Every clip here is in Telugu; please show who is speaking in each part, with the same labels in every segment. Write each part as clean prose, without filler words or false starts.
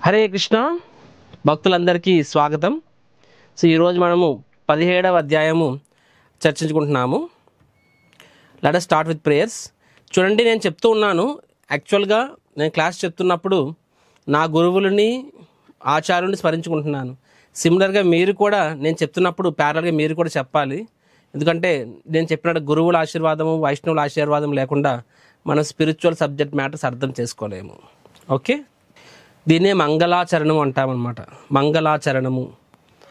Speaker 1: హరే కృష్ణ భక్తులందరికీ స్వాగతం. సో ఈరోజు మనము 17వ అధ్యాయము చర్చించుకుంటున్నాము. Let us start with prayers. చూడండి, నేను చెప్తూ ఉన్నాను, యాక్చువల్గా నేను క్లాస్ చెప్తున్నప్పుడు నా గురువులని ఆచార్యుని స్మరించుకుంటున్నాను. సిమిలర్గా మీరు కూడా నేను చెప్తున్నప్పుడు ప్యారల్గా మీరు కూడా చెప్పాలి. ఎందుకంటే నేను చెప్పినట్టు గురువుల ఆశీర్వాదము వైష్ణవుల ఆశీర్వాదం లేకుండా మనం స్పిరిచువల్ సబ్జెక్ట్ మ్యాటర్స్ అర్థం చేసుకోలేము. ఓకే, దీన్నే మంగళాచరణం అంటామన్నమాట. మంగళాచరణము.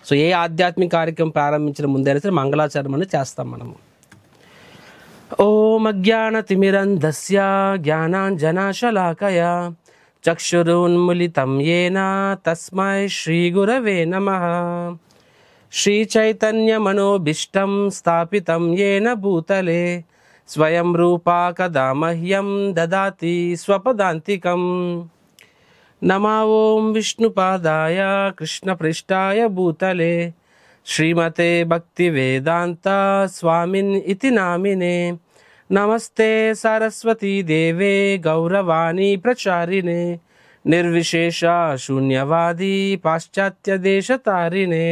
Speaker 1: సో ఏ ఆధ్యాత్మిక కార్యక్రమం ప్రారంభించిన ముందైనా సరే మంగళాచరణం అనేది చేస్తాం మనము. ఓం అజ్ఞానతిమిరంధస్య జ్ఞానాంజనశలాకయా చక్షురున్మిలితం యేన తస్మై శ్రీగురవే నమః. శ్రీచైతన్యమనోభీష్టం స్థాపితం యేన భూతలే స్వయం రూపా కదా మహ్యం దదాతి స్వపదాంతికం. నమో ఓం విష్ణుపాదాయ కృష్ణపృష్ఠాయ భూతలే శ్రీమతే భక్తివేదాంత స్వామిన్ ఇతి నామినే. నమస్తే సరస్వతీ దేవే గౌరవాణి ప్రచారిణే నిర్విశేష శూన్యవాది పాశ్చాత్య దేశతారిణే.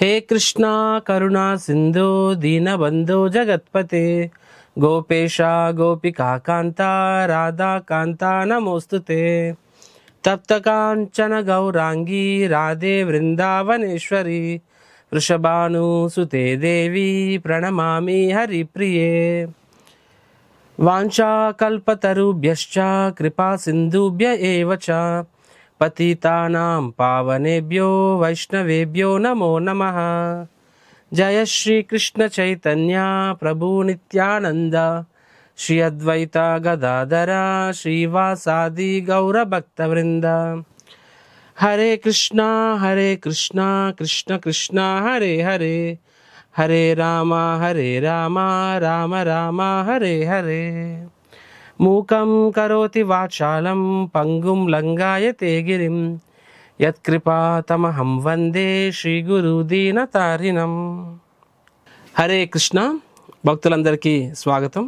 Speaker 1: హే కృష్ణ కరుణా సింధు దీనబంధో జగత్పతే గోపేశ గోపికా కాంత రాధా కాంత నమోస్తుతే. తప్త కాంచన గౌరాంగీ రాధే వృందావనేశ్వరి వృషభానుసుతే దేవి ప్రణమామి హరిప్రియే. వాంఛాకల్పతరుభ్యశ్చ కృపా సింధుభ్య ఏవ చ పతితానాం పావనేభ్యో వైష్ణవేభ్యో నమో నమః. జయ శ్రీ కృష్ణ చైతన్య ప్రభు నిత్యానంద శ్రీ అద్వైత గదాధర శ్రీవాసాది గౌర భక్త వృంద. హరే కృష్ణ కృష్ణ కృష్ణ హరే హరే హరే రామ రామ రామ హరే హరే. మూకం కరోతి వాచాలం పంగుం లంఘాయతే గిరిం యత్కృపాతమహం వందే శ్రీగురు దీనతారిణం. హరే కృష్ణ భక్తులందరికీ స్వాగతం.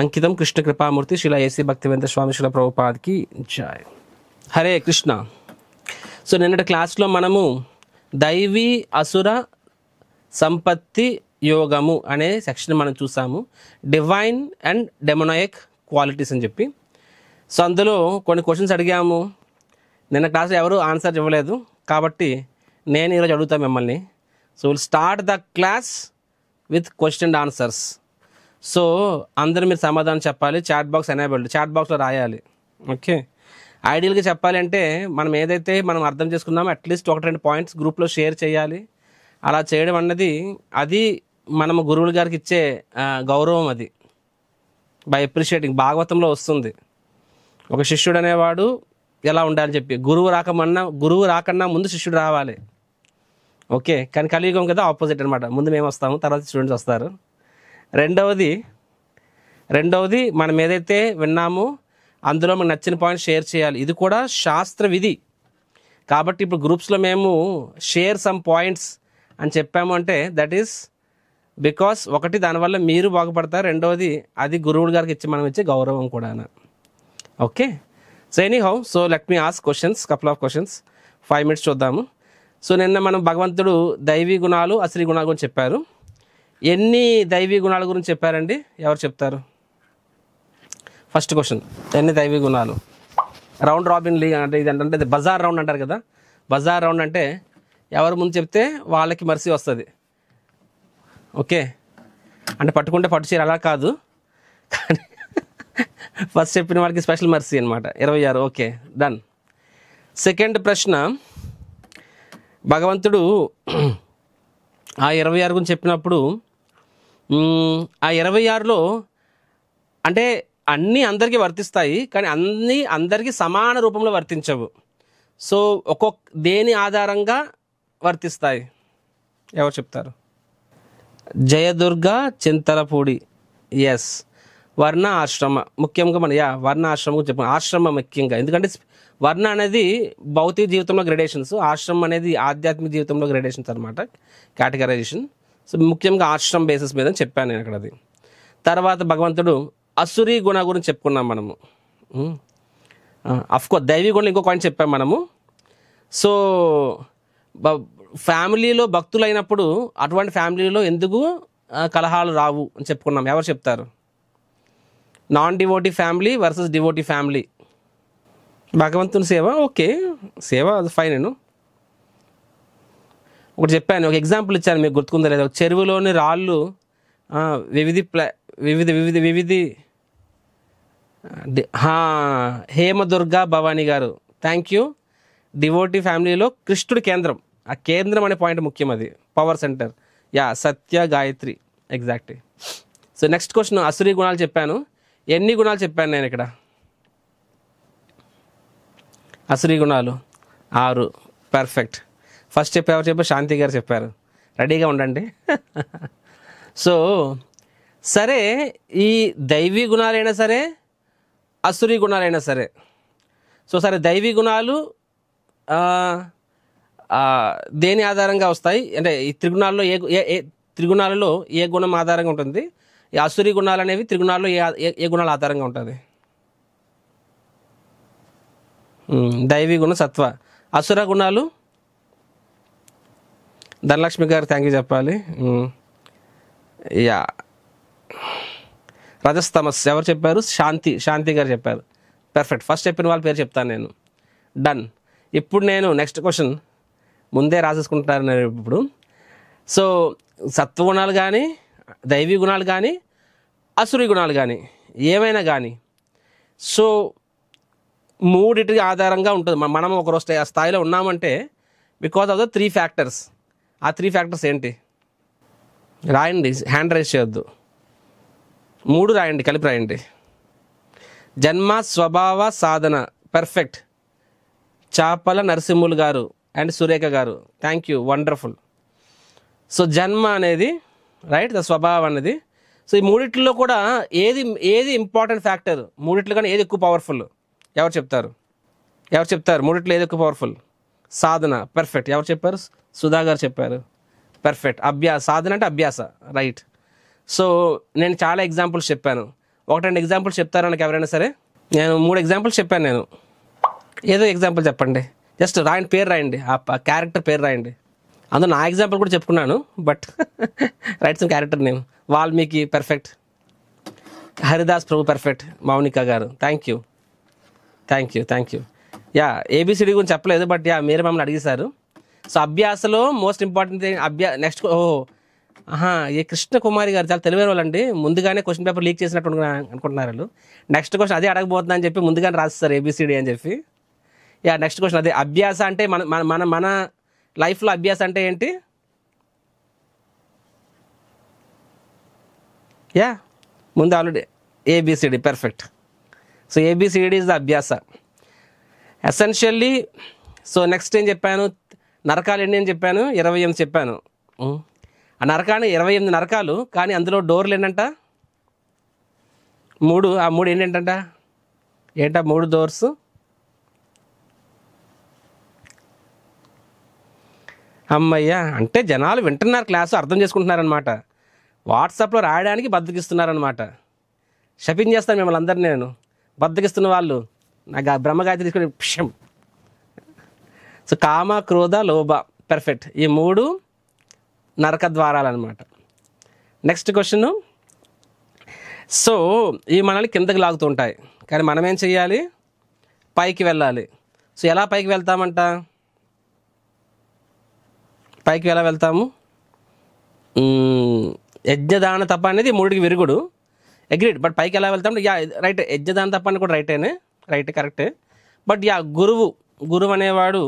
Speaker 1: అంకితం కృష్ణ కృపామూర్తి శ్రీల ఏసీ భక్తివేదాంత స్వామి శ్రీల ప్రభుపాద్కి జై. హరే కృష్ణ. సో నిన్నటి క్లాస్లో మనము దైవీ అసుర సంపత్తి యోగము అనే సెక్షన్ మనం చూసాము. డివైన్ అండ్ డెమోనాయిక్ క్వాలిటీస్ అని చెప్పి. సో అందులో కొన్ని క్వశ్చన్స్ అడిగాము. నిన్న క్లాస్లో ఎవరు ఆన్సర్ ఇవ్వలేదు కాబట్టి నేను ఈరోజు అడుగుతాను మిమ్మల్ని. So will start the class with question and answers. So అందరూ మీరు సమాధానం చెప్పాలి. చాట్ బాక్స్ ఎనేబుల్డ్, చాట్ బాక్స్లో రాయాలి. ఓకే, ఐడియల్గా చెప్పాలి అంటే మనం ఏదైతే మనం అర్థం చేసుకున్నామో అట్లీస్ట్ 1-2 పాయింట్స్ గ్రూప్లో షేర్ చేయాలి. అలా చేయడం అన్నది అది మనము గురువుల గారికి ఇచ్చే గౌరవం. అది బై అప్రిషియేటింగ్. భాగవతంలో వస్తుంది, ఒక శిష్యుడు అనేవాడు ఎలా ఉండాలని చెప్పి. గురువు రాకన్నా ముందు శిష్యుడు రావాలి. ఓకే, కానీ కలియుగం కదా ఆపోజిట్ అనమాట. ముందు మేము వస్తాము, తర్వాత స్టూడెంట్స్ వస్తారు. రెండవది మనం ఏదైతే విన్నామో అందులో మనకు నచ్చిన పాయింట్ షేర్ చేయాలి. ఇది కూడా శాస్త్ర విధి. కాబట్టి ఇప్పుడు గ్రూప్స్లో మేము షేర్ సమ్ పాయింట్స్ అని చెప్పాము అంటే దట్ ఈస్ బికాస్ ఒకటి దానివల్ల మీరు బాగుపడతారు, రెండవది అది గురువుల గారికి మనం ఇచ్చే గౌరవం కూడా. Okay, so anyhow, so let me ask questions, couple of questions. 5 minutes చూద్దాము. సో నిన్న మనం భగవంతుడు దైవీ గుణాలు అశ్రీ గుణాల గురించి చెప్పారు. ఎన్ని దైవీ గుణాల గురించి చెప్పారండి? ఎవరు చెప్తారు? ఫస్ట్ క్వశ్చన్, ఎన్ని దైవీ గుణాలు? రౌండ్ రాబిన్ లీగ్ అంటే ఇది బజార్ రౌండ్ అంటారు కదా. బజార్ రౌండ్ అంటే ఎవరు ముందు చెప్తే వాళ్ళకి మర్సీ వస్తుంది. ఓకే, అంటే పట్టుకుంటే పట్టు చీర అలా కాదు, కానీ ఫస్ట్ చెప్పిన వాళ్ళకి స్పెషల్ మర్సీ అనమాట. 26. Okay, done. సెకండ్ ప్రశ్న, భగవంతుడు ఆ 26 గురించి చెప్పినప్పుడు ఆ 26లో అంటే అన్నీ అందరికీ వర్తిస్తాయి, కానీ అన్నీ అందరికీ సమాన రూపంలో వర్తించవు. సో ఒక్కొక్క దేని ఆధారంగా వర్తిస్తాయి? ఎవరు చెప్తారు? జయదుర్గ చింతలపూడి. ఎస్, వర్ణ ఆశ్రమ ముఖ్యంగా మన వర్ణ ఆశ్రమం చెప్పాం. ఆశ్రమం ముఖ్యంగా ఎందుకంటే వర్ణ అనేది భౌతిక జీవితంలో గ్రేడేషన్స్, ఆశ్రమం అనేది ఆధ్యాత్మిక జీవితంలో గ్రేడేషన్స్ అనమాట, కేటగరైజేషన్. సో ముఖ్యంగా ఆశ్రమం బేసిస్ మీద చెప్పాను నేను అక్కడ. అది తర్వాత భగవంతుడు అసురీ గుణ గురించి చెప్పుకున్నాం మనము. అఫ్కోర్స్ దైవీ గుణాలు ఇంకో పాయింట్ చెప్పాం మనము. సో ఫ్యామిలీలో భక్తులు అయినప్పుడు అటువంటి ఫ్యామిలీలో ఎందుకు కలహాలు రావు అని చెప్పుకున్నాం. ఎవరు చెప్తారు? Non devotee family versus devotee family. భగవంతుని సేవ, ఓకే, సేవ అది ఫైన్. నేను ఒకటి చెప్పాను, ఒక ఎగ్జాంపుల్ ఇచ్చాను, మీకు గుర్తుకుందా లేదా? చెరువులోని రాళ్ళు వివిధి వివిధ వివిధ వివిధి హేమదుర్గా భవానీ గారు, థ్యాంక్ యూ. డివోటీ ఫ్యామిలీలో కృష్ణుడి కేంద్రం, ఆ కేంద్రం అనే పాయింట్ ముఖ్యం, అది power centre. Yeah, Satya Gayatri, exactly. So next question, అసురీ గుణాలు చెప్పాను. ఎన్ని గుణాలు చెప్పాను నేను ఇక్కడ? అసురీ గుణాలు 6. పర్ఫెక్ట్. ఫస్ట్ ఎవరు చెప్పారు? శాంతి గారు చెప్పారు. రెడీగా ఉండండి. సో సరే, ఈ దైవీ గుణాలైనా సరే అసురీ గుణాలైనా సరే, సో సరే దైవీ గుణాలు దేని ఆధారంగా వస్తాయి అంటే ఈ త్రిగుణాల్లో ఏ త్రిగుణాలలో ఏ గుణం ఆధారంగా ఉంటుంది? ఈ అసురీ గుణాలు అనేవి త్రిగుణాల్లో ఏ గుణాల ఆధారంగా ఉంటుంది? దైవీ గుణం సత్వ, అసుర గుణాలు ధనలక్ష్మి గారు థ్యాంక్ యూ చెప్పాలి. యా, రజస్తమస్ ఎవరు చెప్పారు? శాంతి గారు చెప్పారు. పర్ఫెక్ట్. ఫస్ట్ చెప్పిన వాళ్ళ పేరు చెప్తాను నేను. డన్. ఇప్పుడు నేను నెక్స్ట్ క్వశ్చన్ ముందే రాసేసుకుంటున్నారు నేను ఇప్పుడు. సో సత్వగుణాలు కానీ దైవీ గుణాలు కానీ అసురీ గుణాలు కానీ ఏమైనా కానీ, సో మూడిటి ఆధారంగా ఉంటుంది. మనం ఒక స్థాయిలో ఉన్నామంటే బికాజ్ ఆఫ్ ద 3 ఫ్యాక్టర్స్. ఆ 3 ఫ్యాక్టర్స్ ఏంటి? రాయండి, హ్యాండ్ రైజ్ చేయొద్దు, 3 రాయండి, కలిపి రాయండి. జన్మ, స్వభావ, సాధన. పర్ఫెక్ట్. చాపల నరసింహులు గారు అండ్ సురేఖ గారు, థ్యాంక్ యూ, వండర్ఫుల్. సో జన్మ అనేది రైట్, ద స్వభావం అనేది. సో ఈ మూడిట్లో కూడా ఏది ఇంపార్టెంట్ ఫ్యాక్టర్? మూడిట్లో కానీ ఏది ఎక్కువ పవర్ఫుల్? ఎవరు చెప్తారు? మూడిట్లో ఏది ఎక్కువ పవర్ఫుల్? సాధన. పర్ఫెక్ట్. ఎవరు చెప్పారు? సుధా గారు చెప్పారు. పర్ఫెక్ట్. సాధన అంటే అభ్యాస, రైట్. సో నేను చాలా ఎగ్జాంపుల్స్ చెప్పాను. 1-2 ఎగ్జాంపుల్స్ చెప్తారా నాకు ఎవరైనా సరే? నేను 3 ఎగ్జాంపుల్స్ చెప్పాను. నేను ఏదో ఎగ్జాంపుల్ చెప్పండి, జస్ట్ రాయండి, పేరు రాయండి, ఆ క్యారెక్టర్ పేరు రాయండి. అందులో నా ఎగ్జాంపుల్ కూడా చెప్పుకున్నాను, but write some character name. Valmiki, perfect. Haridas Prabhu, perfect. Mounika గారు, థ్యాంక్ యూ. యా, ఏబిసిడి గురించి చెప్పలేదు, బట్ యా మీరే మమ్మల్ని అడిగేశారు. సో అభ్యాసలో మోస్ట్ ఇంపార్టెంట్ థింగ్ నెక్స్ట్. ఏ కృష్ణ కుమారి గారు చాలా తెలివైన వాళ్ళండి. ముందుగానే క్వశ్చన్ పేపర్ లీక్ చేసినట్టు అనుకుంటున్నారు వాళ్ళు. నెక్స్ట్ క్వశ్చన్ అదే అడగబోతున్నా అని చెప్పి ముందుగానే రాస్తారు ఏబిసిడి అని చెప్పి. యా, నెక్స్ట్ క్వశ్చన్ అదే. అభ్యాస అంటే మన లైఫ్లో అభ్యాస అంటే ఏంటి? యా, ముందు already ABCD, perfect. So ABCD is the అభ్యాస ఎసెన్షియల్లీ. సో నెక్స్ట్ ఏం చెప్పాను? నరకాలు ఎన్ని అని చెప్పాను? 28 చెప్పాను. ఆ నరకాన్ని 28 నరకాలు, కానీ అందులో డోర్లు ఏంటంట? 3. ఆ 3 ఏంటంట? 3 డోర్స్? అమ్మయ్య, అంటే జనాలు వింటున్నారు, క్లాసు అర్థం చేసుకుంటున్నారనమాట. వాట్సాప్లో రాయడానికి బద్దకిస్తున్నారనమాట. శపించేస్తాను మిమ్మల్ని అందరినీ నేను. బద్దకిస్తున్న వాళ్ళు నాకు ఆ బ్రహ్మగాయత్రి తీసుకుని పిషం. సో కామ, క్రోధ, లోభ, పర్ఫెక్ట్. ఈ 3 నరక ద్వారాలు అనమాట. Next question. సో ఇవి మనల్ని కిందకి లాగుతుంటాయి, కానీ మనం ఏం చెయ్యాలి? పైకి వెళ్ళాలి. సో ఎలా పైకి వెళ్తామంట? పైకి ఎలా వెళ్తాము? యజ్ఞదాన తప అనేది 3కి విరుగుడు, అగ్రీడ్. బట్ పైకి ఎలా వెళ్తాం? యా రైట్, యజ్ఞదాన తప అని కూడా రైట్, కరెక్టే. బట్ యా, గురువు అనేవాడు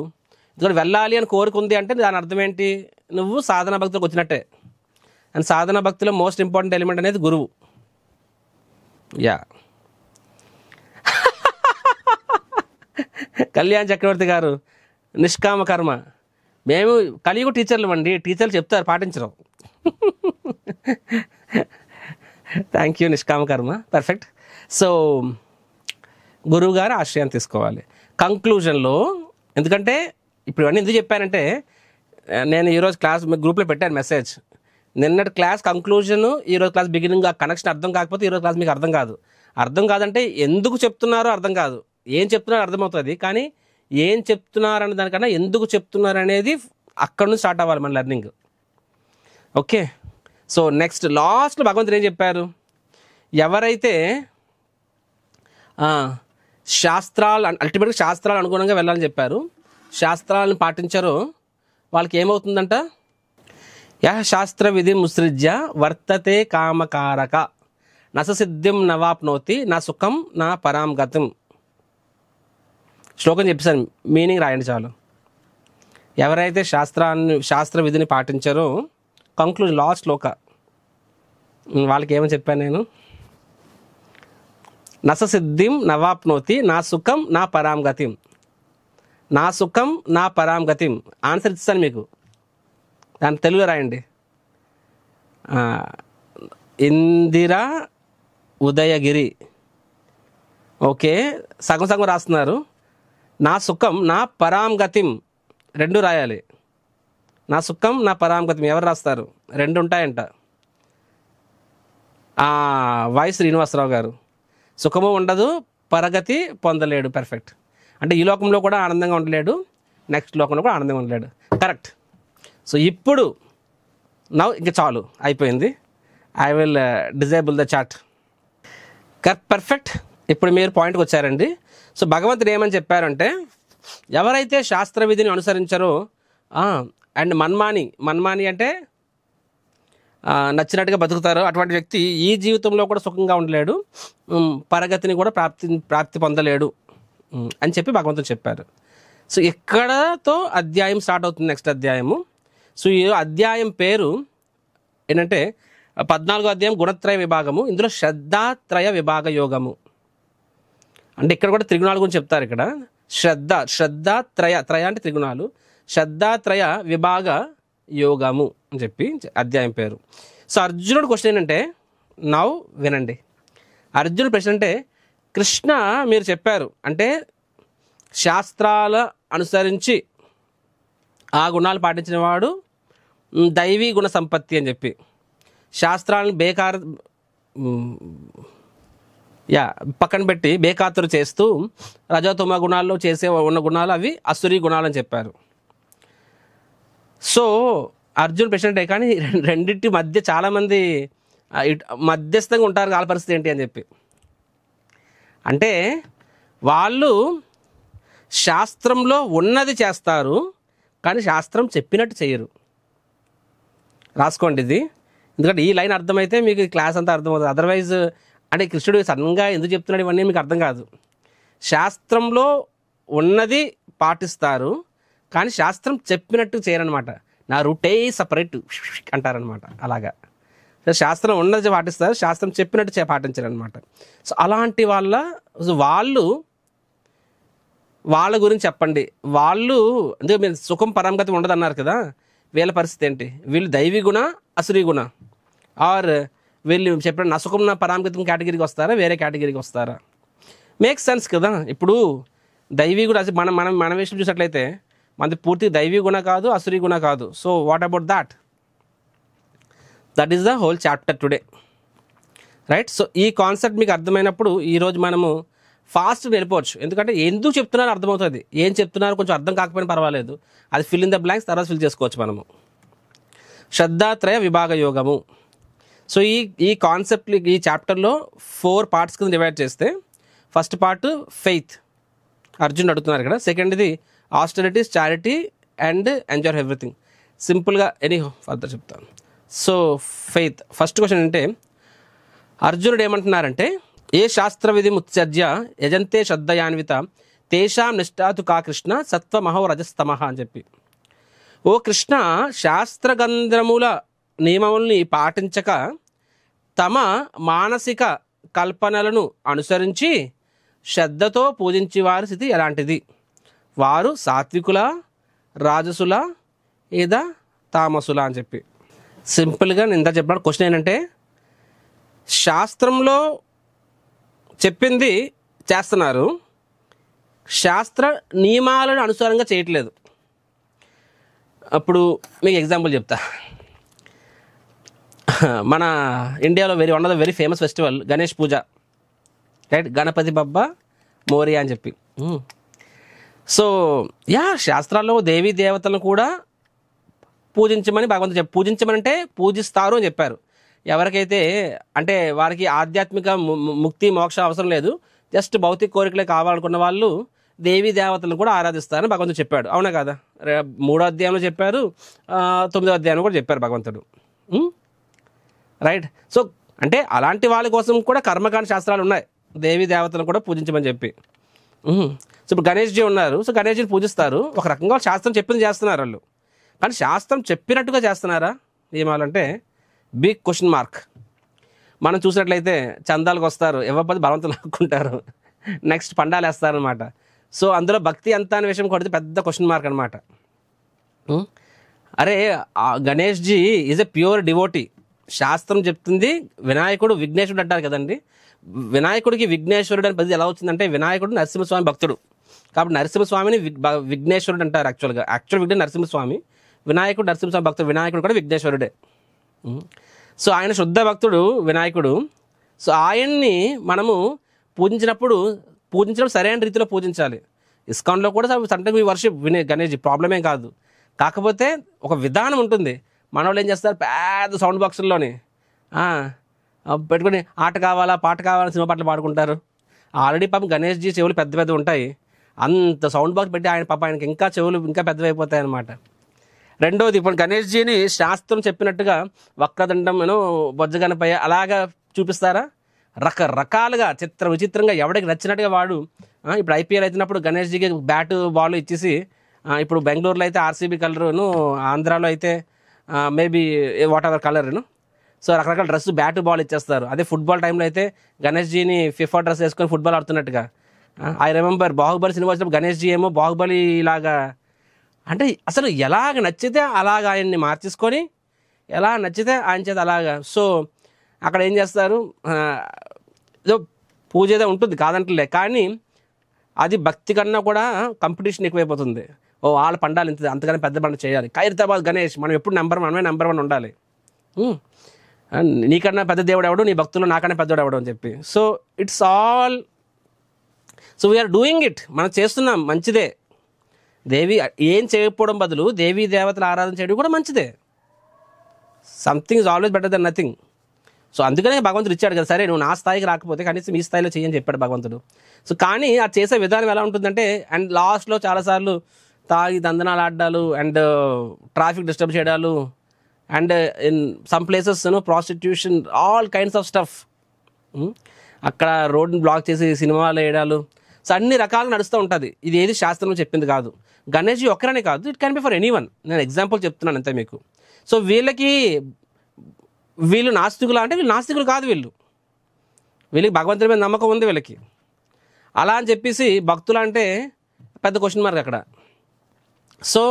Speaker 1: ఇక్కడ వెళ్ళాలి అని కోరుకుంది అంటే దాని అర్థం ఏంటి? నువ్వు సాధన భక్తులకు వచ్చినట్టే. అండ్ సాధన భక్తిలో మోస్ట్ ఇంపార్టెంట్ ఎలిమెంట్ అనేది గురువు. యా, కళ్యాణ్ చక్రవర్తి గారు, నిష్కామ కర్మ. మేము కలియుగ టీచర్లు అండి, టీచర్లు చెప్తారు, పాటించరు. Thank you. నిష్కామ కర్మ, పర్ఫెక్ట్. సో గురువు గారు ఆశ్రయం తీసుకోవాలి. కంక్లూజన్లో, ఎందుకంటే ఇప్పుడు ఇవన్నీ ఎందుకు చెప్పానంటే, నేను ఈరోజు క్లాస్ గ్రూప్లో పెట్టాను మెసేజ్. నిన్నటి క్లాస్ కంక్లూజన్, ఈరోజు క్లాస్ బిగినింగ్, ఆ కనెక్షన్ అర్థం కాకపోతే ఈరోజు క్లాస్ మీకు అర్థం కాదు. అర్థం కాదంటే ఎందుకు చెప్తున్నారో అర్థం కాదు. ఏం చెప్తున్నారు అర్థమవుతుంది, కానీ ఏం చెప్తున్నారనే దానికన్నా ఎందుకు చెప్తున్నారు అనేది అక్కడ నుంచి స్టార్ట్ అవ్వాలి మన లెర్నింగ్. ఓకే, సో నెక్స్ట్ లాస్ట్లో భగవంతుడు ఏం చెప్పారు, ఎవరైతే శాస్త్రాలు అల్టిమేట్గా శాస్త్రాలు అనుగుణంగా వెళ్ళాలని చెప్పారు, శాస్త్రాలను పాటించారో వాళ్ళకి ఏమవుతుందంట, యః శాస్త్ర విధి ముసృజ్య వర్తతే కామకారక నససిద్ధిం నవాప్నోతి నా సుఖం నా పరాం గతం. శ్లోకం చెప్పేసాను, మీనింగ్ రాయండి చాలు. ఎవరైతే శాస్త్ర విధిని పాటించారో కంక్లూజన్ లాస్ట్ శ్లోక వాళ్ళకి ఏమని చెప్పాను నేను, నససిద్ధిం నవాప్నోతి నా సుఖం నా పరాం గతిం. నా సుఖం నా పరాం గతిం ఆన్సర్ ఇస్తాను మీకు, దాని తెలుగు రాయండి. ఇందిరా ఉదయగిరి. ఓకే, సగం సగం రాస్తున్నారు. నా సుఖం నా పరాం గతిం రెండు రాయాలి. నా సుఖం నా పరాం గతిం ఎవరు రాస్తారు, రెండు ఉంటాయంట. వై శ్రీనివాసరావు గారు. సుఖము ఉండదు, పరగతి పొందలేడు. పర్ఫెక్ట్. అంటే ఈ లోకంలో కూడా ఆనందంగా ఉండలేడు, నెక్స్ట్ లోకంలో కూడా ఆనందంగా ఉండలేడు. కరెక్ట్. సో ఇప్పుడు ఇంకా చాలు, అయిపోయింది. I will disable the chat. Perfect. ఇప్పుడు మీరు పాయింట్కి వచ్చారండి. సో భగవంతుడు ఏమని చెప్పారంటే, ఎవరైతే శాస్త్ర విధిని అనుసరించారో అండ్ మన్మాని అంటే నచ్చినట్టుగా బతుకుతారో అటువంటి వ్యక్తి ఈ జీవితంలో కూడా సుఖంగా ఉండలేడు, పరగతిని కూడా ప్రాప్తి పొందలేడు అని చెప్పి భగవంతుడు చెప్పారు. సో ఇక్కడతో అధ్యాయం స్టార్ట్ అవుతుంది, నెక్స్ట్ అధ్యాయము. సో ఈ అధ్యాయం పేరు ఏంటంటే 14వ అధ్యాయం గుణత్రయ విభాగము. ఇందులో శ్రద్ధాత్రయ విభాగ యోగము. అంటే ఇక్కడ కూడా త్రిగుణాల గురించి చెప్తారు. ఇక్కడ శ్రద్ధాత్రయ అంటే త్రిగుణాలు, శ్రద్ధాత్రయ విభాగ యోగము అని చెప్పి అధ్యాయం పేరు. సో అర్జునుడు క్వశ్చన్ ఏంటంటే, నౌ వినండి. అర్జునుడు ప్రశ్న అంటే, కృష్ణ మీరు చెప్పారు అంటే శాస్త్రాల అనుసరించి ఆ గుణాలు పాటించిన వాడు దైవీ గుణ సంపత్తి అని చెప్పి, శాస్త్రాలను పక్కన పెట్టి బేఖాతరు చేస్తూ రజోతమ గుణాల్లో ఉన్న గుణాలు అవి అసురీ గుణాలు అని చెప్పారు. సో అర్జున్ ప్రశ్న కానీ రెండింటి మధ్య చాలామంది మధ్యస్థంగా ఉంటారు, వాళ్ళ పరిస్థితి ఏంటి అని చెప్పి. అంటే వాళ్ళు శాస్త్రంలో ఉన్నది చేస్తారు, కానీ శాస్త్రం చెప్పినట్టు చేయరు. రాసుకోండి ఇది, ఎందుకంటే ఈ లైన్ అర్థమైతే మీకు క్లాస్ అంతా అర్థమవుతుంది. అదర్వైజ్ అంటే కృష్ణుడు సడన్గా ఎందుకు చెప్తున్నాడు ఇవన్నీ మీకు అర్థం కాదు. శాస్త్రంలో ఉన్నది పాటిస్తారు, కానీ శాస్త్రం చెప్పినట్టు చేయరనమాట. నా రూటే సపరేట్ అంటారనమాట. అలాగా శాస్త్రం ఉన్నది పాటిస్తారు, శాస్త్రం చెప్పినట్టు పాటించారనమాట. సో అలాంటి వాళ్ళ గురించి చెప్పండి. వాళ్ళు ఎందుకంటే మీరు సుఖం పరంగతి ఉండదు అన్నారు కదా, వీళ్ళ పరిస్థితి ఏంటి? వీళ్ళు దైవీ గుణ అసురీ గుణ, ఆర్ వీళ్ళు చెప్పిన నా సుఖం నా పరాంగతి కేటగిరీకి వస్తారా, వేరే కేటగిరీకి వస్తారా? మేక్ సెన్స్ కదా. ఇప్పుడు దైవీ గుణ మన విషయం చూసినట్లయితే మనది పూర్తి దైవీ గుణ కాదు, అసురీ గుణ కాదు. So what about that is the whole chapter today, right? So ఈ కాన్సెప్ట్ మీకు అర్థమైనప్పుడు ఈరోజు మనము ఫాస్ట్ వెళ్ళిపోవచ్చు. ఎందుకంటే ఎందుకు చెప్తున్నారో అర్థమవుతుంది. ఏం చెప్తున్నారో కొంచెం అర్థం కాకపోయినా పర్వాలేదు, అది ఫిల్ ఇన్ ద బ్లాంక్స్ తర్వాత ఫిల్ చేసుకోవచ్చు మనము. శ్రద్ధాత్రయ విభాగ యోగము. సో ఈ కాన్సెప్ట్ ఈ చాప్టర్లో 4 పార్ట్స్ కింద డివైడ్ చేస్తే, ఫస్ట్ పార్ట్ ఫెయిత్, అర్జున్ అడుగుతున్నారు ఇక్కడ. సెకండ్ది austerities, charity and enjoy everything. సింపుల్గా ఫర్దర్ చెప్తాను. సో ఫెయిత్ ఫస్ట్ క్వశ్చన్ అంటే, అర్జునుడు ఏమంటున్నారంటే, ఏ శాస్త్ర విధి ముత్సర్జ్య యజంతే శ్రద్ధయాన్విత తేషాం నిష్ఠాతు కా కృష్ణ సత్వమహో రజస్తమః అని చెప్పి. ఓ కృష్ణ, శాస్త్రగంధముల నియమముల్ని పాటించక తమ మానసిక కల్పనలను అనుసరించి శ్రద్ధతో పూజించే వారి స్థితి ఎలాంటిది? వారు సాత్వికుల, రాజసుల, లేదా తామసుల అని చెప్పి. సింపుల్గా నేను ఇంత చెప్పిన క్వశ్చన్ ఏంటంటే, శాస్త్రంలో చెప్పింది చేస్తున్నారు, శాస్త్ర నియమాలను అనుసారంగా చేయట్లేదు. అప్పుడు మీకు ఎగ్జాంపుల్ చెప్తా. మన ఇండియాలో one of the very famous festival Ganesh Puja, right? Ganpati Bappa Morya అని చెప్పి. సో శాస్త్రాల్లో దేవీ దేవతలను కూడా పూజించమని భగవంతుడు పూజించమని అంటే పూజిస్తారు అని చెప్పారు. ఎవరికైతే అంటే వారికి ఆధ్యాత్మిక ముక్తి మోక్ష అవసరం లేదు, జస్ట్ భౌతిక కోరికలే కావాలనుకున్న వాళ్ళు దేవీ దేవతలను కూడా ఆరాధిస్తారని భగవంతుడు చెప్పాడు. అవునా కదా? 3వ అధ్యాయంలో చెప్పారు, 9వ అధ్యాయంలో కూడా చెప్పారు భగవంతుడు. రైట్. సో అంటే అలాంటి వాళ్ళ కోసం కూడా కర్మకాండ శాస్త్రాలు ఉన్నాయి, దేవీ దేవతలను కూడా పూజించమని చెప్పి. సో ఇప్పుడు గణేష్జీ ఉన్నారు, సో గణేష్జీని పూజిస్తారు. ఒక రకంగా శాస్త్రం చెప్పింది చేస్తున్నారు వాళ్ళు, కానీ శాస్త్రం చెప్పినట్టుగా చేస్తున్నారా ఏమాలంటే బిగ్ క్వశ్చన్ మార్క్. మనం చూసినట్లయితే చందాలకు వస్తారు, ఇవ్వకపోతే బలవంతం లాక్కుంటారు, నెక్స్ట్ పండాలు వేస్తారనమాట. సో అందులో భక్తి ఎంత అనే విషయం కొడితే పెద్ద క్వశ్చన్ మార్క్ అనమాట. అరే గణేష్జీ ఈజ్ ఎ ప్యూర్ డివోటీ. శాస్త్రం చెప్తుంది వినాయకుడు విఘ్నేశ్వరుడు అంటారు కదండి. వినాయకుడికి విఘ్నేశ్వరుడు అని పది ఎలా వచ్చిందంటే వినాయకుడు నరసింహస్వామి భక్తుడు కాబట్టి నరసింహస్వామిని విఘ్నేశ్వరుడు అంటారు. యాక్చువల్ విఘ్న నరసింహస్వామి, వినాయకుడు నరసింహస్వామి భక్తుడు, వినాయకుడు కూడా విఘ్నేశ్వరుడే. సో ఆయన శుద్ధ భక్తుడు వినాయకుడు. సో ఆయన్ని మనము పూజించడం సరైన రీతిలో పూజించాలి. ఇస్కాన్లో కూడా సంటైమ్స్ వీ వర్షిప్ గణేష్, ప్రాబ్లమే కాదు. కాకపోతే ఒక విధానం ఉంటుంది. మన వాళ్ళు ఏం చేస్తారు, పెద్ద సౌండ్ బాక్సుల్లోని పెట్టుకుని ఆట కావాలా పాట కావాలా సినిమా పాటలు పాడుకుంటారు. ఆల్రెడీ పాపం గణేష్జీ చెవులు పెద్ద పెద్ద ఉంటాయి, అంత సౌండ్ బాక్స్ పెట్టి ఆయనకి ఇంకా చెవులు ఇంకా పెద్దవైపోతాయి అన్నమాట. రెండోది, ఇప్పుడు గణేష్జీని శాస్త్రం చెప్పినట్టుగా వక్రదండం బొజ్జగనపై అలాగా చూపిస్తారా? రకరకాలుగా విచిత్రంగా ఎవడికి నచ్చినట్టుగా వాడు. ఇప్పుడు ఐపీఎల్ అవుతున్నప్పుడు గణేష్జీకి బ్యాటు బాల్ ఇచ్చేసి, ఇప్పుడు బెంగళూరులో అయితే ఆర్సీబీ కలరును, ఆంధ్రాలో అయితే మేబీ వాట్ ఎవర్ కలర్ను, సో రకరకాల డ్రెస్ బ్యాటు బాల్ ఇచ్చేస్తారు. అదే ఫుట్బాల్ టైంలో అయితే గణేష్జీని ఫిఫా డ్రెస్ వేసుకొని ఫుట్బాల్ ఆడుతున్నట్టుగా. ఐ రిమెంబర్ బాహుబలి సినిమా వచ్చినప్పుడు గణేష్జీ ఏమో బాహుబలి ఇలాగా, అంటే అసలు ఎలాగ నచ్చితే అలాగ ఆయన్ని మార్చేసుకొని ఎలా నచ్చితే ఆయన చేత అలాగా. సో అక్కడ ఏం చేస్తారు, ఏదో పూజ ఏదో ఉంటుంది కాదంటలే, కానీ అది భక్తి కన్నా కూడా కాంపిటీషన్ ఎక్కువైపోతుంది. వాళ్ళ పండాలి ఇంత, అంతగానే పెద్ద పండుగ చేయాలి, ఖైరతాబాద్ గణేష్ మనం ఎప్పుడు మనమే నెంబర్ 1 ఉండాలి, నీకన్నా పెద్ద దేవుడు ఎవడు, నీ భక్తులు నాకన్నా పెద్దవాడు ఎవడు అని చెప్పి. So it's all, so we're doing it, మనం చేస్తున్నాం, మంచిదే. ఏం చేయకపోవడం బదులు దేవీ దేవతల ఆరాధన చేయడం కూడా మంచిదే. Something is always better than nothing. So అందుకనే భగవంతుడు ఇచ్చాడు కదా, సరే నువ్వు నా స్థాయికి రాకపోతే కనీసం ఈ స్థాయిలో చేయని చెప్పాడు భగవంతుడు. సో కానీ ఆ చేసే విధానం ఎలా ఉంటుందంటే, అండ్ లాస్ట్లో చాలాసార్లు తాగి దందనాలు ఆడాలు అండ్ ట్రాఫిక్ డిస్టర్బ్ చేయడాలు and in some places prostitution, all kinds of stuff. అక్కడ రోడ్ని బ్లాక్ చేసి సినిమాలు వేయడాలు, సో అన్ని రకాలుగా నడుస్తూ ఉంటుంది. ఇది ఏది శాస్త్రంలో చెప్పింది కాదు. గణేష్జీ ఒక్కరనే కాదు, it can be for anyone. నేను ఎగ్జాంపుల్ చెప్తున్నాను అంతే మీకు. సో వీళ్ళు నాస్తికులు అంటే వీళ్ళు నాస్తికులు కాదు, వీళ్ళకి భగవంతుడి మీద నమ్మకం ఉంది వీళ్ళకి. అలా అని చెప్పేసి భక్తులు అంటే పెద్ద క్వశ్చన్ మార్క్ అక్కడ. సో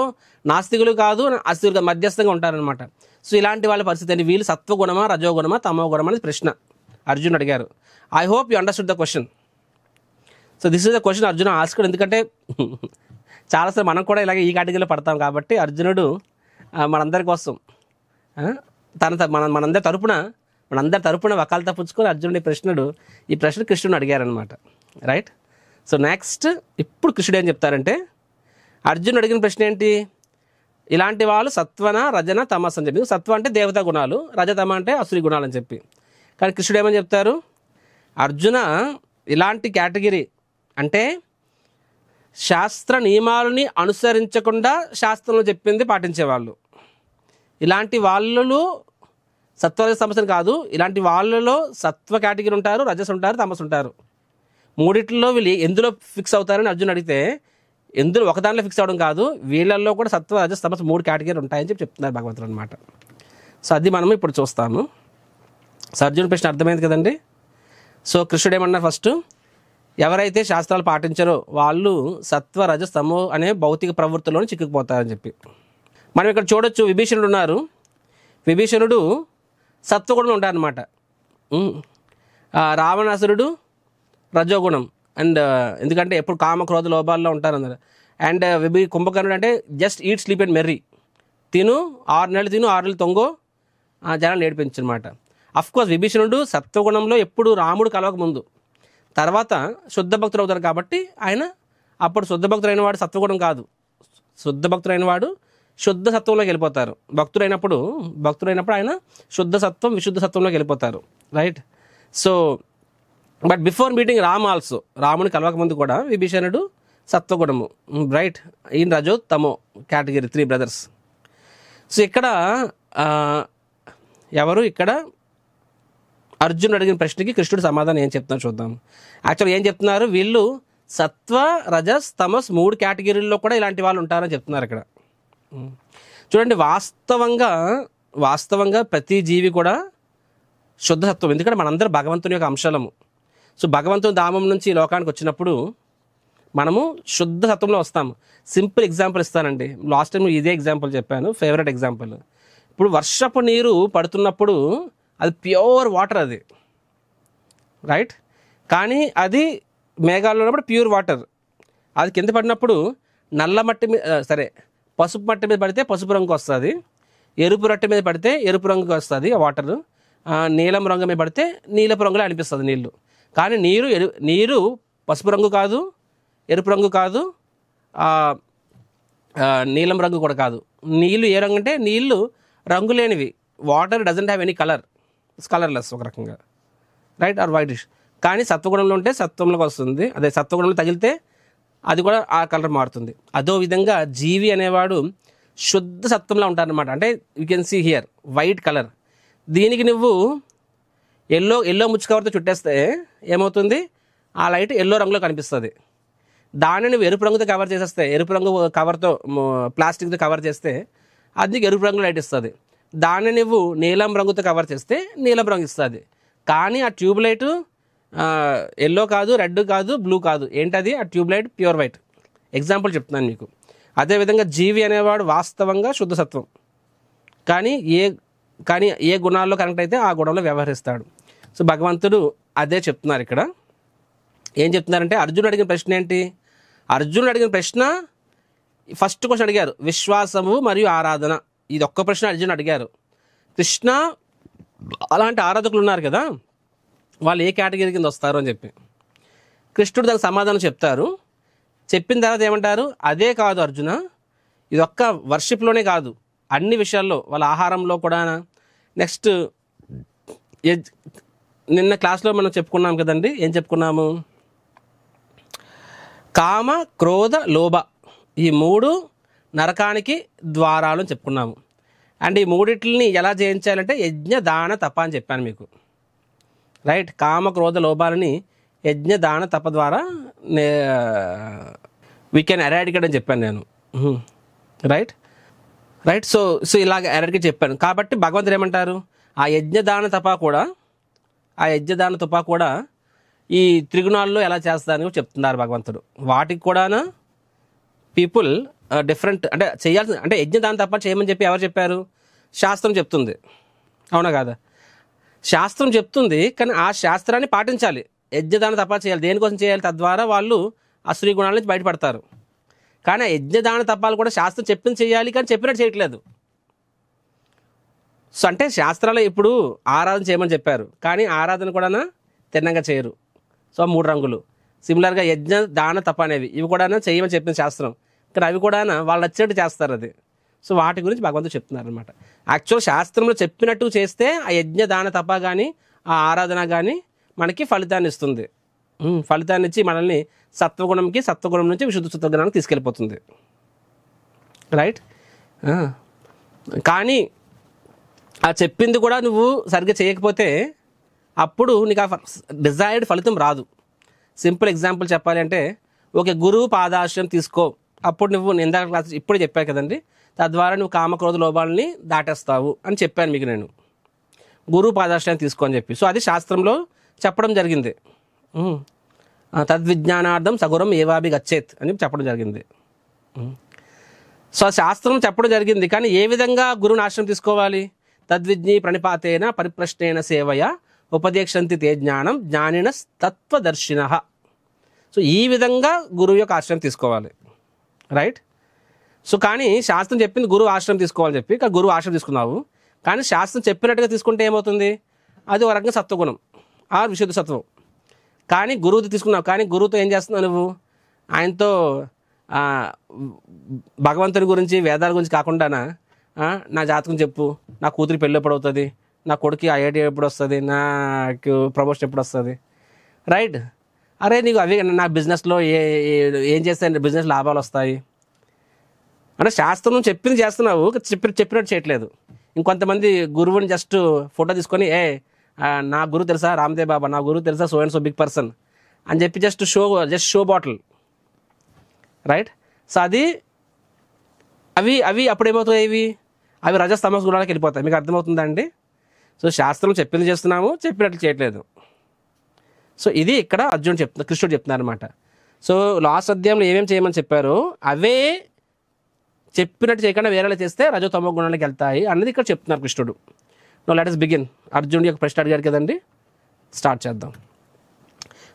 Speaker 1: నాస్తికులు కాదు, ఆస్తికులు కాదు, మధ్యస్థంగా ఉంటారనమాట. సో ఇలాంటి వాళ్ళ పరిస్థితి ఏంటి, వీళ్ళు సత్వగుణమా రజోగుణమా తమోగుణమా అనేది ప్రశ్న అర్జున్ అడిగారు. I hope you understood the question. So this is the question Arjun asked. ఎందుకంటే చాలాసార్లు మనం కూడా ఇలాగే ఈ కేటగిరీలో పడతాం కాబట్టి అర్జునుడు మనందరి కోసం మనందరి తరపున వకాలతా పుచ్చుకొని అర్జునుడు ఈ ప్రశ్న కృష్ణుడు అడిగారనమాట. రైట్. సో నెక్స్ట్ ఇప్పుడు కృష్ణుడు ఏం చెప్తారంటే, అర్జునుడు అడిగిన ప్రశ్న ఏంటి, ఇలాంటి వాళ్ళు సత్వన రజన తమస్ అని చెప్పి. సత్వ అంటే దేవతా గుణాలు, రజతమ అంటే అసురి గుణాలు అని చెప్పి. కానీ కృష్ణుడు ఏమని చెప్తారు, అర్జున ఇలాంటి కేటగిరీ అంటే శాస్త్ర నియమాలని అనుసరించకుండా శాస్త్రంలో చెప్పింది పాటించేవాళ్ళు, ఇలాంటి వాళ్ళు సత్వరజ సమస్యలు కాదు, ఇలాంటి వాళ్ళలో సత్వ కేటగిరీ ఉంటారు, రజస్ ఉంటారు, తమస్ ఉంటారు. మూడిట్లో వీళ్ళు ఎందులో ఫిక్స్ అవుతారని అర్జున్ అడిగితే, ఎందులో ఒకదానిలో ఫిక్స్ అవ్వడం కాదు, వీళ్ళల్లో కూడా సత్వ రజస్ తమస్ 3 కేటగిరీ ఉంటాయని చెప్పి చెప్తున్నారు భగవంతుడు అనమాట. సో అది మనం ఇప్పుడు చూస్తాము. సో అర్జున్ ప్రశ్న అర్థమైంది కదండి. సో కృష్ణుడు ఏమన్నారు, ఫస్ట్ ఎవరైతే శాస్త్రాలు పాటించారో వాళ్ళు సత్వ రజస్ తమో అనే భౌతిక ప్రవృత్తిలోనే చిక్కుకుపోతారని చెప్పి. మనం ఇక్కడ చూడొచ్చు, విభీషణుడు ఉన్నారు. విభీషణుడు సత్వగుణం ఉంటారనమాట. రావణాసురుడు రజోగుణం, అండ్ ఎందుకంటే ఎప్పుడు కామ క్రోధ లోభాల్లో ఉంటారు అందరు. అండ్ కుంభకర్ణుడు అంటే just eat sleep and merry, 6 నెలలు తొంగో జనాలు నేర్పించు అనమాట. అఫ్కోర్స్ విభీషణుడు సత్వగుణంలో ఎప్పుడు రాముడు కలవక ముందు, తర్వాత శుద్ధ భక్తుడు అవుతారు కాబట్టి ఆయన అప్పుడు శుద్ధ భక్తుడైన వాడు సత్వగుణం కాదు, శుద్ధ భక్తుడైన వాడు శుద్ధ సత్వంలోకి వెళ్ళిపోతారు. భక్తుడైనప్పుడు ఆయన శుద్ధ సత్వం విశుద్ధ సత్వంలోకి వెళ్ళిపోతారు. Right. So but before meeting Ram also, రాముని కలవక ముందు కూడా విభీషణుడు సత్వగుణము. రైట్. ఈయన రజో తమో కేటగిరీ 3 బ్రదర్స్. సో ఇక్కడ ఇక్కడ అర్జునుడు అడిగిన ప్రశ్నకి కృష్ణుడు సమాధానం ఏం చెప్తున్నారు చూద్దాం. యాక్చువల్గా ఏం చెప్తున్నారు, వీళ్ళు సత్వ రజస్ తమస్ 3 కేటగిరీల్లో కూడా ఇలాంటి వాళ్ళు ఉంటారని చెప్తున్నారు ఇక్కడ. చూడండి, వాస్తవంగా ప్రతి జీవి కూడా శుద్ధ సత్వం. ఎందుకంటే మనందరూ భగవంతుని యొక్క అంశాలము. సో భగవంతుని ధామం నుంచి ఈ లోకానికి వచ్చినప్పుడు మనము శుద్ధ సత్వంలో వస్తాము. సింపుల్ ఎగ్జాంపుల్ ఇస్తానండి. లాస్ట్ టైం ఇదే ఎగ్జాంపుల్ చెప్పాను, ఫేవరెట్ ఎగ్జాంపుల్. ఇప్పుడు వర్షపు నీరు పడుతున్నప్పుడు అది ప్యూర్ వాటర్ అది, రైట్. కానీ అది మేఘాల్లో ఉన్నప్పుడు ప్యూర్ వాటర్. అది కింద పడినప్పుడు నల్ల మట్టి మీద పసుపు మట్టి మీద పడితే పసుపు రంగు వస్తుంది, ఎరుపు రట్టి మీద పడితే ఎరుపు రంగుకి వస్తుంది ఆ వాటర్, నీలం రంగు మీద పడితే నీలపు రంగులో అనిపిస్తుంది నీళ్ళు. కానీ నీరు పసుపు రంగు కాదు, ఎరుపు రంగు కాదు, నీలం రంగు కూడా కాదు. నీళ్ళు ఏ రంగు అంటే నీళ్ళు రంగు లేనివి. Water doesn't have any colour, it's colourless ఒక రకంగా, రైట్, ఆర్ వైటిష్. కానీ సత్వగుణంలో ఉంటే సత్వంలోకి వస్తుంది, అదే సత్వగుణంలో తగిలితే అది కూడా ఆ కలర్ మారుతుంది. అదో విధంగా జీవి అనేవాడు శుద్ధ సత్వంలో ఉంటారనమాట. అంటే you can see here white colour. దీనికి నువ్వు ఎల్లో ముచ్చు కవర్తో చుట్టేస్తే ఏమవుతుంది, ఆ లైట్ ఎల్లో రంగులో కనిపిస్తుంది. దాన్ని నువ్వు ఎరుపు రంగుతో కవర్ చేసేస్తే, ఎరుపు రంగు కవర్తో ప్లాస్టిక్తో కవర్ చేస్తే అది నీకు ఎరుపు రంగు లైట్ ఇస్తుంది. దాన్ని నువ్వు నీలం రంగుతో కవర్ చేస్తే నీలం రంగు ఇస్తుంది. కానీ ఆ ట్యూబ్ లైటు ఎల్లో కాదు, రెడ్ కాదు, బ్లూ కాదు. ఏంటది? ఆ tube light pure white. Example చెప్తున్నాను మీకు. అదేవిధంగా జీవి అనేవాడు వాస్తవంగా శుద్ధ సత్వం, కానీ ఏ గుణాల్లో కనెక్ట్ అయితే ఆ గుణంలో వ్యవహరిస్తాడు. సో భగవంతుడు అదే చెప్తున్నారు ఇక్కడ. ఏం చెప్తున్నారంటే, అర్జునుడు అడిగిన ప్రశ్న ఏంటి? అర్జునుడు అడిగిన ప్రశ్న ఫస్ట్ క్వశ్చన్ అడిగారు, విశ్వాసము మరియు ఆరాధన. ఇది ఒక్క ప్రశ్న అర్జునుడు అడిగారు. కృష్ణ అలాంటి ఆరాధకులు ఉన్నారు కదా, వాళ్ళు ఏ కేటగిరీ కింద వస్తారు అని చెప్పి కృష్ణుడు దానికి సమాధానం చెప్తారు. చెప్పిన తర్వాత ఏమంటారు, అదే కాదు అర్జున, ఇది ఒక్క వర్షిప్లోనే కాదు, అన్ని విషయాల్లో, వాళ్ళ ఆహారంలో కూడా. నెక్స్ట్ నిన్న క్లాస్లో మనం చెప్పుకున్నాం కదండి, ఏం చెప్పుకున్నాము? కామ, క్రోధ, లోభ, ఈ 3 నరకానికి ద్వారాలు అని చెప్పుకున్నాము. అండ్ ఈ మూడిట్లని ఎలా జయించాలంటే యజ్ఞ, దాన, తప అని చెప్పాను మీకు, రైట్. కామ, క్రోధ, లోభాలని యజ్ఞ, దాన, తప ద్వారా వీ కెన్ ఎరాడికేట్ అని చెప్పాను నేను, రైట్. సో ఇలాగ ఎరాడికేట్ చెప్పాను. కాబట్టి భగవంతుడు ఏమంటారు, ఆ యజ్ఞ, దాన, తప కూడా ఈ త్రిగుణాల్లో ఎలా చేస్తారని చెప్తున్నారు భగవంతుడు. వాటికి కూడా పీపుల్ డిఫరెంట్, అంటే చేయాల్సి, అంటే యజ్ఞదానం తప్ప చేయమని చెప్పి ఎవరు చెప్పారు? శాస్త్రం చెప్తుంది, అవునా కాదా? శాస్త్రం చెప్తుంది, కానీ ఆ శాస్త్రాన్ని పాటించాలి. యజ్ఞదానం తప్ప చేయాలి. దేనికోసం చేయాలి? తద్వారా వాళ్ళు అసూరి గుణాల నుంచి బయటపడతారు. కానీ ఆ యజ్ఞదాన తప్పాలు కూడా శాస్త్రం చెప్పింది చేయాలి, కానీ చెప్పినట్టు చేయట్లేదు. సో అంటే శాస్త్రాలు ఇప్పుడు ఆరాధన చేయమని చెప్పారు, కానీ ఆరాధన కూడా తిన్నంగా చేయరు. సో 3 రంగులు. సిమిలర్గా యజ్ఞ, దాన, తప అనేవి, ఇవి కూడా చేయమని చెప్పింది శాస్త్రం, కానీ అవి కూడా వాళ్ళు నచ్చినట్టు చేస్తారు అది. సో వాటి గురించి భగవంతుడు చెప్తున్నారు అనమాట. యాక్చువల్ శాస్త్రంలో చెప్పినట్టు చేస్తే ఆ యజ్ఞ, దాన, తప కానీ ఆ ఆరాధన కానీ మనకి ఫలితాన్ని ఇస్తుంది. ఫలితాన్ని ఇచ్చి మనల్ని సత్వగుణం నుంచి విశుద్ధ సత్వగుణానికి తీసుకెళ్ళిపోతుంది, రైట్. కానీ ఆ చెప్పింది కూడా నువ్వు సరిగ్గా చేయకపోతే అప్పుడు నీకు ఆ డిజైర్డ్ ఫలితం రాదు. సింపుల్ ఎగ్జాంపుల్ చెప్పాలి అంటే, ఓకే, గురువు పాదాశ్రయం తీసుకో, అప్పుడు నువ్వు ఇందాక క్లాస్ ఇప్పుడు చెప్పాను కదండి, తద్వారా నువ్వు కామక్రోధ లోభాలని దాటేస్తావు అని చెప్పాను మీకు నేను. గురువు పాదాశ్రయం తీసుకో అని చెప్పి, సో అది శాస్త్రంలో చెప్పడం జరిగింది. తద్విజ్ఞానార్థం సగురం ఏవాభి గచ్చేత్ అని చెప్పి చెప్పడం జరిగింది. సో శాస్త్రం చెప్పడం జరిగింది, కానీ ఏ విధంగా గురువుని ఆశ్రయం తీసుకోవాలి? తద్విజ్ఞి ప్రణిపాతేన పరిప్రశ్నేన సేవయ ఉపదేక్షంతి తే జ్ఞానం జ్ఞానిన తత్వదర్శిన. సో ఈ విధంగా గురువు యొక్క ఆశ్రయం తీసుకోవాలి, రైట్. సో కానీ శాస్త్రం చెప్పింది గురువు ఆశ్రయం తీసుకోవాలని చెప్పి, కానీ గురువు ఆశ్రయం తీసుకున్నావు, కానీ శాస్త్రం చెప్పినట్టుగా తీసుకుంటే ఏమవుతుంది? అది ఒక రకంగా సత్వగుణం ఆ విశుద్ధ సత్వం. కానీ గురువుతో తీసుకున్నావు, కానీ గురువుతో ఏం చేస్తున్నావు నువ్వు? ఆయనతో భగవంతుని గురించి వేదాల గురించి కాకుండానా నా జాతకం చెప్పు, నా కూతురి పెళ్ళి ఎప్పుడు అవుతుంది, నా కొడుకు ఐఐటి ఎప్పుడు వస్తుంది, నాకు ప్రమోషన్ ఎప్పుడు వస్తుంది, రైట్? అరే నీకు అవి నా బిజినెస్లో ఏం చేస్తే బిజినెస్ లాభాలు వస్తాయి అంటే శాస్త్రం చెప్పింది చేస్తున్నావు, చెప్పినట్టు చేయట్లేదు. ఇంకొంతమంది గురువుని జస్ట్ ఫోటో తీసుకొని నా గురువు తెలుసా రామ్దేవ్ బాబా, నా గురువు తెలుసా so and so big person అని చెప్పి just show bottle, right? So అది అవి అప్పుడేమవుతాయి? అవి రజస్తమస్ గుణాలకు వెళ్ళిపోతాయి. మీకు అర్థమవుతుందా అండి? సో శాస్త్రం చెప్పింది చేస్తున్నాము, చెప్పినట్లు చేయట్లేదు. సో ఇది ఇక్కడ కృష్ణుడు చెప్తున్నారు అనమాట. సో లాస్ట్ అధ్యాయంలో ఏమేమి చేయమని చెప్పారో అవే చెప్పినట్టు చేయకుండా వేరేలా చేస్తే రజోతమో గుణాలకు వెళ్తాయి అన్నది ఇక్కడ చెప్తున్నారు కృష్ణుడు. No let us begin. అర్జునుడి యొక్క ప్రశ్న అడిగారు కదండి, స్టార్ట్ చేద్దాం.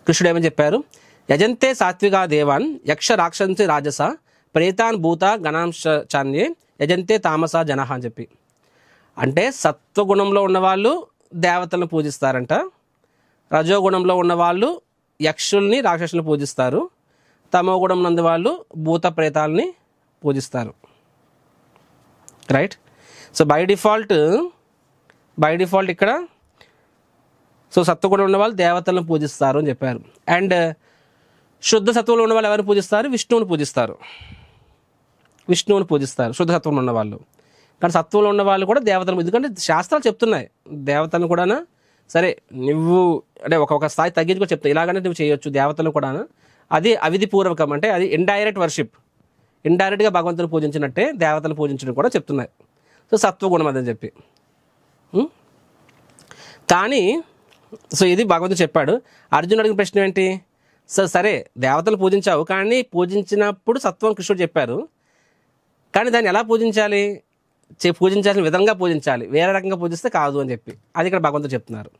Speaker 1: కృష్ణుడు ఏమని చెప్పారు? యజంతే సాత్వికా దేవాన్ యక్ష రాక్షసి రాజస ప్రేతాన్ భూత గణాంశాన్యే యజంతే తామస జనహ అని చెప్పి. అంటే సత్వగుణంలో ఉన్నవాళ్ళు దేవతలను పూజిస్తారంట, రజోగుణంలో ఉన్నవాళ్ళు యక్షుల్ని రాక్షసుల్ని పూజిస్తారు, తమో గుణం నందు వాళ్ళు భూత ప్రేతాలని పూజిస్తారు, రైట్? సో బై డిఫాల్ట్ ఇక్కడ సో సత్వగుణం ఉన్న వాళ్ళు దేవతలను పూజిస్తారు అని చెప్పారు. అండ్ శుద్ధ సత్వంలో ఉన్న వాళ్ళు ఎవరిని పూజిస్తారు? విష్ణువుని పూజిస్తారు శుద్ధ సత్వంలో ఉన్న వాళ్ళు. కానీ సత్వంలో ఉన్న వాళ్ళు కూడా దేవతలను, ఎందుకంటే శాస్త్రాలు చెప్తున్నాయి దేవతలను కూడా సరే నువ్వు అంటే ఒక స్థాయి తగ్గించుకొని చెప్తావు, ఇలాగనే నువ్వు చేయొచ్చు దేవతలను కూడా. అది అవిధిపూర్వకం, అంటే అది ఇండైరెక్ట్ వర్షిప్, ఇండైరెక్ట్గా భగవంతుని పూజించినట్టే దేవతలు పూజించడం కూడా చెప్తున్నాయి. సో సత్వగుణం అదని చెప్పి. కానీ సో ఇది భగవంతుడు చెప్పాడు. అర్జునుడు అడిగిన ప్రశ్న ఏంటి? సరే దేవతలు పూజించావు, కానీ పూజించినప్పుడు సత్వం కృష్ణుడు చెప్పారు, కానీ దాన్ని ఎలా పూజించాలి? పూజించాల్సిన విధంగా పూజించాలి, వేరే రకంగా పూజిస్తే కాదు అని చెప్పి అది ఇక్కడ భగవంతుడు చెప్తున్నారు.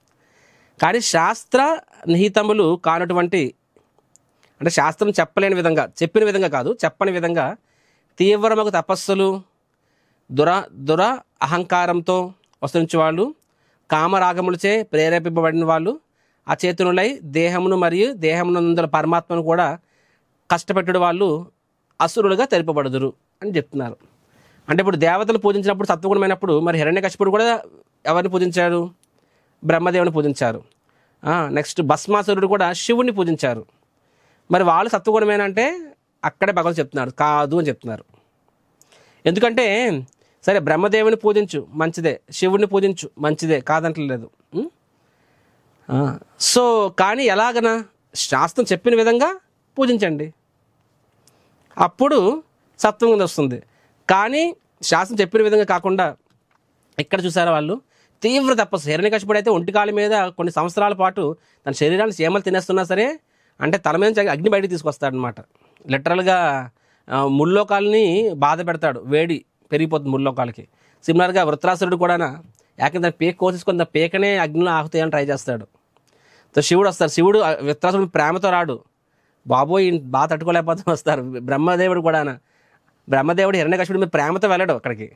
Speaker 1: కానీ శాస్త్ర నిహితములు కానటువంటి, అంటే శాస్త్రం చెప్పలేని విధంగా, చెప్పిన విధంగా కాదు, చెప్పని విధంగా తీవ్రమగు తపస్సులు, దుర అహంకారంతో వసించే వాళ్ళు, కామరాగములచే ప్రేరేపింపబడిన వాళ్ళు, అచేతనులై దేహమును మరియు దేహమునందుల పరమాత్మను కూడా కష్టపెట్టడు వాళ్ళు అసురులుగా తెలుపబడుదురు అని చెప్తున్నారు. అంటే ఇప్పుడు దేవతలు పూజించినప్పుడు సత్వగుణమైనప్పుడు మరి హిరణ్యకశిపుడు కూడా ఎవరిని పూజించాడు? బ్రహ్మదేవుని పూజించారు. నెక్స్ట్ భస్మాసురుడు కూడా శివుణ్ణి పూజించారు. మరి వాళ్ళు సత్వగుణమేనంటే అక్కడే భగవంతుడు చెప్తున్నారు కాదు అని చెప్తున్నారు. ఎందుకంటే సరే బ్రహ్మదేవుని పూజించు మంచిదే, శివుడిని పూజించు మంచిదే, కాదంటలేదు. సో కానీ ఎలాగనా? శాస్త్రం చెప్పిన విధంగా పూజించండి, అప్పుడు సత్వం వస్తుంది. కానీ శాస్త్రం చెప్పిన విధంగా కాకుండా ఇక్కడ చూసారా వాళ్ళు తీవ్ర తపస్సు. హిరణ్యకశిపుడు అయితే ఒంటికాల మీద కొన్ని సంవత్సరాల పాటు తన శరీరాన్ని చీమలు తినేస్తున్నా సరే, అంటే తల మీద అగ్ని బయటికి తీసుకొస్తాడనమాట. లిటరల్గా ముల్లోకాలని బాధ పెడతాడు, వేడి పెరిగిపోతుంది ముల్లోకాలకి. సిమిలర్గా వృత్రాసురుడు కూడా ఏకంగా దాన్ని పేక కోసేసుకొని దాని పేకనే అగ్నిలో ఆహుతాయని ట్రై చేస్తాడు. సో శివుడు వస్తారు, శివుడు వృత్రాసురుడు ప్రేమతో రాడు, బాబోయ్ బాగా తట్టుకోలేకపోతే వస్తారు. బ్రహ్మదేవుడు కూడా, బ్రహ్మదేవుడు హిరణ్యకశిపుడు మీద ప్రేమతో వెళ్ళాడు అక్కడికి.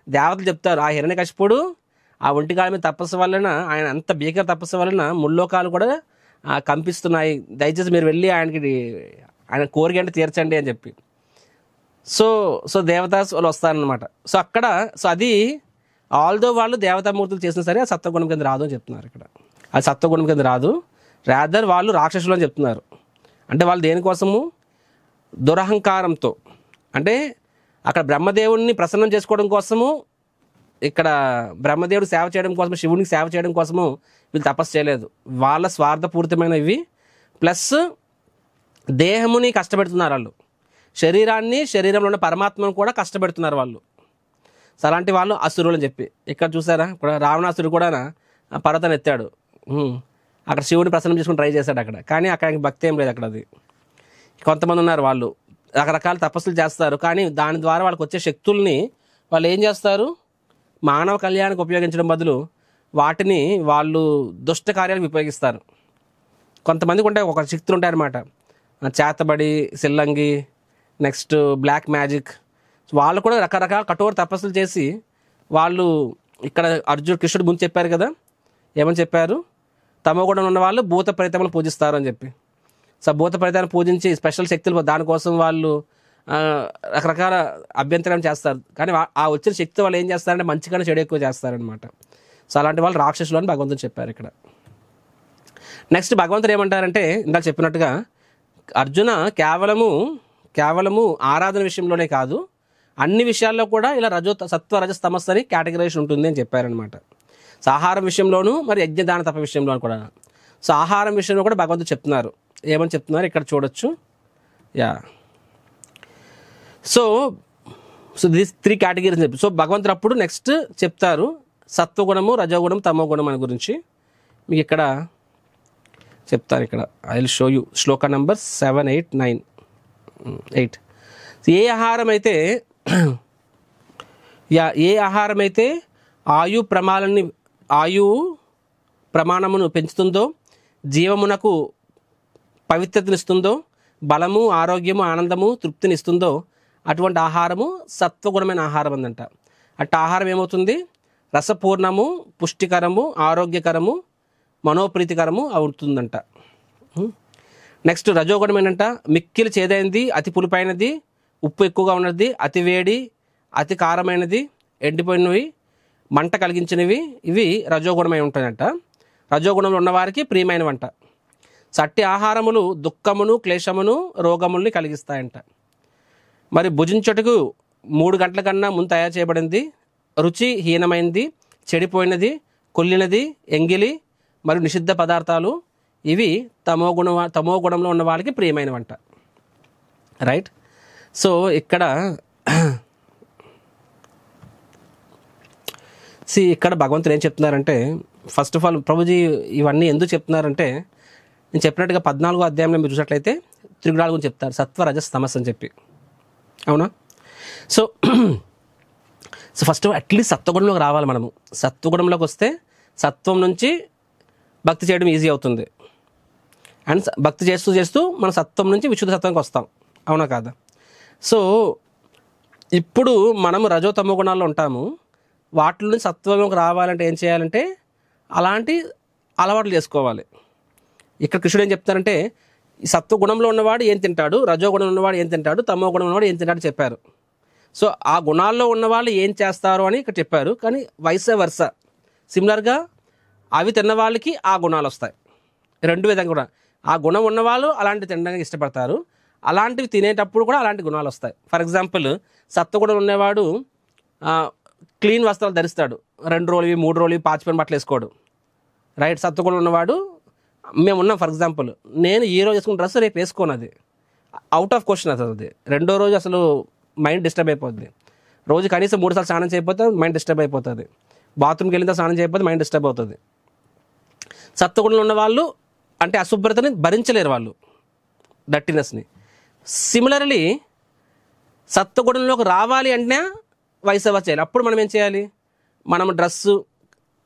Speaker 1: దేవతలు చెప్తారు ఆ హిరణ్యకశిపుడు ఆ ఒంటికాల మీద తపస్సు వలన, ఆయన అంత భీకర తపస్సు వలన ముల్లోకాలు కూడా కంపిస్తున్నాయి, దయచేసి మీరు వెళ్ళి ఆయన కోరిక అంటే తీర్చండి అని చెప్పి. సో దేవతాస్ వాళ్ళు వస్తారనమాట. సో అక్కడ సో అది ఆల్దో వాళ్ళు దేవతామూర్తులు చేసినా సరే ఆ సత్వగుణం కింద రాదు అని చెప్తున్నారు. ఇక్కడ అది సత్వగుణం కింద రాదు, రాదర్ వాళ్ళు రాక్షసులు అని చెప్తున్నారు. అంటే వాళ్ళు దేనికోసము? దురహంకారంతో, అంటే అక్కడ బ్రహ్మదేవుడిని ప్రసన్నం చేసుకోవడం కోసము, ఇక్కడ బ్రహ్మదేవుడు సేవ చేయడం కోసము, శివునికి సేవ చేయడం కోసము వీళ్ళు తపస్సు చేయలేదు. వాళ్ళ స్వార్థపూరితమైనవి ప్లస్ దేహముని కష్టపెడుతున్నారు వాళ్ళు, శరీరంలో ఉన్న పరమాత్మను కూడా కష్టపెడుతున్నారు వాళ్ళు. సో అలాంటి వాళ్ళు అసురులు అని చెప్పి ఇక్కడ చూసారా, ఇక్కడ రావణాసురుడు కూడా పర్వతాన్ని ఎత్తాడు, అక్కడ శివుడిని ప్రసన్నం చేసుకుని ట్రై చేశాడు అక్కడ, కానీ అక్కడ భక్తి ఏం లేదు అక్కడ. అది కొంతమంది ఉన్నారు వాళ్ళు రకరకాల తపస్సులు చేస్తారు, కానీ దాని ద్వారా వాళ్ళకి వచ్చే శక్తుల్ని వాళ్ళు ఏం చేస్తారు? మానవ కళ్యాణానికి ఉపయోగించడం బదులు వాటిని వాళ్ళు దుష్ట కార్యాలకు ఉపయోగిస్తారు. కొంతమందికి ఉంటాయి ఒక శక్తులు ఉంటాయన్నమాట, చేతబడి, సిల్లంగి, నెక్స్ట్ బ్లాక్ మ్యాజిక్. వాళ్ళు కూడా రకరకాల కఠోర తపస్సులు చేసి వాళ్ళు ఇక్కడ కృష్ణుడు ముందు చెప్పారు కదా, ఏమని చెప్పారు? తమో గుణంలో ఉన్న వాళ్ళు భూత ప్రేతములను పూజిస్తారు అని చెప్పి. సో భూత ప్రేతాలను పూజించి స్పెషల్ శక్తులు దానికోసం వాళ్ళు రకరకాల అభ్యంతరం చేస్తారు. కానీ ఆ వచ్చిన శక్తి వాళ్ళు ఏం చేస్తారంటే మంచి కన్నా చెడు ఎక్కువ చేస్తారనమాట. సో అలాంటి వాళ్ళు రాక్షసులు అని భగవంతుడు చెప్పారు ఇక్కడ. నెక్స్ట్ భగవంతుడు ఏమంటారంటే ఇందాక చెప్పినట్టుగా అర్జున కేవలము ఆరాధన విషయంలోనే కాదు, అన్ని విషయాల్లో కూడా ఇలా సత్వ రజస్ తమస్సు అని కేటగరైజేషన్ ఉంటుంది అని చెప్పారనమాట. సో ఆహారం విషయంలోనూ మరి యజ్ఞదాన తప విషయంలో కూడా. సో ఆహారం విషయంలో కూడా భగవంతుడు చెప్తున్నారు. ఏమని చెప్తున్నారు ఇక్కడ చూడొచ్చు. సో దిస్ 3 కేటగిరీస్ చెప్పి సో భగవంతుడు అప్పుడు నెక్స్ట్ చెప్తారు సత్వగుణము, రజోగుణం, తమో గుణం అని గురించి మీకు ఇక్కడ చెప్తారు. ఇక్కడ I will show you Shloka number 7, 8, 9, 8. ఏ ఆహారం అయితే ఆయువు ప్రమాణమును పెంచుతుందో, జీవమునకు పవిత్రతనిస్తుందో, బలము, ఆరోగ్యము, ఆనందము, తృప్తినిస్తుందో అటువంటి ఆహారము సత్వగుణమైన ఆహారం అందంట. అట్ట ఆహారం ఏమవుతుంది? రసపూర్ణము, పుష్టికరము, ఆరోగ్యకరము, మనోప్రీతికరము అవుతుందంట. నెక్స్ట్ రజోగుణం ఏంటంట? మిక్కిలి చేదైనది, అతి పులిపైనది, ఉప్పు ఎక్కువగా ఉన్నది, అతి వేడి, అతి కారమైనది, ఎండిపోయినవి, మంట కలిగించినవి, ఇవి రజోగుణమై ఉంటాయంట. రజోగుణంలో ఉన్నవారికి ప్రియమైన వంట. సట్టి ఆహారములు దుఃఖమును, క్లేశమును, రోగముల్ని కలిగిస్తాయంట. మరి భుజించుటకు 3 గంటల కన్నా ముందు తయారు చేయబడింది, రుచి హీనమైనది, చెడిపోయినది, కొల్లినది, ఎంగిలి మరియు నిషిద్ధ పదార్థాలు, ఇవి తమో గుణంలో ఉన్న వాళ్ళకి ప్రియమైన వంట. రైట్. సో ఇక్కడ భగవంతుడు ఏం చెప్తున్నారంటే, ఫస్ట్ ఆఫ్ ఆల్ ప్రభుజీ ఇవన్నీ ఎందుకు చెప్తున్నారంటే, నేను చెప్పినట్టుగా 14వ అధ్యాయంలో మీరు చూసినట్లయితే త్రిగుణాల గురించి చెప్తారు, సత్వ రజస్ తమస్ అని చెప్పి. అవునా? సో ఫస్ట్ అట్లీస్ట్ సత్వగుణంలోకి రావాలి మనము. సత్వగుణంలోకి వస్తే సత్వం నుంచి భక్తి చేయడం ఈజీ అవుతుంది. అండ్ భక్తి చేస్తూ మన సత్వం నుంచి విశుద్ధ సత్వంకి వస్తాం. అవునా కాదా? సో ఇప్పుడు మనము రజోతమో గుణాల్లో ఉంటాము. వాటి నుంచి సత్వంలోకి రావాలంటే ఏం చేయాలంటే అలాంటి అలవాట్లు చేసుకోవాలి. ఇక్కడ కృష్ణుడు ఏం చెప్తారంటే, ఈ సత్వగుణంలో ఉన్నవాడు ఏం తింటాడు, రజోగుణంలో ఉన్నవాడు ఏం తింటాడు, తమో గుణంలో ఉన్నవాడు ఏం తింటాడు చెప్పారు. సో ఆ గుణాల్లో ఉన్నవాళ్ళు ఏం చేస్తారు అని ఇక్కడ చెప్పారు. కానీ వైస వర్స సిమిలర్గా అవి తిన్న వాళ్ళకి ఆ గుణాలు వస్తాయి. 2 విధంగా కూడా ఆ గుణం ఉన్నవాళ్ళు అలాంటివి తినడానికి ఇష్టపడతారు, అలాంటివి తినేటప్పుడు కూడా అలాంటి గుణాలు వస్తాయి. ఫర్ ఎగ్జాంపుల్ సత్వగుణం ఉన్నవాడు క్లీన్ వస్త్రాలు ధరిస్తాడు, 2 రోజులు 3 రోజులు పాచిపోయిన బట్టలు వేసుకోడు. రైట్. సత్వగుణం ఉన్నవాడు, మేము ఉన్నాం ఫర్ ఎగ్జాంపుల్, నేను ఈ రోజు వేసుకున్న డ్రెస్ రేపు వేసుకోను, అది అవుట్ ఆఫ్ క్వశ్చన్. అది 2వ రోజు అసలు మైండ్ డిస్టర్బ్ అయిపోద్ది. రోజు కనీసం 3 సార్లు స్నానం చేయకపోతే మైండ్ డిస్టర్బ్ అయిపోతుంది. బాత్రూమ్కి వెళ్ళిన స్నానం చేయకపోతే మైండ్ డిస్టర్బ్ అవుతుంది. సత్వగుణంలో ఉన్న వాళ్ళు అంటే అశుభ్రతని భరించలేరు, వాళ్ళు డర్టీనెస్ని. సిమిలర్లీ సత్వగుణంలోకి రావాలి అంటే వైసవ చేయాలి. అప్పుడు మనం ఏం చేయాలి? మనం డ్రెస్సు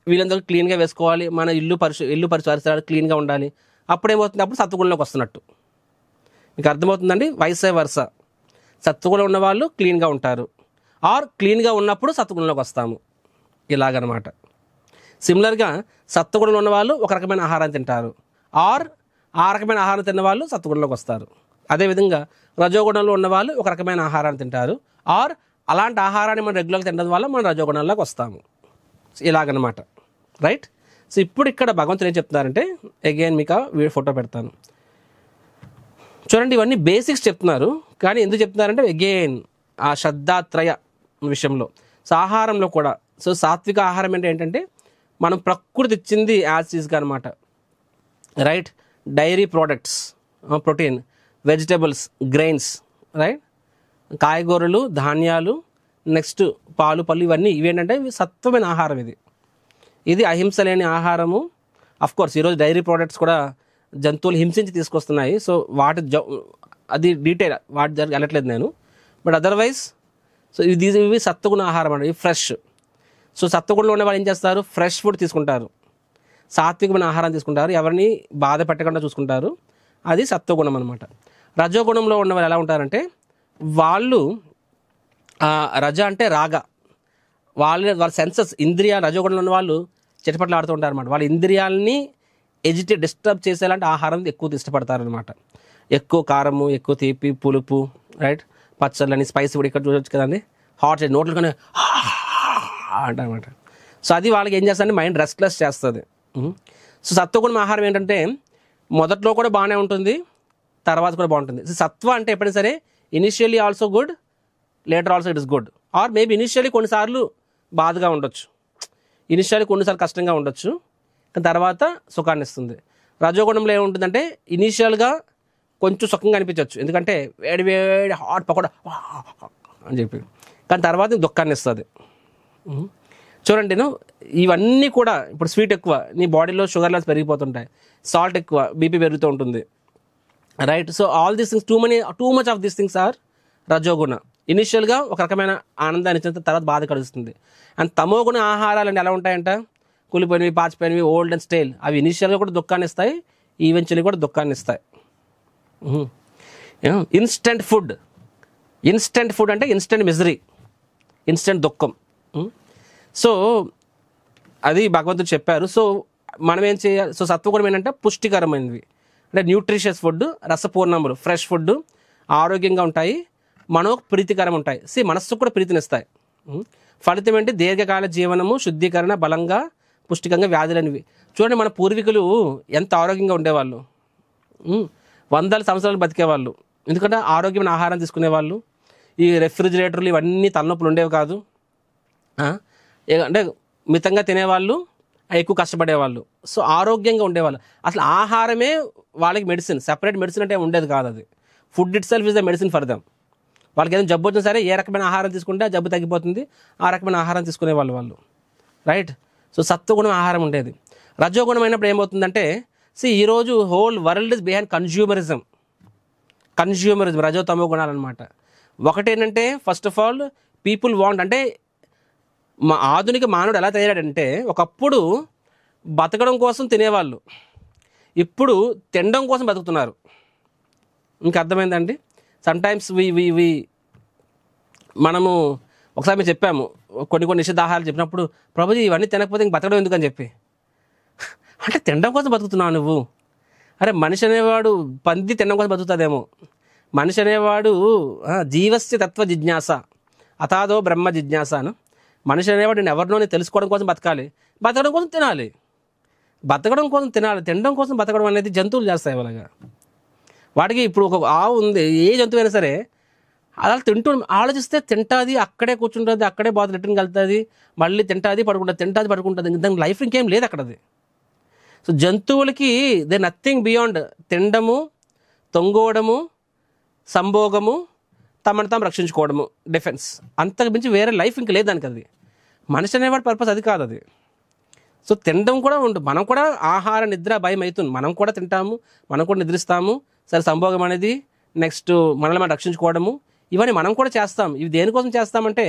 Speaker 1: వీళ్ళందరూ క్లీన్గా వేసుకోవాలి, మన ఇల్లు పరిసరాలు క్లీన్గా ఉండాలి. అప్పుడు ఏమవుతుంది? అప్పుడు సత్వగుణంలోకి వస్తున్నట్టు. మీకు అర్థమవుతుందండి? వైసే వర్స. సత్వగుణం ఉన్న వాళ్ళు క్లీన్గా ఉంటారు, ఆర్ క్లీన్గా ఉన్నప్పుడు సత్వగుణంలోకి వస్తాము, ఇలాగనమాట. సిమిలర్గా సత్వగుణంలో ఉన్న వాళ్ళు ఒక రకమైన ఆహారం తింటారు, ఆర్ ఆ రకమైన ఆహారం తిన్న వాళ్ళు సత్వగుణంలోకి వస్తారు. అదేవిధంగా రజోగుణంలో ఉన్న వాళ్ళు ఒక రకమైన ఆహారాన్ని తింటారు, ఆర్ అలాంటి ఆహారాన్ని మనం రెగ్యులర్గా తినడం వల్ల మనం రజోగుణంలోకి వస్తాము, ఇలాగనమాట. రైట్. సో ఇప్పుడు ఇక్కడ భగవంతుడు ఏం చెప్తున్నారంటే, అగైన్ మీకు ఫోటో పెడతాను చూడండి. ఇవన్నీ బేసిక్స్ చెప్తున్నారు, కానీ ఎందుకు చెప్తున్నారంటే అగైన్ ఆ శ్రద్ధాత్రయ విషయంలో. సో ఆహారంలో కూడా, సో సాత్విక ఆహారం అంటే ఏంటంటే మనం ప్రకృతి ఇచ్చింది యాజ్ ఈజ్గా అనమాట. Right. Dairy products, protein, vegetables, grains, right, కాయగూరలు, ధాన్యాలు, నెక్స్ట్ పాలు, పళ్ళు, ఇవేంటంటే ఇవి సత్వమైన ఆహారం. ఇది అహింస లేని ఆహారము. అఫ్కోర్స్ ఈరోజు డైరీ ప్రోడక్ట్స్ కూడా జంతువులు హింసించి తీసుకొస్తున్నాయి. సో అది డీటెయిల్ వాటి వెళ్ళట్లేదు నేను, బట్ అదర్వైజ్ సో ఇవి సత్వగుణ ఆహారం అండి, ఇవి ఫ్రెష్. సో సత్వగుణంలో ఉన్న వాళ్ళు ఏం చేస్తారు? ఫ్రెష్ ఫుడ్ తీసుకుంటారు, సాత్వికమైన ఆహారం తీసుకుంటారు, ఎవరిని బాధ పెట్టకుండా చూసుకుంటారు, అది సత్వగుణం అనమాట. రజోగుణంలో ఉన్న వాళ్ళు ఎలా ఉంటారంటే, వాళ్ళు రజ అంటే రాగ, వాళ్ళ సెన్సెస్ ఇంద్రియాలు, రజోగుణంలో ఉన్న వాళ్ళు చిటపట్లు ఆడుతూ ఉంటారు అనమాట. వాళ్ళ ఇంద్రియాలని డిస్టర్బ్ చేసేలాంటి ఆహారం ఎక్కువ ఇష్టపడతారనమాట. ఎక్కువ కారము, ఎక్కువ తీపి, పులుపు, రైట్, పచ్చళ్ళని, స్పైసీ కూడా ఇక్కడ చూడొచ్చు కదండి, హాట్ నోట్లు కానీ అంటారనమాట. సో అది వాళ్ళకి ఏం చేస్తుందంటే మైండ్ రెస్ట్లెస్ చేస్తుంది. సో సత్వగుణం ఆహారం ఏంటంటే మొదట్లో కూడా బాగానే ఉంటుంది, తర్వాత కూడా బాగుంటుంది. సత్వ అంటే ఎప్పుడైనా సరే initially also good, later also it is good. Or maybe initially కొన్నిసార్లు బాధగా ఉండొచ్చు, ఇనిషియల్లీ కొన్నిసార్లు కష్టంగా ఉండొచ్చు, కానీ తర్వాత సుఖాన్ని ఇస్తుంది. రజోగుణంలో ఏముంటుందంటే ఇనీషియల్గా కొంచెం సుఖంగా అనిపించవచ్చు, ఎందుకంటే వేడి వేడి హాట్ పకోడా అని చెప్పి, కానీ తర్వాత దుఃఖాన్ని ఇస్తుంది. చూడండి, ఇవన్నీ కూడా ఇప్పుడు స్వీట్ ఎక్కువ, నీ బాడీలో షుగర్ లెవెల్స్ పెరిగిపోతుంటాయి, సాల్ట్ ఎక్కువ, బీపీ పెరుగుతూ ఉంటుంది, right. So all these things, too much of these things are రజోగుణ. ఇనిషియల్గా ఒక రకమైన ఆనందాన్ని ఇచ్చిన తర్వాత బాధ కలుగుతుంది. అండ్ తమోగుణ ఆహారాలు ఎలా ఉంటాయంట, కూలిపోయినవి, పాచిపోయినవి, ఓల్డ్ అండ్ స్టైల్, అవి ఇనిషియల్గా కూడా దుఃఖాన్ని ఇస్తాయి, ఈవెన్చువల్లీ కూడా దుఃఖాన్ని ఇస్తాయి. ఇన్స్టెంట్ ఫుడ్ అంటే ఇన్స్టెంట్ మిజరీ, ఇన్స్టెంట్ దుఃఖం. సో అది భగవంతుడు చెప్పారు. సో మనం ఏం చేయాలి? సో సత్వగుణం ఏంటంటే పుష్టికరమైనవి, అంటే న్యూట్రిషియస్ ఫుడ్, రసపూర్ణములు, ఫ్రెష్ ఫుడ్, ఆరోగ్యంగా ఉంటాయి, మనోకు ప్రీతికరం ఉంటాయి, మనస్సుకు కూడా ప్రీతినిస్తాయి. ఫలితం ఏంటి? దీర్ఘకాల జీవనము, శుద్ధీకరణ, బలంగా, పుష్టికంగా, వ్యాధులనివి. చూడండి, మన పూర్వీకులు ఎంత ఆరోగ్యంగా ఉండేవాళ్ళు, వందల సంవత్సరాలు బతికేవాళ్ళు, ఎందుకంటే ఆరోగ్యమైన ఆహారం తీసుకునేవాళ్ళు. ఈ రెఫ్రిజిరేటర్లు ఇవన్నీ తలనొప్పులు ఉండేవి కాదు, అంటే మితంగా తినేవాళ్ళు, ఎక్కువ కష్టపడేవాళ్ళు. సో ఆరోగ్యంగా ఉండేవాళ్ళు. అసలు ఆహారమే వాళ్ళకి మెడిసిన్, సెపరేట్ మెడిసిన్ అంటే ఉండేది కాదు. అది food it self is the medicine for them. వాళ్ళకి ఏదైనా జబ్బు వచ్చినా సరే ఏ రకమైన ఆహారం తీసుకుంటే ఆ జబ్బు తగ్గిపోతుంది, ఆ రకమైన ఆహారం తీసుకునేవాళ్ళు వాళ్ళు, రైట్. సో సత్వగుణం ఆహారం ఉండేది. రజోగుణం అయినప్పుడు ఏమవుతుందంటే, ఈరోజు whole world is behind consumerism, రజో తమో గుణాలు అనమాట. ఒకటేంటంటే first of all people want, అంటే మా ఆధునిక మానవుడు ఎలా తయారాడంటే, ఒకప్పుడు బతకడం కోసం తినేవాళ్ళు, ఇప్పుడు తినడం కోసం బతుకుతున్నారు. ఇంకా అర్థమైందండి? సమ్టైమ్స్ మనము ఒకసారి మేము చెప్పాము, కొన్ని నిషిద్ధాహారాలు చెప్పినప్పుడు, ప్రభుజీ ఇవన్నీ తినకపోతే ఇంక బతకడం ఎందుకని చెప్పి, అంటే తినడం కోసం బతుకుతున్నావు నువ్వు. అరే మనిషి అనేవాడు పంది తినడం కోసం బతుకుతుందేమో, మనిషి అనేవాడు జీవస్య తత్వ జిజ్ఞాస అతాదో బ్రహ్మ జిజ్ఞాసను. మనిషి అనేవాడు నేను ఎవరినో తెలుసుకోవడం కోసం బతకాలి, బతకడం కోసం తినాలి, తినడం కోసం బతకడం అనేది జంతువులు చేస్తాయి అలాగా. వాటికి ఇప్పుడు ఒక ఆవు ఉంది, ఏ జంతువు అయినా సరే అలా ఆలోచిస్తే తింటుంది, అక్కడే కూర్చుంటుంది, అక్కడే బాధ రిటర్న్కి వెళ్తుంది, మళ్ళీ తింటుంది పడుకుంటుంది, దాని లైఫ్ ఇంకేం లేదు అక్కడది. సో జంతువులకి దే నథింగ్ బియాండ్ తినడము, తొంగోవడము, సంభోగము, తమను తాము రక్షించుకోవడము, డిఫెన్స్, అంతకు మించి వేరే లైఫ్ ఇంక లేదు దానికి. అది మనిషి అనేవాడి పర్పస్ అది కాదు అది. సో తినడం కూడా ఉంటుంది, మనం కూడా ఆహార నిద్ర భయం అవుతుంది, మనం కూడా తింటాము, మనం కూడా నిద్రిస్తాము, సరే సంభోగం అనేది, నెక్స్ట్ మనల్ని మనం రక్షించుకోవడము, ఇవన్నీ మనం కూడా చేస్తాం. ఇవి దేనికోసం చేస్తామంటే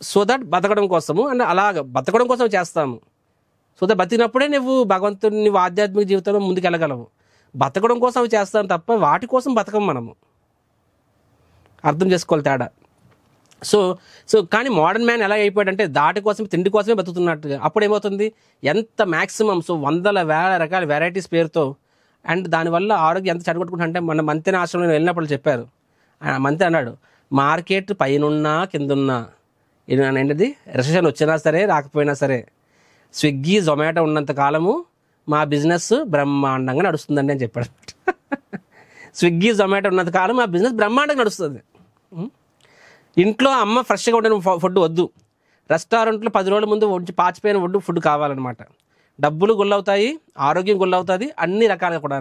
Speaker 1: సో దట్ బతకడం కోసము, అండ్ అలాగ బతకడం కోసం చేస్తాము. సో దట్ బతికినప్పుడే నువ్వు భగవంతుని, నువ్వు ఆధ్యాత్మిక జీవితంలో ముందుకు వెళ్ళగలవు. బతకడం కోసం అవి చేస్తాం తప్ప వాటి కోసం బతకం మనము. అర్థం చేసుకోవాలి తేడా. సో కానీ మోడర్న్ మ్యాన్ ఎలా అయిపోయాడంటే దాటి కోసం, తిండి కోసమే బతుకుతున్నట్టుగా. అప్పుడు ఏమవుతుంది, ఎంత మ్యాక్సిమం వందల వేల రకాల వెరైటీస్ పేరుతో, అండ్ దానివల్ల ఆరోగ్యం ఎంత చెడగొట్టుకుంటా అంటే, మన మంతెన ఆశ్రమంలో వెళ్ళినప్పుడు చెప్పారు, మంతె అన్నాడు, మార్కెట్ పైనున్నా కిందున్నా, ఏంటిది రెసెషన్ వచ్చినా సరే రాకపోయినా సరే, స్విగ్గీ జొమాటో ఉన్నంత కాలము మా బిజినెస్ బ్రహ్మాండంగా నడుస్తుందండి అని చెప్పాడు. స్విగ్గీ జొమాటో ఉన్నంత కాలం మా బిజినెస్ బ్రహ్మాండంగా నడుస్తుంది. ఇంట్లో అమ్మ ఫ్రెష్గా ఉండే ఫుడ్ వద్దు, రెస్టారెంట్లో 10 రోజుల ముందు పాచిపోయిన ఫుడ్ కావాలన్నమాట. డబ్బులు గుల్లవుతాయి, ఆరోగ్యం గుల్లవుతుంది, అన్ని రకాలుగా కూడా.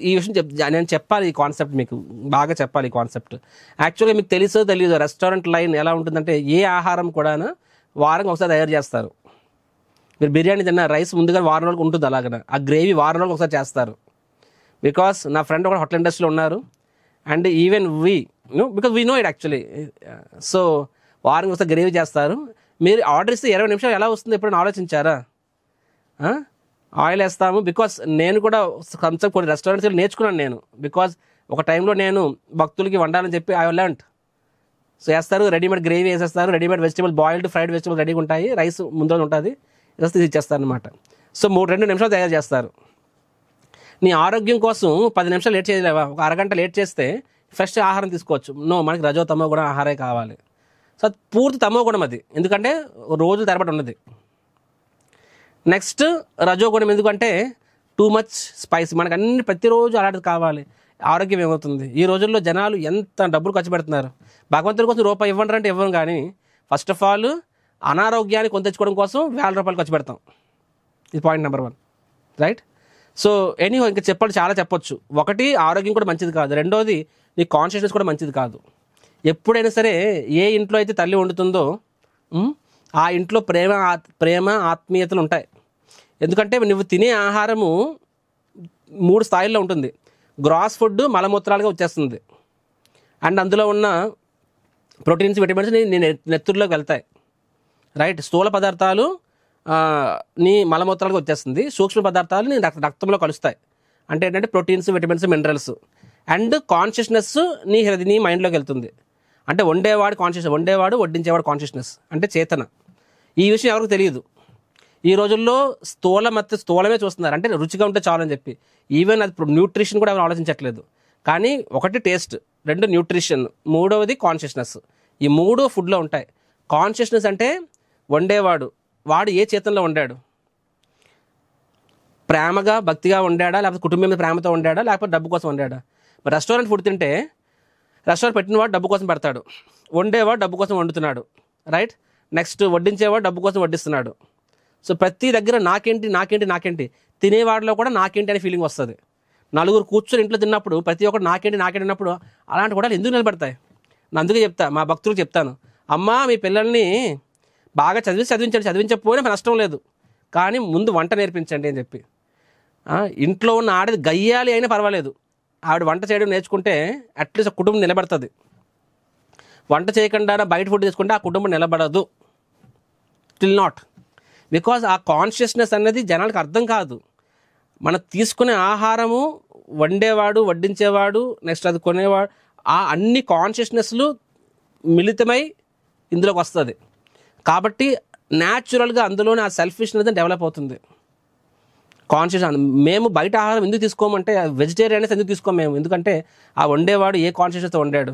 Speaker 1: ఈ విషయం నేను చెప్పాలి, ఈ కాన్సెప్ట్ మీకు బాగా చెప్పాలి. ఈ కాన్సెప్ట్ యాక్చువల్గా మీకు తెలియదు, రెస్టారెంట్ లైన్ ఎలా ఉంటుందంటే, ఏ ఆహారం కూడా వారంగా ఒకసారి తయారు చేస్తారు. మీరు బిర్యానీ తిన్న రైస్ ముందుగా వారం రోజులకు ఉంటుంది, అలాగన ఆ గ్రేవీ వారం రోజులకు ఒకసారి చేస్తారు. బికాస్ నా ఫ్రెండ్ ఒక హోటల్ ఇండస్ట్రీలో ఉన్నారు, and even because we know it actually. So వారం ఒకసారి గ్రేవీ చేస్తారు. మీరు ఆర్డర్ ఇస్తే 20 నిమిషాలు ఎలా వస్తుంది ఎప్పుడైనా ఆలోచించారా? ఆయిల్ వేస్తాము. బికాస్ నేను కూడా కన్సెప్ట్ కొన్ని రెస్టారెంట్స్లో నేర్చుకున్నాను నేను. బికాజ్ ఒక టైంలో నేను భక్తులకి వండాలని చెప్పి ఐ లెర్న్డ్. సో వేస్తారు, రెడీమేడ్ గ్రేవీ వేసేస్తారు, readymade vegetable, boiled fried vegetable రెడీగా ఉంటాయి, రైస్ ముందు ఉంటుంది, ఇది ఇచ్చేస్తారు అనమాట. సో 2 నిమిషాలు తయారు చేస్తారు. నీ ఆరోగ్యం కోసం 10 నిమిషాలు లేట్ చేయలేవా? ఒక అరగంట లేట్ చేస్తే ఫ్రెష్ ఆహారం తీసుకోవచ్చు. మనకి రజో తమో గుణం ఆహారే కావాలి. సో అది పూర్తి తమో గుణం అది, ఎందుకంటే రోజులు తరబడి ఉన్నది. నెక్స్ట్ రజోగుణం, ఎందుకంటే టూ మచ్ స్పైసీ, మనకు అన్ని ప్రతిరోజు అలాంటిది కావాలి. ఆరోగ్యం ఏమవుతుంది? ఈ రోజుల్లో జనాలు ఎంత డబ్బులు ఖర్చు పెడుతున్నారు. భగవంతుడి కోసం రూపాయి ఇవ్వండి అంటే ఇవ్వం, కానీ ఫస్ట్ ఆఫ్ ఆల్ అనారోగ్యాన్ని కొని తెచ్చుకోవడం కోసం ₹1000 ఖర్చు పెడతాం. ఇది point number 1, right? So anyhow ఇంకా చాలా చెప్పొచ్చు. ఒకటి, ఆరోగ్యం కూడా మంచిది కాదు. రెండోది, నీ కాన్షియస్నెస్ కూడా మంచిది కాదు. ఎప్పుడైనా సరే ఏ ఇంట్లో అయితే తల్లి వండుతుందో ఆ ఇంట్లో ప్రేమ ఆత్మీయతలు ఉంటాయి. ఎందుకంటే నువ్వు తినే ఆహారము 3 స్థాయిల్లో ఉంటుంది. గ్రాస్ ఫుడ్ మలమూత్రాలుగా వచ్చేస్తుంది, అండ్ అందులో ఉన్న ప్రోటీన్స్, విటమిన్స్ నీ నెత్తురులోకి వెళ్తాయి, రైట్? స్థూల పదార్థాలు నీ మలమూత్రాలుగా వచ్చేస్తుంది, సూక్ష్మ పదార్థాలు నీ రక్తంలో కలుస్తాయి. అంటే ఏంటంటే proteins, vitamins, minerals. And consciousness నీ మైండ్లోకి వెళ్తుంది. అంటే వండేవాడు వడ్డించేవాడు కాన్షియస్నెస్ అంటే చేతన. ఈ విషయం ఎవరికి తెలియదు. ఈ రోజుల్లో స్థూలమే చూస్తున్నారు, అంటే రుచిగా ఉంటే చాలు అని చెప్పి. ఈవెన్ అది న్యూట్రిషన్ కూడా ఎవరు ఆలోచించట్లేదు. కానీ ఒకటి టేస్ట్, 2 న్యూట్రిషన్, 3వది కాన్షియస్నెస్. ఈ 3 ఫుడ్లో ఉంటాయి. కాన్షియస్నెస్ అంటే వాడు ఏ చేతనలో వండాడు? ప్రేమగా భక్తిగా వండాడా, లేకపోతే కుటుంబం మీద ప్రేమతో వండాడా, లేకపోతే డబ్బు కోసం వండాడా? మరి రెస్టారెంట్ ఫుడ్ తింటే రెస్టారెంట్ పెట్టినవాడు డబ్బు కోసం పెడతాడు, వండేవాడు డబ్బు కోసం వండుతున్నాడు, రైట్? నెక్స్ట్ వడ్డించేవాడు డబ్బు కోసం వడ్డిస్తున్నాడు. సో ప్రతి దగ్గర నాకేంటి తినేవాడిలో కూడా నాకేంటి అనే ఫీలింగ్ వస్తుంది. నలుగురు కూర్చొని ఇంట్లో తిన్నప్పుడు ప్రతి ఒక్కరు నాకేంటి అన్నప్పుడు అలాంటి కూడా ఎందుకు నిలబడతాయి? నేను అందుకే చెప్తా, మా భక్తులకు చెప్తాను, అమ్మా మీ పిల్లల్ని బాగా చదివించకపోయినా నష్టం లేదు, కానీ ముందు వంట నేర్పించండి అని చెప్పి. ఇంట్లో ఉన్న ఆడది గయ్యాలి అయినా పర్వాలేదు, ఆవిడ వంట చేయడం నేర్చుకుంటే అట్లీస్ట్ కుటుంబం నిలబడుతుంది. వంట చేయకుండా బయట ఫుడ్ తీసుకుంటే ఆ కుటుంబం నిలబడదు, స్టిల్ నాట్. బికాజ్ ఆ కాన్షియస్నెస్ అనేది జనాలకు అర్థం కాదు. మనం తీసుకునే ఆహారము, వండేవాడు, వడ్డించేవాడు, నెక్స్ట్ అది కొనేవాడు, ఆ అన్ని కాన్షియస్నెస్లు మిళితమై ఇందులోకి వస్తుంది. కాబట్టి న్యాచురల్గా అందులోనే ఆ సెల్ఫిష్నెస్ డెవలప్ అవుతుంది. కాన్షియస్ మేము బయట ఆహారం ఎందుకు తీసుకోమంటే, వెజిటేరియన్స్ ఎందుకు తీసుకోము మేము? ఎందుకంటే ఆ వండేవాడు ఏ కాన్షియస్నెస్తో వండాడు,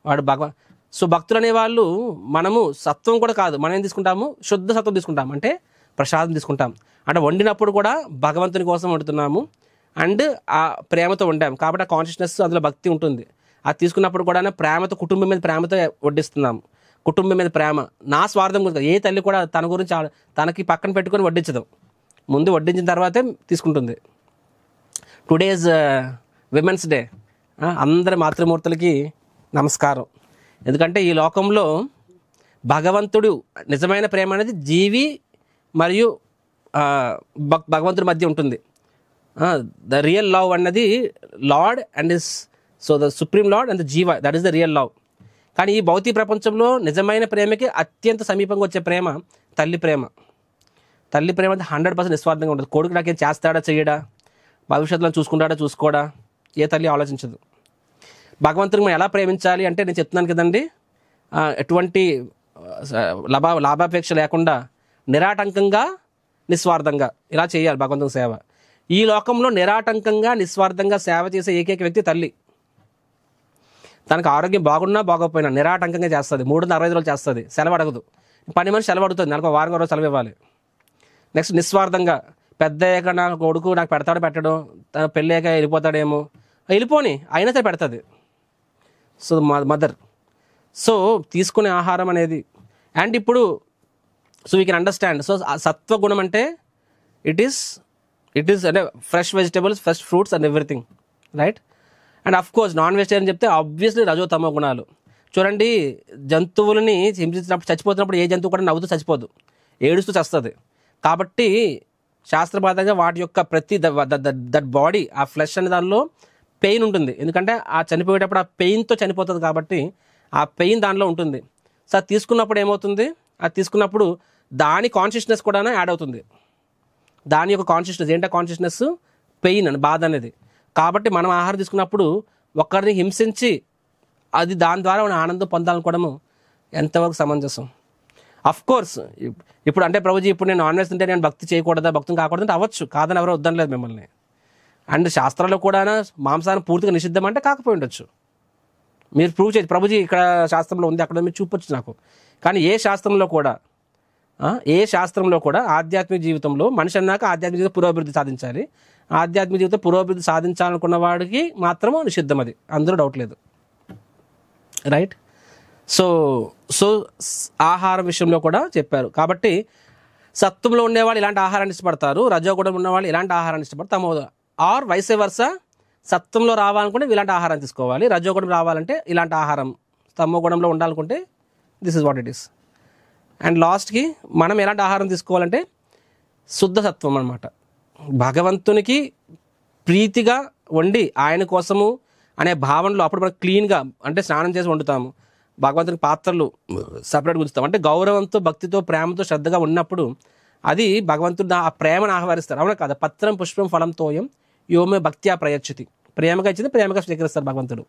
Speaker 1: వాడు సో భక్తులు అనేవాళ్ళు, మనము సత్వం కూడా కాదు, మనం ఏం తీసుకుంటాము? శుద్ధ సత్వం తీసుకుంటాం, అంటే ప్రసాదం తీసుకుంటాం. అంటే వండినప్పుడు కూడా భగవంతుని కోసం వండుతున్నాము, అండ్ ఆ ప్రేమతో వండాము కాబట్టి ఆ కాన్షియస్నెస్, అందులో భక్తి ఉంటుంది. అది తీసుకున్నప్పుడు కూడా ప్రేమతో, కుటుంబం మీద ప్రేమతో వడ్డిస్తున్నాము. కుటుంబం మీద ప్రేమ, నా స్వార్థం గురించి. ఏ తల్లి కూడా తన గురించి తనకి పక్కన పెట్టుకొని వడ్డించదు, ముందు వడ్డించిన తర్వాతే తీసుకుంటుంది. Today's women's day. అందరి మాతృమూర్తులకి నమస్కారం. ఎందుకంటే ఈ లోకంలో భగవంతుడు నిజమైన ప్రేమ అనేది జీవి మరియు భగవంతుడి మధ్య ఉంటుంది. ద రియల్ లవ్ అన్నది lord and the supreme lord and the jiva, that is the real love. కానీ ఈ భౌతిక ప్రపంచంలో నిజమైన ప్రేమకి అత్యంత సమీపంగా వచ్చే ప్రేమ తల్లి ప్రేమ. తల్లి ప్రేమ అంటే 100% నిస్వార్థంగా ఉంటుంది. కొడుకు నాకేం చేస్తాడా చేయడా, భవిష్యత్తులో చూసుకుంటాడా చూసుకోడా, ఏ తల్లి ఆలోచించదు. భగవంతుడిని మనం ఎలా ప్రేమించాలి అంటే నేను చెప్తున్నాను కదండి, ఎటువంటి లాభాపేక్ష లేకుండా నిరాటంకంగా నిస్వార్థంగా ఇలా చేయాలి భగవంతుని సేవ. ఈ లోకంలో నిరాటంకంగా నిస్వార్థంగా సేవ చేసే ఏకైక వ్యక్తి తల్లి. తనకు ఆరోగ్యం బాగున్నా బాగోకపోయినా నిరాటంకంగా చేస్తుంది. 365 రోజులు చేస్తుంది, సెలవు అడగదు. పని మనిషి సెలవు అడుగుతుంది, నెలకు వారం రోజు సెలవు ఇవ్వాలి. నెక్స్ట్ నిస్వార్థంగా, పెద్ద అయ్యాక నా కొడుకు నాకు పెడతాడు పెట్టడం, తన పెళ్ళి అయ్యాక వెళ్ళిపోతాడేమో, వెళ్ళిపోని అయినా సరే పెడుతుంది. So mother. సో తీసుకునే ఆహారం అనేది, అండ్ ఇప్పుడు so we can understand. So సత్వగుణం అంటే ఇట్ ఈస్ అంటే fresh vegetables, fresh fruits and everything, right? And of course non vegetarian చెప్తే ఆబ్వియస్లీ రజోతమో గుణాలు. చూడండి, జంతువులని హింసించినప్పుడు, చచ్చిపోతున్నప్పుడు ఏ జంతువు కూడా నవ్వుతూ చచ్చిపోదు, ఏడుస్తూ చస్తుంది. కాబట్టి శాస్త్రబద్ధంగా వాటి యొక్క ప్రతి దట్ బాడీ, ఆ ఫ్లెష్ అనే దానిలో పెయిన్ ఉంటుంది. ఎందుకంటే ఆ చనిపోయేటప్పుడు ఆ పెయిన్తో చనిపోతుంది, కాబట్టి ఆ పెయిన్ దానిలో ఉంటుంది. సో అది తీసుకున్నప్పుడు ఏమవుతుంది, అది తీసుకున్నప్పుడు దాని కాన్షియస్నెస్ కూడా యాడ్ అవుతుంది. దాని యొక్క కాన్షియస్నెస్ ఏంటంటే కాన్షియస్నెస్ పెయిన్ అని, బాధ అనేది. కాబట్టి మనం ఆహారం తీసుకున్నప్పుడు ఒకరిని హింసించి అది దాని ద్వారా మనం ఆనందం పొందాలనుకోవడము ఎంతవరకు సమంజసం? అఫ్ కోర్స్ ఇప్పుడు అంటే ప్రభుజీ ఇప్పుడు నేను నాన్ వెజ్ తింటే నేను భక్తి చేయకూడదా, భక్తులు కాకూడదు అంటే అవ్వచ్చు, కాదని ఎవరో వద్దనలేదు మిమ్మల్ని. అండ్ శాస్త్రాల్లో కూడా మాంసాన్ని పూర్తిగా నిషిద్ధం అంటే కాకపోయి ఉండొచ్చు. మీరు ప్రూవ్ చేయొచ్చు, ప్రభుజీ ఇక్కడ శాస్త్రంలో ఉంది, అక్కడ మీరు చూపొచ్చు నాకు. కానీ ఏ శాస్త్రంలో కూడా ఆధ్యాత్మిక జీవితంలో మనిషి అన్నాక ఆధ్యాత్మిక జీవితం పురోభివృద్ధి సాధించాలి. ఆధ్యాత్మిక జీవితం పురోభివృద్ధి సాధించాలనుకున్న వాడికి మాత్రము నిషిద్ధం, అది అందులో డౌట్ లేదు. రైట్. సో ఆహారం విషయంలో కూడా చెప్పారు. కాబట్టి సత్వంలో ఉండేవాళ్ళు ఇలాంటి ఆహారాన్ని ఇష్టపడతారు, రజోగుణం ఉన్నవాళ్ళు ఇలాంటి ఆహారాన్ని ఇష్టపడతారు, తమో ఆర్ వైసే వర్స. సత్వంలో రావాలనుకుంటే ఇలాంటి ఆహారం తీసుకోవాలి, రజోగుణం రావాలంటే ఇలాంటి ఆహారం, తమో గుణంలో ఉండాలనుకుంటే this is what it is. And లాస్ట్కి మనం ఎలాంటి ఆహారం తీసుకోవాలంటే శుద్ధ సత్వం అనమాట. భగవంతునికి ప్రీతిగా వండి ఆయన కోసము అనే భావనలో అప్పుడు మనం క్లీన్గా అంటే స్నానం చేసి వండుతాము, భగవంతునికి పాత్రలు సపరేట్గా ఉంచుతాం. అంటే గౌరవంతో, భక్తితో, ప్రేమతో, శ్రద్ధగా ఉన్నప్పుడు అది భగవంతుడు ఆ ప్రేమను ఆహ్వానిస్తారు. అవునా కదా? పత్రం పుష్పం ఫలం తోయం యోమే భక్త్యా ప్రయచ్చతి. ప్రేమగా ఇచ్చింది ప్రేమగా స్వీకరిస్తారు భగవంతుడు.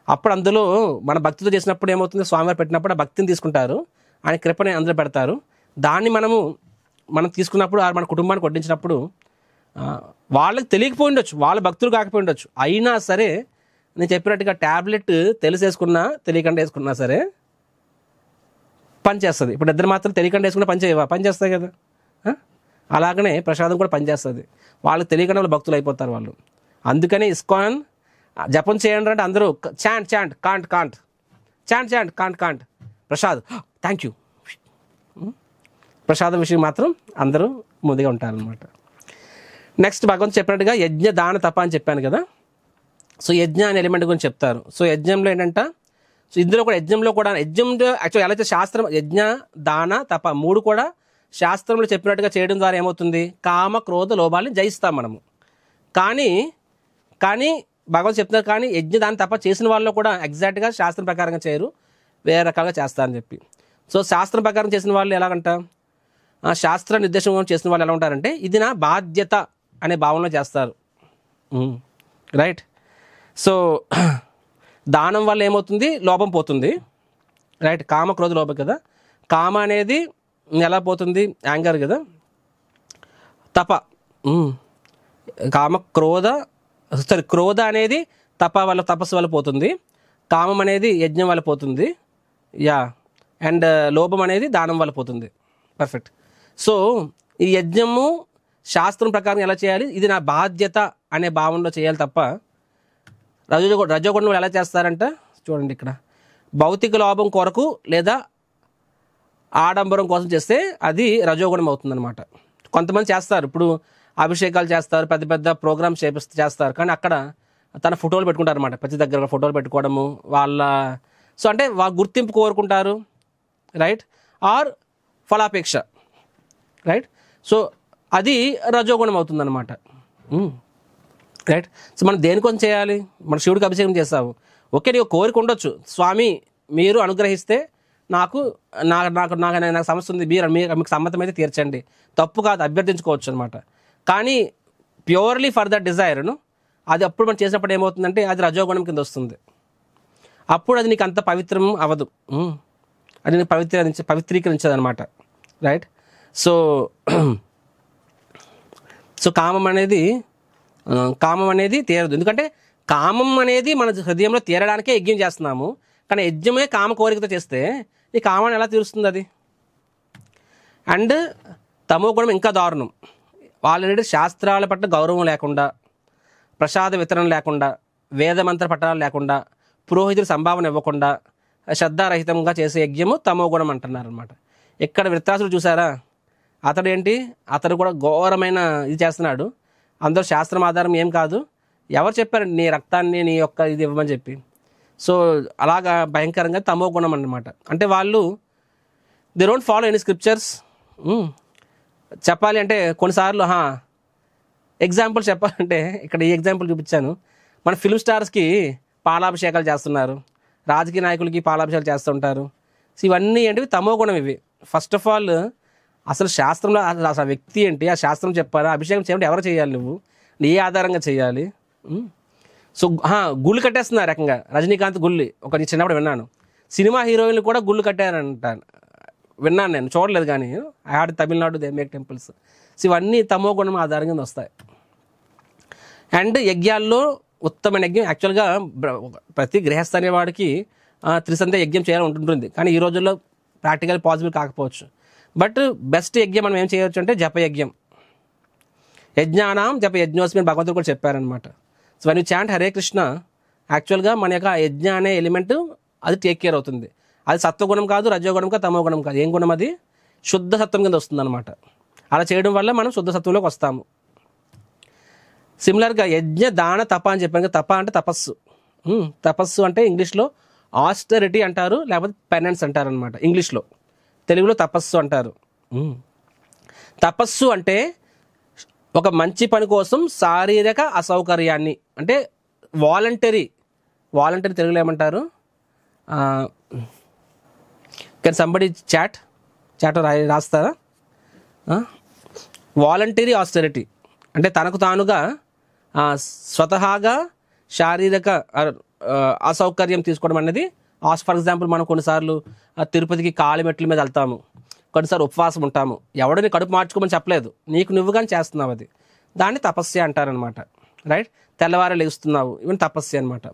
Speaker 1: అప్పుడు అందులో మన భక్తితో చేసినప్పుడు ఏమవుతుంది, స్వామివారు పెట్టినప్పుడు ఆ భక్తిని తీసుకుంటారు, ఆయన కృపని అందులో పెడతారు. దాన్ని మనం తీసుకున్నప్పుడు మన కుటుంబానికి వడ్డించినప్పుడు వాళ్ళకి తెలియకపోయి ఉండొచ్చు, వాళ్ళ భక్తులు కాకపోయి ఉండొచ్చు, అయినా సరే నేను చెప్పినట్టుగా ట్యాబ్లెట్ తెలిసేసుకున్నా తెలియకుండా వేసుకున్నా సరే పనిచేస్తుంది. ఇప్పుడు ఇద్దరు మాత్రం తెలియకుండా వేసుకున్నా పనిచేస్తాయి కదా. అలాగనే ప్రసాదం కూడా పనిచేస్తుంది. వాళ్ళకి తెలియకుండా వాళ్ళు భక్తులు అయిపోతారు వాళ్ళు. అందుకని ఇస్కాన్ జపం చేయండి అంటే అందరూ chant can't Prasad thank you. ప్రసాదం విషయం మాత్రం అందరూ ముందుగా ఉంటారనమాట. నెక్స్ట్ భగవంతుడు చెప్పినట్టుగా యజ్ఞ దాన తప అని చెప్పాను కదా. సో యజ్ఞ అనే ఎలిమెంట్ గురించి చెప్తారు. సో యజ్ఞంలో ఏంటంటే, సో ఇందులో కూడా యజ్ఞంలో యాక్చువల్ ఎలా అయితే శాస్త్రం యజ్ఞ దాన తప మూడు కూడా శాస్త్రంలో చెప్పినట్టుగా చేయడం ద్వారా ఏమవుతుంది, కామ క్రోధ లోభాలని జయిస్తాం మనము. కానీ భగవంతుడు చెప్తున్నారు, కానీ యజ్ఞ దాన తప చేసిన వాళ్ళు కూడా ఎగ్జాక్ట్గా శాస్త్రం ప్రకారంగా చేయరు, వేరే రకాలుగా చేస్తారని చెప్పి. సో శాస్త్రం ప్రకారం చేసిన వాళ్ళు ఎలాగంట, శాస్త్ర నిర్దేశం చేసిన వాళ్ళు ఎలా ఉంటారంటే ఇది నా బాధ్యత అనే భావనలో చేస్తారు. రైట్. సో దానం వల్ల ఏమవుతుంది, లోపం పోతుంది. రైట్. కామ క్రోధ లోపం కదా. కామ అనేది ఎలా పోతుంది, యాంగర్ కదా. తప క్రోధ అనేది తపస్సు వల్ల పోతుంది. కామం అనేది యజ్ఞం వల్ల పోతుంది. అండ్ లోభం అనేది దానం వల్ల పోతుంది. పర్ఫెక్ట్. సో ఈ యజ్ఞము శాస్త్రం ప్రకారం ఎలా చేయాలి, ఇది నా బాధ్యత అనే భావనలో చేయాలి తప్ప రజోగుణం ఎలా చేస్తారంట చూడండి, ఇక్కడ భౌతిక లాభం కొరకు లేదా ఆడంబరం కోసం చేస్తే అది రజోగుణం అవుతుందన్నమాట. కొంతమంది చేస్తారు, ఇప్పుడు అభిషేకాలు చేస్తారు, పెద్ద పెద్ద ప్రోగ్రామ్స్ చేస్తారు, కానీ అక్కడ తన ఫోటోలు పెట్టుకుంటారు అనమాట. ప్రతి దగ్గర ఫోటోలు పెట్టుకోవడము సో అంటే వాళ్ళ గుర్తింపు కోరుకుంటారు. రైట్. ఆర్ ఫలాపేక్ష. రైట్. సో అది రజోగుణం అవుతుందన్నమాట. రైట్. సో మనం దేనికోసం చేయాలి, మన శివుడికి అభిషేకం చేస్తావు, ఓకే, నీకు కోరిక ఉండొచ్చు, స్వామి మీరు అనుగ్రహిస్తే నాకు సమస్య ఉంది, మీకు సమ్మతమైతే తీర్చండి, తప్పు కాదు, అభ్యర్థించుకోవచ్చు అనమాట. కానీ ప్యూర్లీ ఫర్ ద డిజైర్ను అది అప్పుడు మనం చేసినప్పుడు ఏమవుతుందంటే అది రజోగుణం కింద వస్తుంది. అప్పుడు అది నీకు అంత పవిత్రం అవ్వదు, అది నీకు పవిత్రీకరించదు అనమాట. రైట్. సో కామం అనేది తీరదు. ఎందుకంటే కామం అనేది మన హృదయంలో తీరడానికే యజ్ఞం చేస్తున్నాము, కానీ యజ్ఞమే కామ కోరికతో చేస్తే ఈ కామాన్ని ఎలా తీరుస్తుంది అది. అండ్ తమో గుణం ఇంకా దారుణం. ఆల్రెడీ శాస్త్రాల పట్ల గౌరవం లేకుండా, ప్రసాద వితరణ లేకుండా, వేదమంత్ర పఠనాలు లేకుండా, పురోహితులు సంభావన ఇవ్వకుండా శ్రద్ధారహితంగా చేసే యజ్ఞము తమో గుణం అంటున్నారు అనమాట. ఇక్కడ వృత్రాసుడు చూసారా, అతడు కూడా ఘోరమైన ఇది చేస్తున్నాడు. అందరూ శాస్త్రం ఆధారం ఏం కాదు, ఎవరు చెప్పారండి నీ రక్తాన్ని నీ యొక్క ఇది ఇవ్వమని చెప్పి. సో అలాగా భయంకరంగా తమో గుణం అన్నమాట. అంటే వాళ్ళు they don't follow any scriptures. చెప్పాలి అంటే కొన్నిసార్లు ఎగ్జాంపుల్ చెప్పాలంటే ఇక్కడ ఈ ఎగ్జాంపుల్ చూపించాను. మన ఫిల్మ్ స్టార్స్కి పాలాభిషేకాలు చేస్తున్నారు, రాజకీయ నాయకులకి పాలాభిషేకాలు చేస్తుంటారు. సో ఇవన్నీ ఏంటివి తమో గుణం ఇవి. ఫస్ట్ ఆఫ్ ఆల్ అసలు శాస్త్రంలో అసలు వ్యక్తి ఏంటి, ఆ శాస్త్రం చెప్పారా, అభిషేకం చేయమంటే ఎవరు చేయాలి, నువ్వు ఏ ఆధారంగా చేయాలి. సో గుళ్ళు కట్టేస్తున్నారు రకంగా. రజనీకాంత్ గుళ్ళు ఒక చిన్నప్పుడు విన్నాను, సినిమా హీరోయిన్లు కూడా గుళ్ళు కట్టారంట. విన్నాను, నేను చూడలేదు కానీ I had Tamil Nadu they make temples. So ఇవన్నీ తమో గుణం ఆధారంగా వస్తాయి. అండ్ యజ్ఞాల్లో ఉత్తమైన యజ్ఞం యాక్చువల్గా ప్రతి గృహస్థ అనేవాడికి త్రిసంధ్య యజ్ఞం చేయాలని ఉంటుంటుంది, కానీ ఈ రోజుల్లో ప్రాక్టికల్ పాసిబుల్ కాకపోవచ్చు. బట్ బెస్ట్ యజ్ఞం మనం ఏం చేయవచ్చు అంటే జపయజ్ఞం. యజ్ఞానాం జప యజ్ఞోస్మి భగవంతుడు కూడా చెప్పారనమాట. So one you chant Hare Krishna, యాక్చువల్గా మన యొక్క యజ్ఞ అనే ఎలిమెంట్ అది టేక్ కేర్ అవుతుంది. అది సత్వగుణం కాదు, రజోగుణం కాదు, తమో గుణం కాదు. ఏం గుణం అది? శుద్ధ సత్వం కింద వస్తుంది అనమాట. అలా చేయడం వల్ల మనం శుద్ధ సత్వంలోకి వస్తాము. సిమిలర్గా యజ్ఞ దాన తప అని చెప్పాను కదా. తప అంటే తపస్సు. తపస్సు అంటే ఇంగ్లీష్లో ఆస్టరిటీ అంటారు, లేకపోతే పెనెన్స్ అంటారు అనమాట ఇంగ్లీష్లో. తెలుగులో తపస్సు అంటారు. తపస్సు అంటే ఒక మంచి పని కోసం శారీరక అసౌకర్యాన్ని, అంటే వాలంటరీ తెలుగులో ఏమంటారు? కెన్ సంబడి చాట్ రాస్తారా? వాలంటరీ ఆస్టరిటీ అంటే తనకు తానుగా స్వతహాగా శారీరక అసౌకర్యం తీసుకోవడం అనేది. ఫర్ ఎగ్జాంపుల్ మనం కొన్నిసార్లు తిరుపతికి కాలిమెట్ల మీద వెళ్తాము, కొన్నిసార్లు ఉపవాసం ఉంటాము. ఎవడని కడుపు మార్చుకోమని చెప్పలేదు, నీకు నువ్వుగాని చేస్తున్నావు, అది దాన్ని తపస్య అంటారనమాట. రైట్? తెల్లవారు లేస్తున్నావు, ఇవన్నీ తపస్య అనమాట.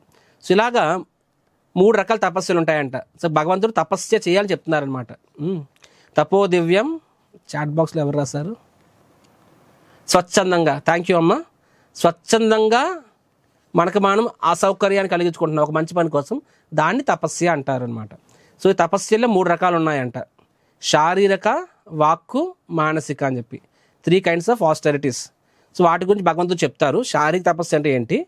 Speaker 1: సో ఇలాగా 3 రకాల తపస్సులు ఉంటాయంట. సో భగవంతుడు తపస్య చేయాలని చెప్తున్నారనమాట. తపో దివ్యం చాట్ బాక్స్లో ఎవరు రాశారు? స్వచ్ఛందంగా. థ్యాంక్ యూ అమ్మ. స్వచ్ఛందంగా మనకు మనం అసౌకర్యాన్ని కలిగించుకుంటున్నాం ఒక మంచి పని కోసం, దాన్ని తపస్య అంటారనమాట. సో ఈ తపస్యలో 3 రకాలు ఉన్నాయంట: శారీరక, వాక్కు, మానసిక అని చెప్పి 3 kinds ఆఫ్ ఆస్టరిటీస్. సో వాటి గురించి భగవంతుడు చెప్తారు. శారీరక తపస్య అంటే ఏంటి,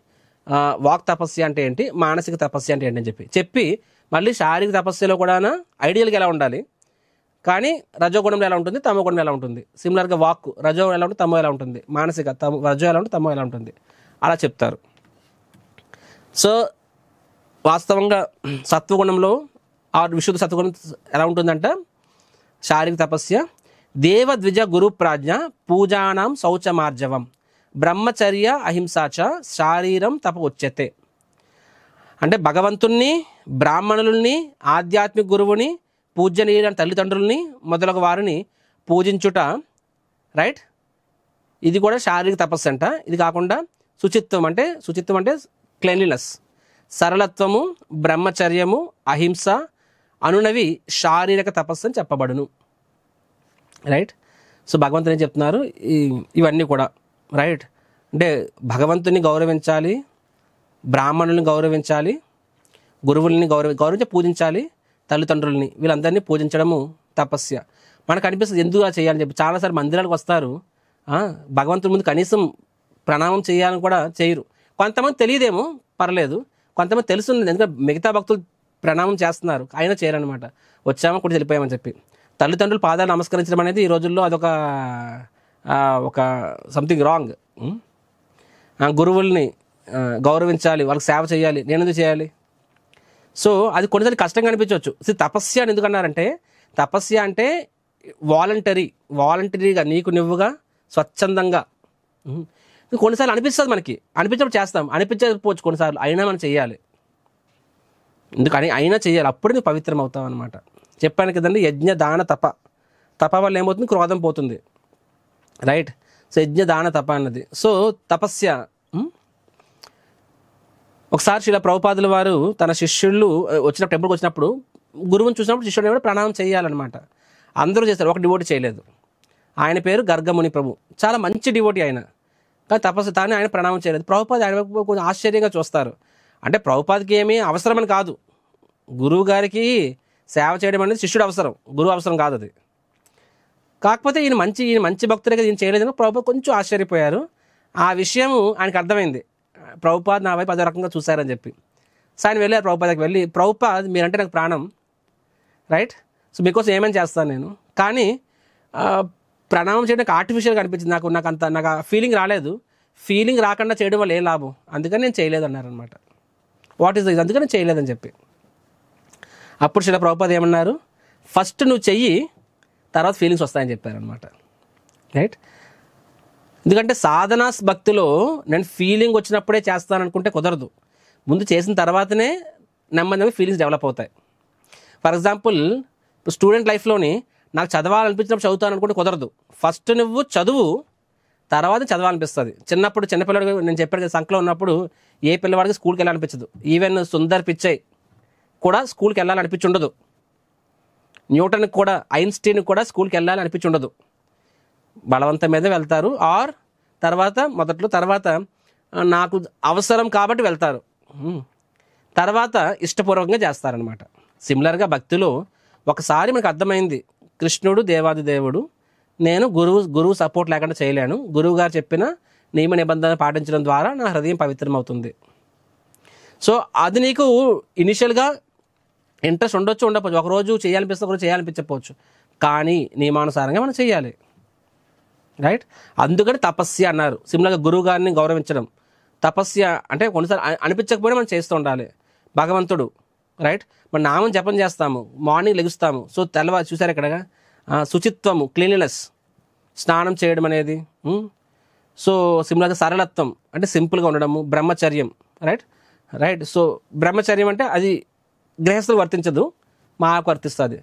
Speaker 1: వాక్ తపస్య అంటే ఏంటి, మానసిక తపస్య అంటే ఏంటి అని చెప్పి మళ్ళీ శారీరక తపస్యలో కూడా ఐడియల్గా ఎలా ఉండాలి, కానీ రజోగుణంలో ఎలా ఉంటుంది, తమో గుణంలో ఎలా ఉంటుంది. సిమిలర్గా వాక్కు రజో ఎలా ఉంటుంది, తమో ఎలా ఉంటుంది, మానసిక రజో ఎలా ఉంటుంది, తమో ఎలా ఉంటుంది, అలా చెప్తారు. సో వాస్తవంగా సత్వగుణంలో విశుద్ధ సత్వగుణం ఎలా ఉంటుందంట? శారీరక తపస్య దేవద్విజ గురు ప్రాజ్ఞ పూజానాం శౌచమార్జవం బ్రహ్మచర్య అహింసాచ శారీరం తప ఉచ్యతే. అంటే భగవంతుణ్ణి, బ్రాహ్మణుల్ని, ఆధ్యాత్మిక గురువుని, పూజనీయులైన తల్లిదండ్రుల్ని మొదలగు వారిని పూజించుట, రైట్, ఇది కూడా శారీరక తపస్సు అంట. ఇది కాకుండా శుచిత్వం అంటే క్లెన్లీనెస్, సరళత్వము, బ్రహ్మచర్యము, అహింస అనునవి శారీరక తపస్సు అని చెప్పబడును. రైట్? సో భగవంతుని ఏం చెప్తున్నారు? ఇవన్నీ కూడా రైట్ అంటే భగవంతుని గౌరవించాలి, బ్రాహ్మణుల్ని గౌరవించాలి, గురువుల్ని గౌరవించి పూజించాలి, తల్లిదండ్రుల్ని, వీళ్ళందరినీ పూజించడము తపస్య. మనకు అనిపిస్తుంది ఎందుకు అలా చేయాలని చెప్పి. చాలాసార్లు మందిరాలకు వస్తారు, భగవంతుని ముందు కనీసం ప్రణామం చేయాలని కూడా చేయరు. కొంతమంది తెలియదేమో, పర్లేదు. కొంతమంది తెలుస్తుంది, ఎందుకంటే మిగతా భక్తులు ప్రణామం చేస్తున్నారు, అయినా చేయరనమాట. వచ్చామో కూడా వెళ్ళిపోయామని చెప్పి. తల్లిదండ్రులు పాదాలు నమస్కరించడం అనేది ఈ రోజుల్లో అదొక సంథింగ్ రాంగ్. గురువుల్ని గౌరవించాలి, వాళ్ళకి సేవ చేయాలి, నేను ఎందుకు చేయాలి? సో అది కొన్నిసార్లు కష్టంగా అనిపించవచ్చు. తపస్య అని ఎందుకన్నారంటే, తపస్య అంటే వాలంటరీగా నీకు నువ్వుగా స్వచ్ఛందంగా. కొన్నిసార్లు అనిపిస్తుంది, మనకి అనిపించినప్పుడు చేస్తాం, అనిపించకపోవచ్చు కొన్నిసార్లు, అయినా మనం చేయాలి. ఎందుకని అయినా చేయాలి, అప్పుడు నువ్వు పవిత్రం అవుతావు అనమాట. చెప్పాను కదండి, యజ్ఞ దాన తప వల్ల ఏమవుతుంది? క్రోధం పోతుంది. రైట్? సో యజ్ఞ దాన తప అన్నది. సో తపస్య. ఒకసారి శ్రీల ప్రభుపాదుల వారు తన శిష్యుళ్ళు టెంపుల్కి వచ్చినప్పుడు గురువుని చూసినప్పుడు శిష్యుడు కూడా ప్రణామం చేయాలన్నమాట. అందరూ చేస్తారు, ఒక డివోటీ చేయలేదు. ఆయన పేరు గర్గముని ప్రభు, చాలా మంచి డివోటీ ఆయన, కానీ తపస్సు తానే ఆయన ప్రణామం చేయలేదు. ప్రభుపాద ఆయన కొంచెం ఆశ్చర్యంగా చూస్తారు. అంటే ప్రభుపాదకి ఏమీ అవసరమని కాదు, గురువు గారికి సేవ చేయడం అనేది శిష్యుడు అవసరం, గురువు అవసరం కాదు అది. కాకపోతే ఈయన మంచి భక్తుడే కదా, ఈయన చేయలేదని ప్రభుపాద కొంచెం ఆశ్చర్యపోయారు. ఆ విషయం ఆయనకు అర్థమైంది, ప్రభుపాద నా వైపు అదే రకంగా చూశారని చెప్పి. సో ఆయన వెళ్ళారు ప్రభుపాదకి, వెళ్ళి ప్రభుపాద్ మీరంటే నాకు ప్రాణం, రైట్, సో మీకోసం ఏమైనా చేస్తాను నేను, కానీ ప్రణామం చేయడానికి ఆర్టిఫిషియల్గా అనిపించింది నాకు ఆ ఫీలింగ్ రాలేదు. ఫీలింగ్ రాకుండా చేయడం వల్ల ఏం లాభం, అందుకని నేను చేయలేదు అన్నారనమాట. వాట్ ఈస్ దిస్, అందుకని చేయలేదని చెప్పి. అప్పుడు శ్రీల ప్రభుపాద ఏమన్నారు? ఫస్ట్ నువ్వు చెయ్యి, తర్వాత ఫీలింగ్స్ వస్తాయని చెప్పారనమాట. రైట్? ఎందుకంటే సాధనా భక్తిలో నేను ఫీలింగ్ వచ్చినప్పుడే చేస్తాను అనుకుంటే కుదరదు, ముందు చేసిన తర్వాతనే నెమ్మదిగా ఫీలింగ్స్ డెవలప్ అవుతాయి. ఫర్ ఎగ్జాంపుల్ స్టూడెంట్ లైఫ్లోని నాకు చదవాలనిపించినప్పుడు చదువుతాను అనుకుంటే కుదరదు. ఫస్ట్ నువ్వు చదువు, తర్వాత చదవాలనిపిస్తుంది. చిన్నపిల్లడు నేను చెప్పాను కదా, సంఖ్యలో ఉన్నప్పుడు ఏ పిల్లవాడికి స్కూల్కి వెళ్ళాలనిపించదు. ఈవెన్ సుందర్ పిచ్చై కూడా స్కూల్కి వెళ్ళాలనిపించి ఉండదు. న్యూటన్కి కూడా, ఐన్స్టీన్కి కూడా స్కూల్కి వెళ్ళాలనిపించి ఉండదు. బలవంతం మీద వెళ్తారు, ఆర్ తర్వాత నాకు అవసరం కాబట్టి వెళ్తారు, తర్వాత ఇష్టపూర్వకంగా చేస్తారనమాట. సిమిలర్గా భక్తిలో ఒకసారి మనకు అర్థమైంది, కృష్ణుడు దేవాది దేవుడు, నేను గురువు సపోర్ట్ లేకుండా చేయలేను, గురువు గారు చెప్పిన నియమ నిబంధన పాటించడం ద్వారా నా హృదయం పవిత్రమవుతుంది. సో అది నీకు ఇనిషియల్గా ఇంట్రెస్ట్ ఉండకపోవచ్చు, ఒకరోజు చేయాలనిపిస్తే ఒకరోజు చేయాలనిపించకపోవచ్చు, కానీ నియమానుసారంగా మనం చేయాలి. రైట్? అందుకని తపస్య అన్నారు. సిమిలర్గా గురువు గారిని గౌరవించడం తపస్య అంటే కొన్నిసార్లు అనిపించకపోయినా మనం చేస్తూ ఉండాలి. భగవంతుడు రైట్, మన నామం జపం చేస్తాము, మార్నింగ్ లెగుస్తాము. సో తెల్లవారు చూసారు ఇక్కడ శుచిత్వము, క్లీన్లీనెస్, స్నానం చేయడం అనేది. సో సిమిలర్గా సరళత్వం అంటే సింపుల్గా ఉండడము, బ్రహ్మచర్యం. రైట్. సో బ్రహ్మచర్యం అంటే అది గృహస్థులు వర్తించదు, మాకు వర్తిస్తుంది.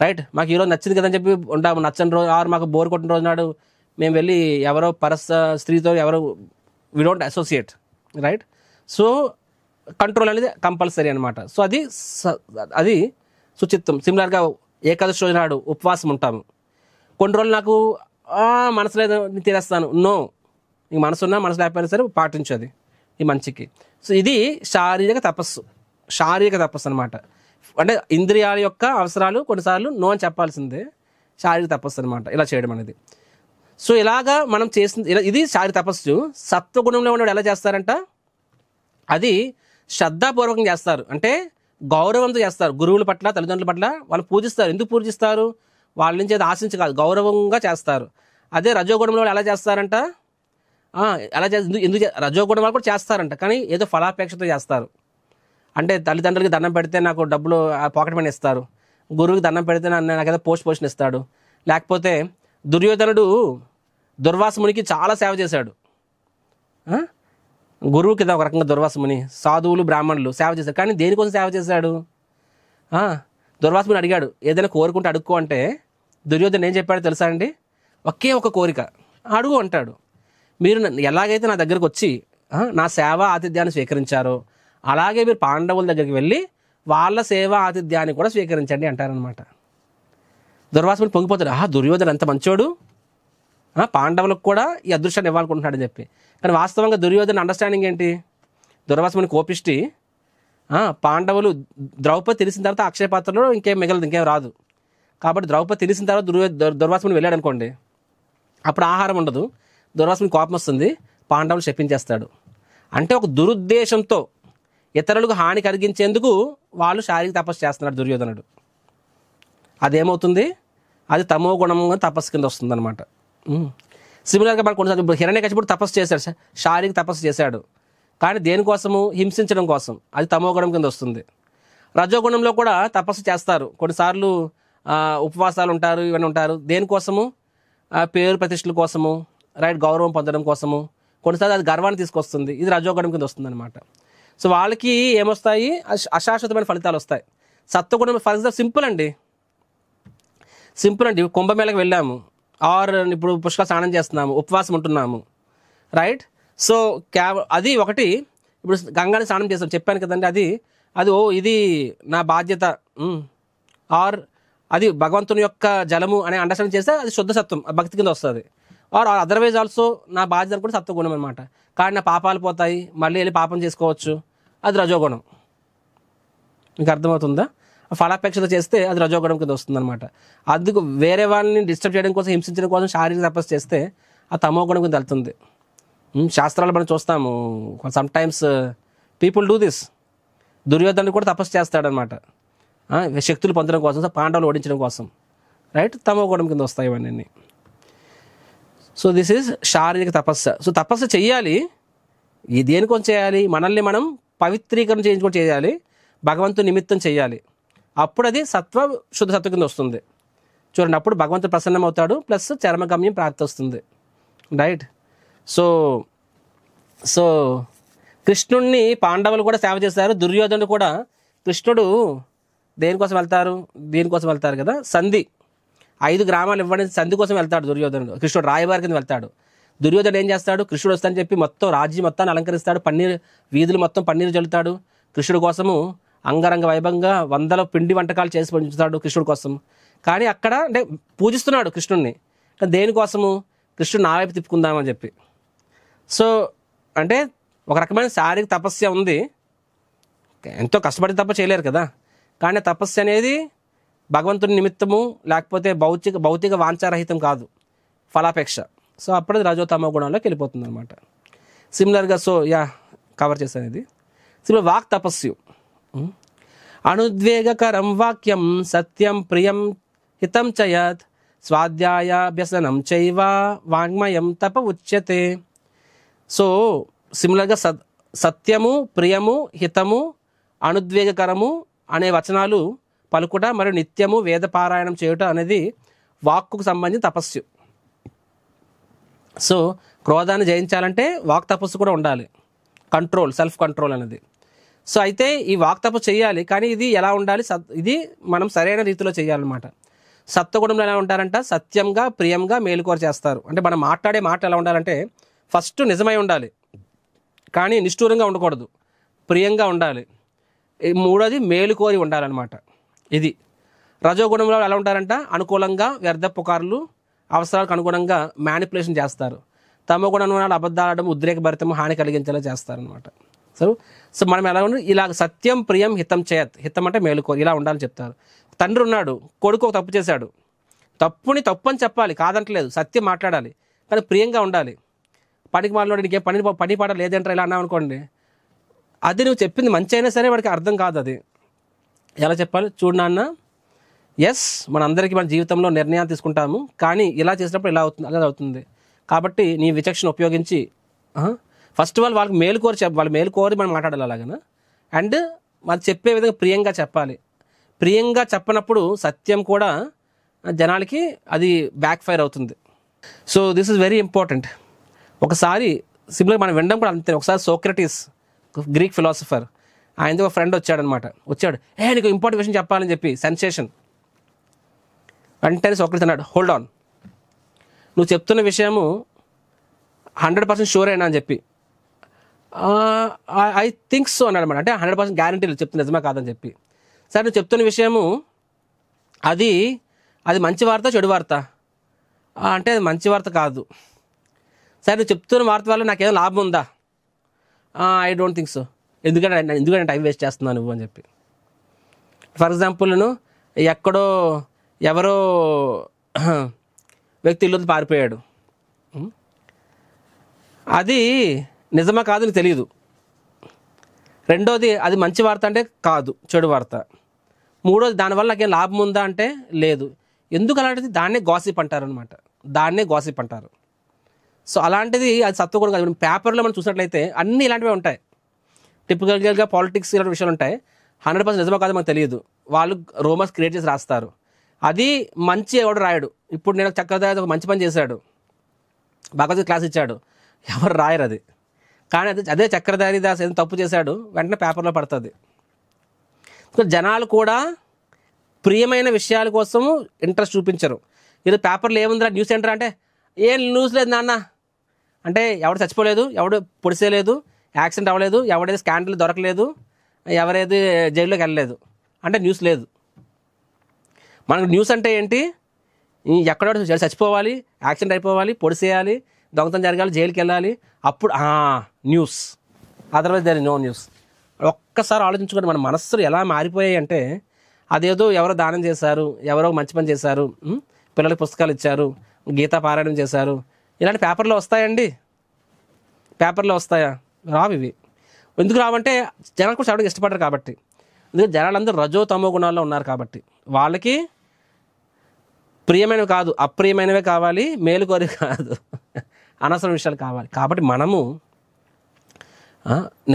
Speaker 1: రైట్, మాకు ఈరోజు నచ్చింది కదని చెప్పి ఉంటాము, నచ్చని రోజు ఆరు మాకు బోర్ కొట్టిన రోజు నాడు మేము వెళ్ళి ఎవరో స్త్రీతో ఎవరో we don't associate. Right, so control అనేది కంపల్సరీ అనమాట. సో అది శుచిత్వం. సిమిలర్గా ఏకాదశి రోజు నాడు ఉపవాసం ఉంటాము. కొన్ని రోజులు నాకు మనసు లేదు తినేస్తాను, నో, నీకు మనసు ఉన్నా మనసు లేకపోయినా సరే పాటించదు ఈ మంచికి. సో ఇది శారీరక తపస్సు అనమాట. అంటే ఇంద్రియాల యొక్క అవసరాలు కొన్నిసార్లు నో అని చెప్పాల్సిందే, శారీరక తపస్సు అనమాట ఇలా చేయడం అనేది. సో ఇలాగా మనం చేసింది ఇది శారీరక తపస్సు. సత్వగుణంలో ఉన్నవాడు ఎలా చేస్తారంట, అది శ్రద్ధాపూర్వకంగా చేస్తారు, అంటే గౌరవంతో చేస్తారు. గురువుల పట్ల, తల్లిదండ్రుల పట్ల వాళ్ళు పూజిస్తారు. ఎందుకు పూజిస్తారు? వాళ్ళ నుంచి అది ఆశించి కాదు, గౌరవంగా చేస్తారు. అదే రజోగుణంలో ఎలా చేస్తారంట, ఎందుకు రజోగుణం వాళ్ళు కూడా చేస్తారంట, కానీ ఏదో ఫలాపేక్షతో చేస్తారు. అంటే తల్లిదండ్రులకి దండం పెడితే నాకు డబ్బులు పాకెట్ మనీ ఇస్తారు, గురువుకి దండం పెడితే నాకేదో పోషన్ ఇస్తాడు. లేకపోతే దుర్యోధనుడు దుర్వాసమునికి చాలా సేవ చేశాడు. గురువుకి ఒక రకంగా దుర్వాసముని, సాధువులు బ్రాహ్మణులు సేవ చేశారు. కానీ దేనికోసం సేవ చేశాడు? దుర్వాసముని అడిగాడు, ఏదైనా కోరుకుంటే అడుక్కో అంటే దుర్యోధను ఏం చెప్పాడు తెలుసా అండి? ఒకే ఒక కోరిక అడుగు అంటాడు. మీరు ఎలాగైతే నా దగ్గరకు వచ్చి నా సేవ ఆతిథ్యాన్ని స్వీకరించారో అలాగే మీరు పాండవుల దగ్గరికి వెళ్ళి వాళ్ళ సేవ ఆతిథ్యాన్ని కూడా స్వీకరించండి అంటారనమాట. దుర్వాసముని పొంగిపోతాడు, దుర్యోధను ఎంత మంచోడు, పాండవులకు కూడా ఈ అదృష్టాన్ని ఇవ్వాలనుకుంటున్నాడని చెప్పి. కానీ వాస్తవంగా దుర్యోధన అండర్స్టాండింగ్ ఏంటి? దుర్వాసముని కోపిష్టి, పాండవులు ద్రౌపది తెలిసిన తర్వాత అక్షయ పాత్రలో ఇంకేం మిగలదు, ఇంకేం రాదు. కాబట్టి ద్రౌపది తెలిసిన తర్వాత దుర్వాసముని వెళ్ళాడు అనుకోండి, అప్పుడు ఆహారం ఉండదు, దుర్వాసముని కోపం వస్తుంది, పాండవులు శపించేస్తాడు. అంటే ఒక దురుద్దేశంతో ఇతరులకు హాని కలిగించేందుకు వాళ్ళు శారీరక తపస్సు చేస్తున్నాడు దుర్యోధనుడు. అదేమవుతుంది? అది తమో గుణంగా తపస్సు కింద వస్తుంది అనమాట. సిమిలర్గా మనకు కొన్నిసార్లు హిరణ్యకశిపుడు తపస్సు చేశాడు, శారీరక తపస్సు చేశాడు, కానీ దేనికోసము? హింసించడం కోసం. అది తమో గుణం కింద వస్తుంది. రజోగుణంలో కూడా తపస్సు చేస్తారు, కొన్నిసార్లు ఉపవాసాలు ఉంటారు, ఇవన్నీ ఉంటారు. దేనికోసము? పేరు ప్రతిష్టల కోసము, రైట్, గౌరవం పొందడం కోసము. కొన్నిసార్లు అది గర్వాన్ని తీసుకొస్తుంది, ఇది రజోగుణం కింద వస్తుంది అనమాట. సో వాళ్ళకి ఏమొస్తాయి? అశాశ్వతమైన ఫలితాలు వస్తాయి. సత్వగుణం ఫర్ ఎగ్జాంపుల్ సింపుల్ అండి, కుంభమేళకు వెళ్ళాము, ఆర్ ఇప్పుడు పుష్కర స్నానం చేస్తున్నాము, ఉపవాసం ఉంటున్నాము, రైట్. సో అది ఒకటి. ఇప్పుడు గంగాని స్నానం చేస్తాం చెప్పాను కదండి, అది ఇది నా బాధ్యత, ఆర్ అది భగవంతుని యొక్క జలము అనే అండర్స్టాండింగ్ చేస్తే అది శుద్ధ సత్వం, భక్తి కింద వస్తుంది. ఆర్ అదర్వైజ్ ఆల్సో నా బాధ్యత కూడా సత్వగుణం అనమాట. కానీ నా పాపాలు పోతాయి, మళ్ళీ వెళ్ళి పాపం చేసుకోవచ్చు, అది రజోగుణం. మీకు అర్థమవుతుందా? ఫలాపేక్షతో చేస్తే అది రజోగుణం కింద వస్తుంది అనమాట. అందుకు వేరే వాళ్ళని డిస్టర్బ్ చేయడం కోసం, హింసించడం కోసం శారీరక తపస్సు చేస్తే ఆ తమో గుణం కింద వెళ్తుంది. శాస్త్రాలు మనం చూస్తాము, some times people do this. దుర్యోధనుడు కూడా తపస్సు చేస్తాడనమాట, శక్తులు పొందడం కోసం, పాండవులు ఓడించడం కోసం, రైట్. తమో గుణం కింద వస్తాయి ఇవన్నీ. సో దిస్ ఈజ్ శారీరక తపస్సు. సో తపస్సు చెయ్యాలి, దేనికోసం చేయాలి? మనల్ని మనం పవిత్రీకరణ చేయించుకొని చేయాలి, భగవంతుని నిమిత్తం చేయాలి. అప్పుడు అది శుద్ధ సత్వ కింద వస్తుంది. చూడండి, అప్పుడు భగవంతుడు ప్రసన్నమవుతాడు, ప్లస్ చరమగమ్యం ప్రాప్తి వస్తుంది, రైట్. సో కృష్ణుడిని పాండవులు కూడా సేవ చేశారు, దుర్యోధనుడు కూడా. కృష్ణుడు దీనికోసం వెళ్తారు కదా, సంధి 5 గ్రామాలు ఇవ్వని సంధి కోసం వెళ్తాడు దుర్యోధనుడు. కృష్ణుడు రాయబారి కింద వెళ్తాడు. దుర్యోధనుడు ఏం చేస్తాడు, కృష్ణుడు వస్తానని చెప్పి మొత్తం రాజ్యం మొత్తాన్ని అలంకరిస్తాడు, వీధులు మొత్తం పన్నీరు చల్లుతాడు. కృష్ణుడు కోసము అంగరంగ వైభవంగా 100 పిండి వంటకాలు చేసి పంచుతాడు కృష్ణుడి కోసం. కానీ అక్కడ అంటే పూజిస్తున్నాడు కృష్ణుడిని, కానీ దేనికోసము, కృష్ణుడు నా వైపు తిప్పుకుందామని చెప్పి. సో అంటే ఒక రకమైన శారీరక తపస్య ఉంది, ఎంతో కష్టపడి తప్ప చేయలేరు కదా. కానీ తపస్సు అనేది భగవంతుని నిమిత్తము, లేకపోతే భౌతిక వాంఛారహితం కాదు, ఫలాపేక్ష. సో అప్పుడు రజోతమో గుణంలోకి వెళ్ళిపోతుంది అనమాట. సిమిలర్గా కవర్ చేశాను ఇది. సిమిలర్ వాక్ తపస్సు. అనుద్వేగకరం వాక్యం సత్యం ప్రియం హితం చయత్ స్వాధ్యాయాభ్యసనం చైవ వాంగ్మయం తప ఉచ్యతే. సో సిమిలర్గా సత్యము, ప్రియము, హితము, అనుద్వేగకరము అనే వచనాలు పలుకుట మరియు నిత్యము వేద పారాయణం చేయుట అనేది వాక్కుకు సంబంధించిన తపస్సు. సో క్రోధాన్ని జయించాలంటే వాక్ తపస్సు కూడా ఉండాలి, కంట్రోల్, సెల్ఫ్ కంట్రోల్ అనేది. సో అయితే ఈ వాక్ తపస్సు చేయాలి, కానీ ఇది ఎలా ఉండాలి, ఇది మనం సరైన రీతిలో చేయాలన్నమాట. సత్వగుణంలో ఎలా ఉంటారంట, సత్యంగా, ప్రియంగా, మేలుకోర చేస్తారు. అంటే మనం మాట్లాడే మాట ఎలా ఉండాలంటే ఫస్ట్ నిజమై ఉండాలి, కానీ నిష్ఠూరంగా ఉండకూడదు, ప్రియంగా ఉండాలి. మూడోది మేలుకోరి ఉండాలన్నమాట. ఇది రజోగుణంలో ఎలా ఉంటారంట, అనుకూలంగా వ్యర్థ పుకార్లు, అవసరాలకు అనుగుణంగా మ్యానిపులేషన్ చేస్తారు. తమో గుణంలో అబద్ధాలడం, ఉద్రేకభరితము, హాని కలిగించేలా చేస్తారనమాట. సో మనం ఎలా ఉండాలి, ఇలా సత్యం, ప్రియం, హితం చేయత్. హితం అంటే మేలుకోరి, ఇలా ఉండాలని చెప్తారు. తండ్రి ఉన్నాడు, కొడుకు ఒక తప్పు చేశాడు, తప్పుని తప్పు అని చెప్పాలి, కాదంటలేదు, సత్యం మాట్లాడాలి, కానీ ప్రియంగా ఉండాలి. పనికి మాట్లాడి నీకే పని పాట లేదంటారా ఇలా అన్నావు అనుకోండి, అది నువ్వు చెప్పింది మంచి అయినా సరే వాడికి అర్థం కాదు. అది ఎలా చెప్పాలి, చూడు నాన్న, ఎస్ మనందరికీ మన జీవితంలో నిర్ణయాలు తీసుకుంటాము, కానీ ఇలా చేసినప్పుడు ఇలా అవుతుంది, అలా అవుతుంది. కాబట్టి నీ విచక్షణ ఉపయోగించి ఫస్ట్ వాళ్ళకి మేలుకోరి వాళ్ళ మేలుకోరి మనం మాట్లాడాలి అలాగనా. అండ్ మనం చెప్పే విధంగా ప్రియంగా చెప్పాలి. ప్రియంగా చెప్పనప్పుడు సత్యం కూడా జనాలకి అది బ్యాక్ ఫైర్ అవుతుంది. So this is very important. ఒకసారి సింపుల్గా మనం వినడం కూడా అంతే. ఒకసారి సోక్రటీస్, గ్రీక్ ఫిలాసఫర్, ఆయనతో ఒక ఫ్రెండ్ వచ్చాడు, నీకు ఇంపార్టెంట్ విషయం చెప్పాలని చెప్పి, సెన్సేషన్. వెంటనే సోక్రటీస్ అన్నాడు, హోల్డ్ ఆన్, నువ్వు చెప్తున్న విషయము 100% షూర్ అయినా అని చెప్పి, ఐ థింక్ సో అన్నాడు అనమాట. అంటే 100% గ్యారంటీ చెప్తున్నా నిజమే కాదని చెప్పి. సరే నువ్వు చెప్తున్న విషయము అది మంచి వార్త చెడు వార్త అంటే అది మంచి వార్త కాదు. సరే నువ్వు చెప్తున్న వార్త వల్ల నాకేదో లాభం ఉందా? I don't think so. ఎందుకంటే టైం వేస్ట్ చేస్తున్నాను నువ్వు అని చెప్పి. ఫర్ ఎగ్జాంపుల్ ఎవరో వ్యక్తి ఇల్లు పారిపోయాడు, అది నిజమా కాదు నీకు తెలియదు. రెండోది అది మంచి వార్త అంటే కాదు, చెడు వార్త. మూడోది దానివల్ల నాకేం లాభం ఉందా అంటే లేదు. ఎందుకు అలాంటిది? దాన్నే గాసిప్ అంటారు అనమాట, దాన్నే గాసిప్ అంటారు. సో అలాంటిది అది సత్వగుణం కాదు. పేపర్లో మనం చూసినట్లయితే అన్నీ ఇలాంటివే ఉంటాయి. టిపికల్గా పాలిటిక్స్ ఇలాంటి విషయాలు ఉంటాయి. 100% నిజమో కాదు మనకు తెలియదు, వాళ్ళు రూమర్స్ క్రియేట్ చేసి రాస్తారు. అది మంచి ఎవడు రాయడు. ఇప్పుడు నేను చక్రధారి ఒక మంచి పని చేశాడు, భగవద్గీత క్లాస్ ఇచ్చాడు, ఎవరు రాయరు అది. కానీ అదే చక్రధారి దాస్ ఏదో తప్పు చేశాడు, వెంటనే పేపర్లో పడుతుంది. జనాలు కూడా ప్రియమైన విషయాల కోసము ఇంట్రెస్ట్ చూపించరు. ఇది పేపర్లో ఏముందిరా న్యూస్ సెంటర్ అంటే, ఏం న్యూస్ లేదు నాన్న అంటే, ఎవడు చచ్చిపోలేదు, ఎవడు పొడిసేయలేదు, యాక్సిడెంట్ అవ్వలేదు, ఎవడేది స్కాండల్ దొరకలేదు, ఎవరేది జైల్లోకి వెళ్ళలేదు అంటే న్యూస్ లేదు. మనకు న్యూస్ అంటే ఏంటి? ఎక్కడో చచ్చిపోవాలి, యాక్సిడెంట్ అయిపోవాలి, పొడిసేయాలి, దొంగతనం జరగాలి, జైలుకి వెళ్ళాలి, అప్పుడు news. Otherwise there is no news. ఒక్కసారి ఆలోచించుకోండి, మన మనస్సులు ఎలా మారిపోయాయి అంటే, అదేదో ఎవరో దానం చేశారు, ఎవరో మంచి పని చేశారు, పిల్లలకి పుస్తకాలు ఇచ్చారు, గీతా పారాయణం చేశారు, ఇలాంటి పేపర్లో వస్తాయండి? పేపర్లో వస్తాయా? రావు ఇవి. ఎందుకు రావంటే జనాలు కూడా చదవడానికి ఇష్టపడరు కాబట్టి. ఎందుకంటే జనాలందరూ రజో తమో గుణాల్లో ఉన్నారు కాబట్టి వాళ్ళకి ప్రియమైనవి కాదు, అప్రియమైనవే కావాలి, మేలుకోరి కాదు, అనవసరం విషయాలు కావాలి. కాబట్టి మనము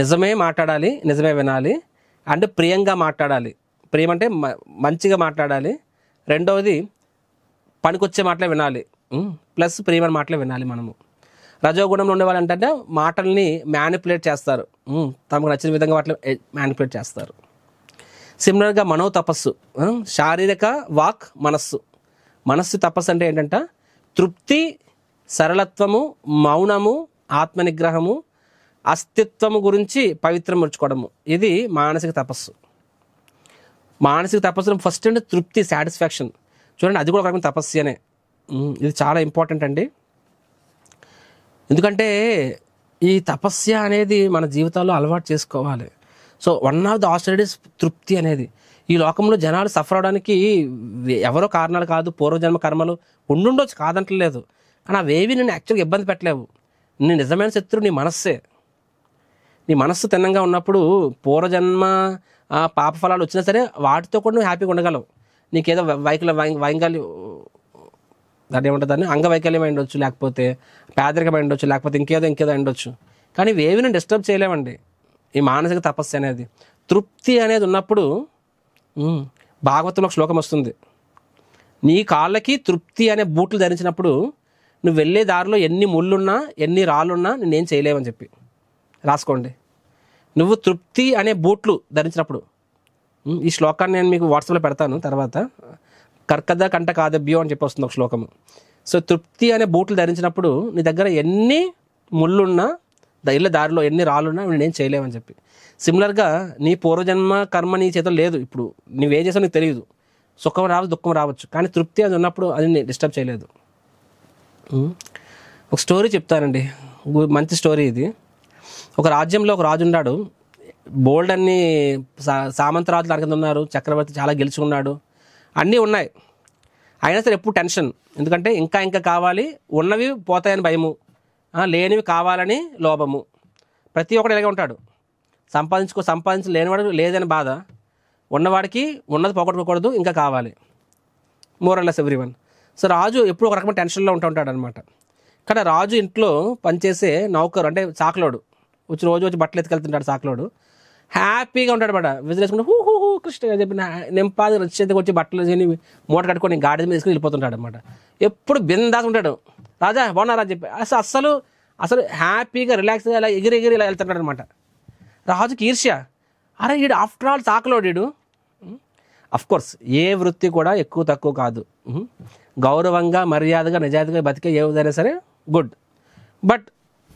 Speaker 1: నిజమే మాట్లాడాలి, నిజమే వినాలి, అండ్ ప్రియంగా మాట్లాడాలి. ప్రియం అంటే మంచిగా మాట్లాడాలి. రెండవది పనికొచ్చే మాటలే వినాలి, ప్లస్ ప్రియమైన మాటలే వినాలి. మనము రజోగుణంలో ఉండేవాళ్ళు ఏంటంటే మాటల్ని మ్యానిపులేట్ చేస్తారు, తమకు నచ్చిన విధంగా వాటిని మ్యానిపులేట్ చేస్తారు. సిమిలర్గా మనో తపస్సు, శారీరక, వాక్, మనస్సు మనస్సు తపస్సు అంటే ఏంటంట, తృప్తి, సరళత్వము, మౌనము, ఆత్మనిగ్రహము, అస్తిత్వము గురించి పవిత్రం ముడుచుకోవడము. ఇది మానసిక తపస్సు. మానసిక తపస్సు ఫస్ట్ అంటే తృప్తి, సాటిస్ఫాక్షన్. చూడండి, అది కూడా ఒక రకమైన తపస్సునే. ఇది చాలా ఇంపార్టెంట్ అండి. ఎందుకంటే ఈ తపస్య అనేది మన జీవితాల్లో అలవాటు చేసుకోవాలి. సో వన్ ఆఫ్ ద ఆస్ట్రేలియస్ తృప్తి అనేది. ఈ లోకంలో జనాలు సఫర్ అవడానికి ఎవరో కారణాలు కాదు, పూర్వజన్మ కర్మలు ఉండుండొచ్చు, కాదంటలేదు. కానీ అవేవి నేను యాక్చువల్గా ఇబ్బంది పెట్టలేవు. నీ నిజమైన శత్రువు నీ మనస్సే. నీ మనస్సు తిన్నంగా ఉన్నప్పుడు పూర్వజన్మ పాప ఫలాలు వచ్చినా సరే వాటితో కూడా నువ్వు హ్యాపీగా ఉండగలవు. నీకేదో వైకల్యం, దాన్ని ఏమంటుంది, దాన్ని అంగవైకల్యం అయి ఉండొచ్చు, లేకపోతే పేదరికం అయి ఉండొచ్చు, లేకపోతే ఇంకేదో ఉండొచ్చు. కానీ ఇవేవి నేను డిస్టర్బ్ చేయలేమండి. ఈ మానసిక తపస్సు అనేది, తృప్తి అనేది ఉన్నప్పుడు భాగవతంలో ఒక శ్లోకం వస్తుంది, నీ కాళ్ళకి తృప్తి అనే బూట్లు ధరించినప్పుడు నువ్వు వెళ్ళే దారిలో ఎన్ని ముళ్ళున్నా ఎన్ని రాళ్ళున్నా నేనేం చేయలేవని చెప్పి రాసుకోండి. నువ్వు తృప్తి అనే బూట్లు ధరించినప్పుడు, ఈ శ్లోకాన్ని నేను మీకు వాట్సాప్లో పెడతాను తర్వాత, కర్కద కంట కాదభ్యో అని చెప్పి వస్తుంది ఒక శ్లోకము. సో తృప్తి అనే బూట్లు ధరించినప్పుడు నీ దగ్గర ఎన్ని ముళ్ళున్నా, ఇళ్ళ దారిలో ఎన్ని రాళ్ళున్నా నేనేం చేయలేవని చెప్పి. సిమిలర్గా నీ పూర్వజన్మ కర్మ నీ చేతులు లేదు. ఇప్పుడు నువ్వేం చేసావు నీకు తెలియదు. సుఖం రావచ్చు, దుఃఖం రావచ్చు, కానీ తృప్తి అది ఉన్నప్పుడు అది నేను డిస్టర్బ్ చేయలేదు. ఒక స్టోరీ చెప్తానండి, మంచి స్టోరీ ఇది. ఒక రాజ్యంలో ఒక రాజు ఉన్నాడు. బోల్డ్ అన్ని సామంతరాజులు దాని కింద ఉన్నారు. చక్రవర్తి చాలా గెలుచుకున్నాడు, అన్నీ ఉన్నాయి. అయినా సరే ఎప్పుడు టెన్షన్. ఎందుకంటే ఇంకా కావాలి, ఉన్నవి పోతాయని భయము, లేనివి కావాలని లోభము. ప్రతి ఒక్కడు ఇలాగే ఉంటాడు. సంపాదించు లేనివాడు లేదని బాధ, ఉన్నవాడికి ఉన్నది పోగొట్టుకోకూడదు, ఇంకా కావాలి, మోరల్లెస్ ఎవ్రీవన్. సో రాజు ఎప్పుడు ఒక రకమైన టెన్షన్లో ఉంటాడు అనమాట. కానీ రాజు ఇంట్లో పనిచేసే నౌకరు అంటే చాకలోడు రోజు వచ్చి బట్టలు ఎత్తుకెళ్తుంటాడు. చాకలోడు హ్యాపీగా ఉంటాడు అన్నమాట. విజిలేసుకుంటే హూ హూ హూ కృష్ణ అని చెప్పి నింపాది రచ్చేతకు వచ్చి బట్టలు చేసి మూట కట్టుకొని గాడి మీద తీసుకుని వెళ్ళిపోతుంటాడు అనమాట. ఎప్పుడు బిందాస్ ఉంటాడు. రాజా బాగున్నారా అని చెప్పి అసలు హ్యాపీగా రిలాక్స్గా ఇలా ఎగిరి ఇలా వెళ్తుంటాడు అనమాట. రాజుకి ఈర్ష్య, అరే వీడు ఆఫ్టర్ ఆల్ చాకలోడు వీడు. అఫ్కోర్స్ ఏ వృత్తి కూడా ఎక్కువ తక్కువ కాదు. గౌరవంగా మర్యాదగా నిజాయితీగా బతికే ఏ విధంగా సరే గుడ్. బట్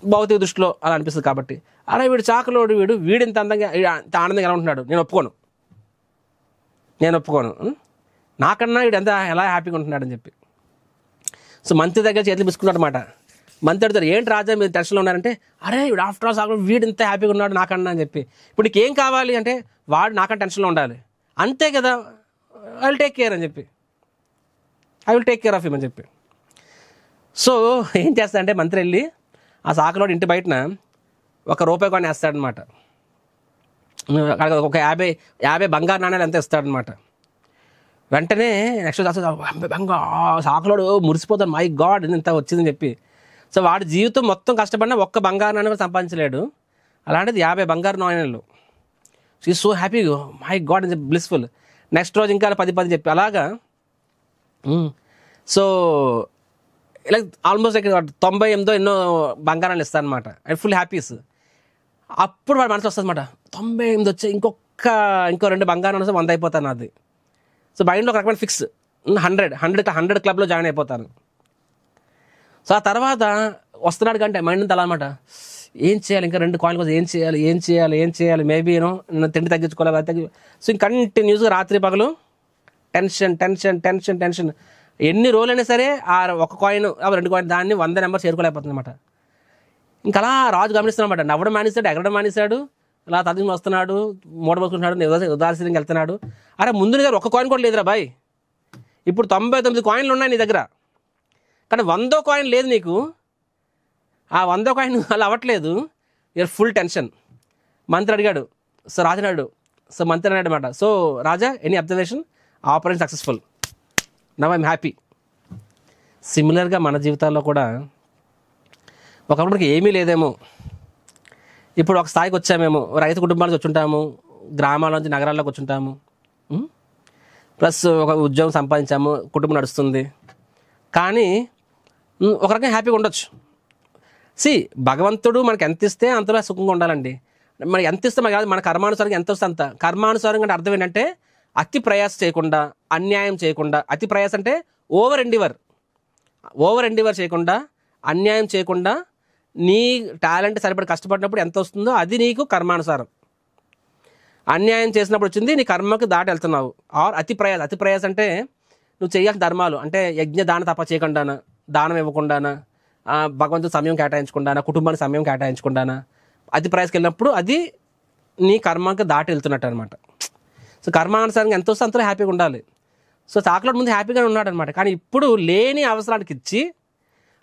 Speaker 1: భౌతిక దృష్టిలో అలా అనిపిస్తుంది కాబట్టి, అరే వీడు చాకలోడు, వీడింత అందంగా ఇంత ఆనందంగా ఎలా ఉంటున్నాడు, నేను ఒప్పుకోను. నాకన్నా వీడు ఎలా హ్యాపీగా ఉంటున్నాడు అని చెప్పి. సో మంత్రి దగ్గర చేతులు పిసుకున్నాడు అనమాట. మంత్రి అడుగుతారు, ఏంటి రాజా మీరు టెన్షన్లో ఉన్నారంటే, అరే వీడు ఆఫ్టర్ ఆల్ చాకలోడు, వీడు ఇంత హ్యాపీగా ఉన్నాడు నాకన్నా అని చెప్పి. ఇప్పుడు నీకేం కావాలి అంటే, వాడు నాకన్నా టెన్షన్లో ఉండాలి అంతే కదా, ఐ విల్ టేక్ కేర్ అని చెప్పి, I will take care of him అని చెప్పి. సో ఏం చేస్తాడంటే మంత్రి వెళ్ళి ఆ చాకలోడు ఇంటి బయటన ₹1 కాయిన్ వేస్తాడనమాట. ఒక 50 బంగారు నాణ్యాలు ఎంత ఇస్తాడనమాట. వెంటనే నెక్స్ట్ చాకలోడు మురిసిపోతాడు, మై గాడ్ ఇంత వచ్చిందని చెప్పి. సో వాడి జీవితం మొత్తం కష్టపడినా ఒక్క బంగారు నాణ్యం సంపాదించలేడు. అలాంటిది 50 బంగారు నాణ్యాలు. She so happy, my God అని చెప్పి బ్లిస్ఫుల్. నెక్స్ట్ రోజు ఇంకా 10 చెప్పి అలాగా. సో ఇలా ఆల్మోస్ట్ 98 ఎన్నో బంగారాలు ఇస్తారనమాట. And full happies. అప్పుడు వాడు మనసు వస్తుంది అనమాట, 98 వచ్చే ఇంకో 2 బంగారం వస్తే 100 అయిపోతాను అది. సో మైండ్లో ఒక రకమైన ఫిక్స్, 100 క్లబ్లో జాయిన్ అయిపోతాను. సో ఆ తర్వాత వస్తున్నాడు కంటే మైండ్ అంతా అలా అనమాట, ఏం చేయాలి, ఇంకా 2 కాయిన్ కోసం ఏం చేయాలి, మేబీ నేను తిండి తగ్గించుకోవాలి. సో ఇంక కంటిన్యూస్గా రాత్రి పగలు టెన్షన్. ఎన్ని రోజులైనా సరే ఆ 1 కాయిన్ 2 కాయిన్ దాన్ని 100 నెంబర్ చేరుకోలేకపోతుంది అనమాట. ఇంకా అలా రాజు గమనిస్తున్నమాట. నవ్వడం మానేశాడు, ఎగరడం మానేశాడు, ఇలా తదిగి వస్తున్నాడు, మూట పోసుకుంటున్నాడు, ఉదాసీనంగా వెళ్తున్నాడు. అరే ముందు నీ దగ్గర 1 కాయిన్ కూడా లేదురా బాయ్, ఇప్పుడు 99 కాయిన్లు ఉన్నాయి నీ దగ్గర, కానీ 100 కాయిన్ లేదు నీకు. ఆ 100 కాయిన్ అలా అవ్వట్లేదు, యూఆర్ ఫుల్ టెన్షన్. మంత్రి అడిగాడు. సో రాజు అన్నాడు, సో మంత్రి అన్నాడు అనమాట, so Raja any observation, operation successful, now I'm happy. సిమిలర్గా మన జీవితాల్లో కూడా ఒకప్పటికి ఏమీ లేదేమో, ఇప్పుడు ఒక స్థాయికి వచ్చామేమో, రైతు కుటుంబాలకు వచ్చుంటాము, గ్రామాల నుంచి నగరాల్లోకి వచ్చుంటాము, ప్లస్ ఒక ఉద్యోగం సంపాదించాము, కుటుంబం నడుస్తుంది, కానీ ఒక రకంగా హ్యాపీగా ఉండొచ్చు. భగవంతుడు మనకి ఎంత ఇస్తే అంతలో సుఖంగా ఉండాలండి. మనకి ఎంత ఇస్తే మనకి కాదు, మన కర్మానుసారంగా ఎంత వస్తే అంత. కర్మానుసారంగా అంటే అర్థం ఏంటంటే అతి ప్రయాస చేయకుండా, అన్యాయం చేయకుండా. అతి ప్రయాస అంటే ఓవర్ ఎండివర్ చేయకుండా, అన్యాయం చేయకుండా, నీ టాలెంట్ సరిపడి కష్టపడినప్పుడు ఎంత వస్తుందో అది నీకు కర్మానుసారం. అన్యాయం చేసినప్పుడు వచ్చింది నీ కర్మకు దాటి వెళ్తున్నావు. ఆర్ అతి ప్రయాస అంటే నువ్వు చేయాల్సిన ధర్మాలు అంటే యజ్ఞ దాన తప చేయకుండానా, దానం ఇవ్వకుండానా, భగవంతుడు సమయం కేటాయించకుండానా, కుటుంబానికి సమయం కేటాయించకుండానా అతి ప్రయాసకి వెళ్ళినప్పుడు అది నీ కర్మకు దాటి వెళ్తున్నట్టు అనమాట. సో కర్మానుసారంగా ఎంత వస్తే అంతలో హ్యాపీగా ఉండాలి. సో చాక్లెట్ ముందు హ్యాపీగానే ఉన్నాడు అనమాట. కానీ ఇప్పుడు లేని అవసరానికి ఇచ్చి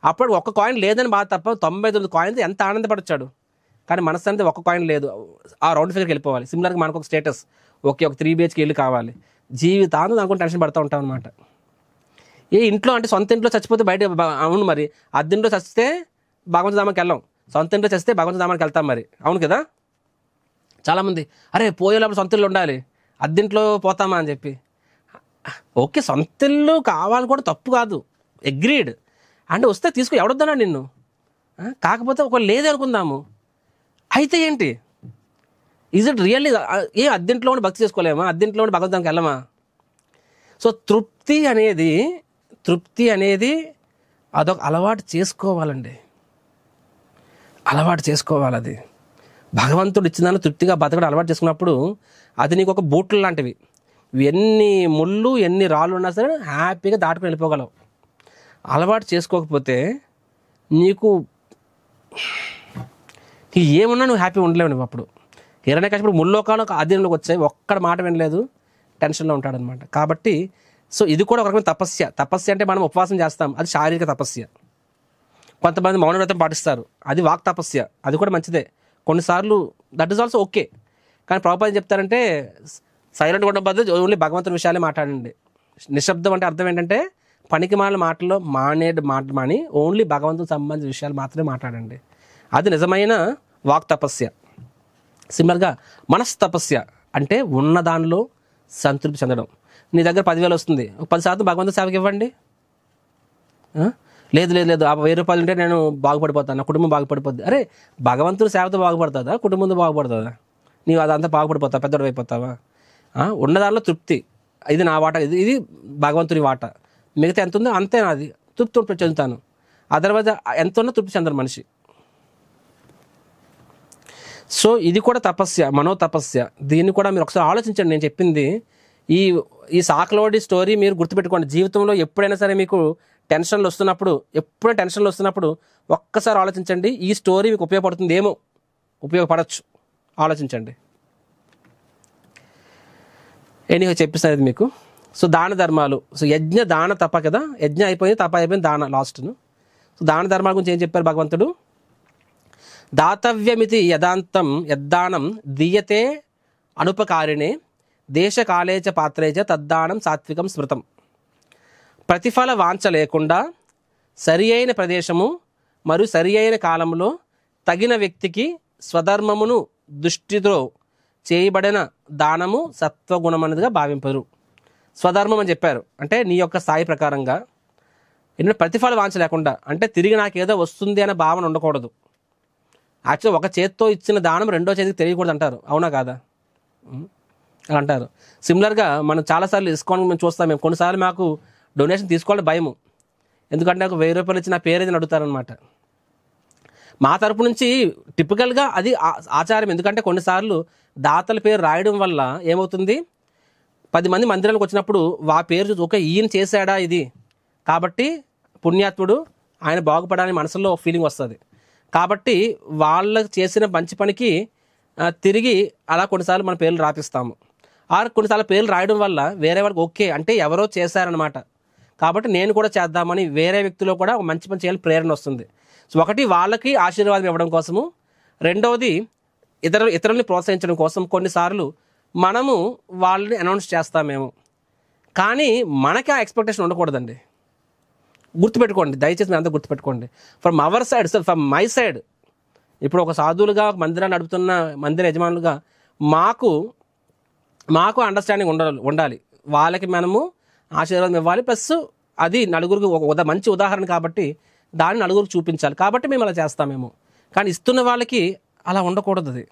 Speaker 1: అప్పుడు ఒక్క కాయిన్ లేదని బాధ తప్ప 99 కాయిన్స్ ఎంత ఆనందపడొచ్చాడు. కానీ మనసు అనేది ఒక్క కాయిన్ లేదు, ఆ రౌండ్ ఫిగర్కి వెళ్ళిపోవాలి. సిమిలర్గా మనకు ఒక స్టేటస్, ఓకే ఒక 3 BHK ఇల్లు కావాలి, జీవితాంతం అనుకుని టెన్షన్ పడుతూ ఉంటాం అనమాట. ఇంట్లో అంటే సొంత ఇంట్లో చచ్చిపోతే బయట అవును, మరి అద్దెంట్లో చచ్చితే భగవంతు ధామానికి వెళ్ళాం, సొంత ఇంట్లో చచ్చితే భగవంతు ధామానికి వెళ్తాం మరి, అవును కదా. చాలామంది అరే పోయేటప్పుడు సొంత ఇల్లు ఉండాలి, అద్దెంట్లో పోతామా అని చెప్పి. ఓకే సొంత ఇల్లు కావాలని కూడా తప్పు కాదు, అగ్రీడ్. అంటే వస్తే తీసుకో, ఎవడొద్దన్నాడు నిన్ను. కాకపోతే ఒక లేదే అనుకుందాము, అయితే ఏంటి, ఈజ్ ఇట్ రియల్లీ అద్దెంట్లో ఉండి భక్తి చేసుకోలేమా, అద్దెంట్లో ఉండి భగవంతానికి వెళ్ళమా. సో తృప్తి అనేది అదొక అలవాటు చేసుకోవాలండి, అలవాటు చేసుకోవాలి. అది భగవంతుడు ఇచ్చిందని తృప్తిగా బతకడం అలవాటు చేసుకున్నప్పుడు అది నీకు ఒక బూట్లు లాంటివి. ఎన్ని ముళ్ళు ఎన్ని రాళ్ళు ఉన్నా సరే హ్యాపీగా దాటుకుని వెళ్ళిపోగలవు. అలవాటు చేసుకోకపోతే నీకు ఏమున్నా నువ్వు హ్యాపీ ఉండలేవు. నువ్వు అప్పుడు హిరణ్యకశిపుడు ముల్లోకాలు అధీనంలోకి వచ్చాయి, ఒక్కడ మాట వినలేదు, టెన్షన్లో ఉంటాడనమాట. కాబట్టి సో ఇది కూడా ఒక రకమైన తపస్య అంటే మనం ఉపవాసం చేస్తాం, అది శారీరక తపస్య. కొంతమంది మౌనవ్రతం పాటిస్తారు, అది వాక్ తపస్య, అది కూడా మంచిదే కొన్నిసార్లు, దట్ ఈస్ ఆల్సో ఓకే. కానీ ప్రభుపాద ఏం చెప్తారంటే సైలెంట్గా ఉండడం బదులు ఓన్లీ భగవంతుని విషయాలే మాట్లాడండి. నిశ్శబ్దం అంటే అర్థం ఏంటంటే పనికి మాటలో మాని ఓన్లీ భగవంతునికి సంబంధించిన విషయాలు మాత్రమే మాట్లాడండి, అది నిజమైన వాక్ తపస్య. సిమిలర్గా మనస్ తపస్య అంటే ఉన్న దానిలో సంతృప్తి చెందడం. నీ దగ్గర 10,000 వస్తుంది, 10% భగవంతుని సేవకి ఇవ్వండి. లేదు ఆ 1,000 రూపాయలు ఉంటే నేను బాగుపడిపోతాను, నా కుటుంబం బాగుపడిపోద్ది. అరే భగవంతుని సేవతో బాగుపడుతుందా, కుటుంబంతో బాగుపడుతుందా, నీవు అదంతా బాగుపడిపోతావు, పెద్దోడు అయిపోతావా. ఉన్నదానిలో తృప్తి, ఇది నా వాట, ఇది భగవంతుని వాట, మిగతా ఎంత ఉందో అంతే నాది, తృప్తి చెందుతాను. అదర్వైజ్ ఎంత ఉన్నా తృప్తి చెందరు మనిషి. సో ఇది కూడా తపస్య, మనోతపస్య. దీన్ని కూడా మీరు ఒకసారి ఆలోచించండి. నేను చెప్పింది ఈ సాకలోడి స్టోరీ మీరు గుర్తుపెట్టుకోండి. జీవితంలో ఎప్పుడైనా సరే మీకు టెన్షన్లు వస్తున్నప్పుడు ఒక్కసారి ఆలోచించండి, ఈ స్టోరీ మీకు ఉపయోగపడుతుంది ఏమో, ఉపయోగపడచ్చు, ఆలోచించండి. ఎనీహో చెప్పిస్తాను మీకు. సో దాన ధర్మాలు, సో యజ్ఞ దాన తప కదా, యజ్ఞ అయిపోయింది, తప అయిపోయింది, దాన లాస్ట్ను. సో దాన ధర్మాల గురించి ఏం చెప్పారు భగవంతుడు, దాతవ్యమితి యద్దానం దీయతే అనుపకారిణే దేశకాలేచ పాత్రేచ తద్దానం సాత్వికం స్మృతం. ప్రతిఫల వాంఛ లేకుండా సరి అయిన ప్రదేశము మరియు సరి అయిన కాలంలో తగిన వ్యక్తికి స్వధర్మమును దృష్టితో చేయబడిన దానము సత్వగుణమన్నదిగా భావింపరు. స్వధర్మం అని చెప్పారు అంటే నీ యొక్క స్థాయి ప్రకారంగా, ఎన్నో ప్రతిఫల వాంఛ లేకుండా, అంటే తిరిగి నాకేదో వస్తుంది అనే భావన ఉండకూడదు. యాక్చువల్గా ఒక చేత్తో ఇచ్చిన దానం రెండో చేతికి తెలియకూడదు అంటారు, అవునా కాదా అలా అంటారు. సిమిలర్గా మనం చాలాసార్లు ఇస్కాన్ మేము చూస్తాం, మేము కొన్నిసార్లు మాకు డొనేషన్ తీసుకోవాలని భయము, ఎందుకంటే నాకు 1,000 రూపాయలు ఇచ్చి నా పేరు ఏదైనా అడుగుతారనమాట. మా తరపు నుంచి టిపికల్గా అది ఆచారం, ఎందుకంటే కొన్నిసార్లు దాతల పేరు రాయడం వల్ల ఏమవుతుంది, 10 మంది మందిరానికి వచ్చినప్పుడు ఆ పేరు చూసి ఓకే ఈయన చేశాడా ఇది, కాబట్టి పుణ్యాత్ముడు, ఆయన బాగుపడాలని మనసులో ఫీలింగ్ వస్తుంది. కాబట్టి వాళ్ళకి చేసిన మంచి పనికి తిరిగి అలా కొన్నిసార్లు మన పేర్లు రాపిస్తాము. కొన్నిసార్లు పేర్లు రాయడం వల్ల వేరే వాళ్ళకి ఓకే అంటే ఎవరో చేశారనమాట, కాబట్టి నేను కూడా చేద్దామని వేరే వ్యక్తిలో కూడా ఒక మంచి పని చేయాలని ప్రేరణ వస్తుంది. సో ఒకటి వాళ్ళకి ఆశీర్వాదం ఇవ్వడం కోసము, రెండవది ఇతరుల్ని ప్రోత్సహించడం కోసం కొన్నిసార్లు మనము వాళ్ళని అనౌన్స్ చేస్తామేమో, కానీ మనకి ఆ ఎక్స్పెక్టేషన్ ఉండకూడదండి. గుర్తుపెట్టుకోండి, దయచేసి మీరు అంతా గుర్తుపెట్టుకోండి. From our side, so from my side, ఇప్పుడు ఒక సాధువులుగా మందిరాన్ని నడుపుతున్న మందిర యజమానులుగా మాకు అండర్స్టాండింగ్ ఉండాలి. వాళ్ళకి మనము ఆశీర్వాదం ఇవ్వాలి, ప్లస్ అది నలుగురికి ఒక మంచి ఉదాహరణ కాబట్టి దాన్ని నలుగురికి చూపించాలి, కాబట్టి మేము అలా చేస్తామేమో. కానీ ఇస్తున్న వాళ్ళకి అలా ఉండకూడదు. అది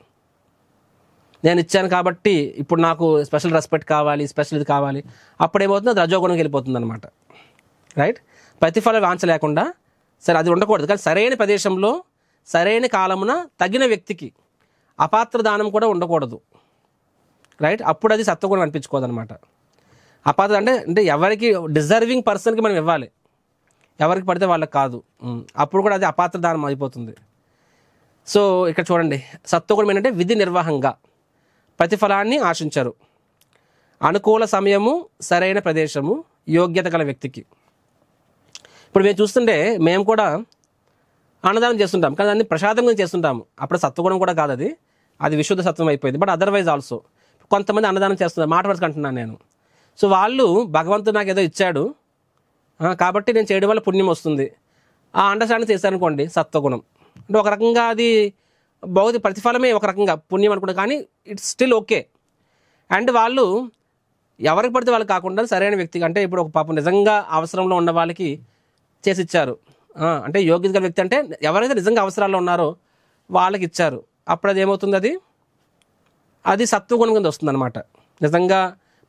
Speaker 1: నేను ఇచ్చాను కాబట్టి ఇప్పుడు నాకు స్పెషల్ రెస్పెక్ట్ కావాలి, స్పెషల్ ఇది కావాలి, అప్పుడేమవుతుంది, అది రజోగుణంకి వెళ్ళిపోతుంది అనమాట. రైట్. ప్రతిఫల వాంఛ లేకుండా, సరే అది ఉండకూడదు, కానీ సరైన ప్రదేశంలో సరైన కాలమున తగిన వ్యక్తికి. అపాత్ర దానం కూడా ఉండకూడదు, రైట్. అప్పుడు అది సత్వగుణం అనిపించుకోదు అనమాట. అపాత్ర అంటే అంటే ఎవరికి డిజర్వింగ్ పర్సన్కి మనం ఇవ్వాలి, ఎవరికి పడితే వాళ్ళకి కాదు. అప్పుడు కూడా అది అపాత్ర దానం అయిపోతుంది. సో ఇక్కడ చూడండి, సత్వగుణం ఏంటంటే విధి నిర్వాహంగా ప్రతిఫలాన్ని ఆశించరు, అనుకూల సమయము, సరైన ప్రదేశము, యోగ్యత గల వ్యక్తికి. ఇప్పుడు మేము చూస్తుంటే మేము కూడా అన్నదానం చేస్తుంటాం, కానీ దాన్ని ప్రసాదంగా చేస్తుంటాము. అప్పుడు సత్వగుణం కూడా కాదు, అది అది విశుద్ధ సత్వం అయిపోయింది. బట్ అదర్వైజ్ ఆల్సో కొంతమంది అన్నదానం చేస్తున్నారు, మాట వరుసకు అంటున్నాను నేను. సో వాళ్ళు భగవంతుడు నాకు ఏదో ఇచ్చాడు కాబట్టి నేను చేయడం వల్ల పుణ్యం వస్తుంది, ఆ అండర్స్టాండింగ్ చేశారనుకోండి, సత్వగుణం. అంటే ఒక రకంగా అది భౌతిక ప్రతిఫలమే ఒక రకంగా పుణ్యం అనుకుంటా, కానీ ఇట్స్ స్టిల్ ఓకే. అండ్ వాళ్ళు ఎవరికి పడితే వాళ్ళు కాకుండా సరైన వ్యక్తికి, అంటే ఇప్పుడు ఒక పాపం నిజంగా అవసరంలో ఉన్న వాళ్ళకి చేసి ఇచ్చారు, అంటే యోగ్యత గల వ్యక్తి అంటే ఎవరైతే నిజంగా అవసరాల్లో ఉన్నారో వాళ్ళకి ఇచ్చారు. అప్పుడు అది ఏమవుతుంది, అది సత్వగుణం కింద వస్తుంది అనమాట. నిజంగా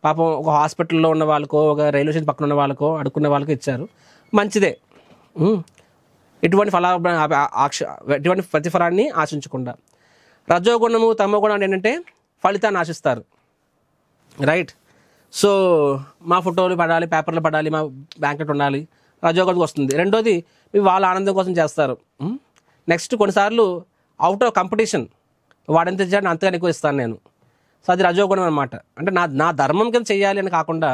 Speaker 1: పాపం ఒక హాస్పిటల్లో ఉన్న వాళ్ళకో, ఒక రైల్వే స్టేషన్ పక్కన ఉన్న వాళ్ళకో, అడుక్కున్న వాళ్ళకో ఇచ్చారు, మంచిదే. ఎటువంటి ఎటువంటి ప్రతిఫలాన్ని ఆశించకుండా. రజోగుణము తమోగుణం ఏంటంటే ఫలితాన్ని ఆశిస్తారు, రైట్. సో మా ఫోటోలు పడాలి, పేపర్లు పడాలి, మా బ్యాంకెట్ ఉండాలి, రజోగుణం వస్తుంది. రెండోది వాళ్ళ ఆనందం కోసం చేస్తారు. నెక్స్ట్ కొన్నిసార్లు అవుట్ ఆఫ్ కాంపిటీషన్, వాడెంత ఇచ్చాడు అంతగానే ఎక్కువ ఇస్తాను నేను. సో అది రజోగుణం అనమాట. అంటే నా ధర్మం కింద చేయాలి అని కాకుండా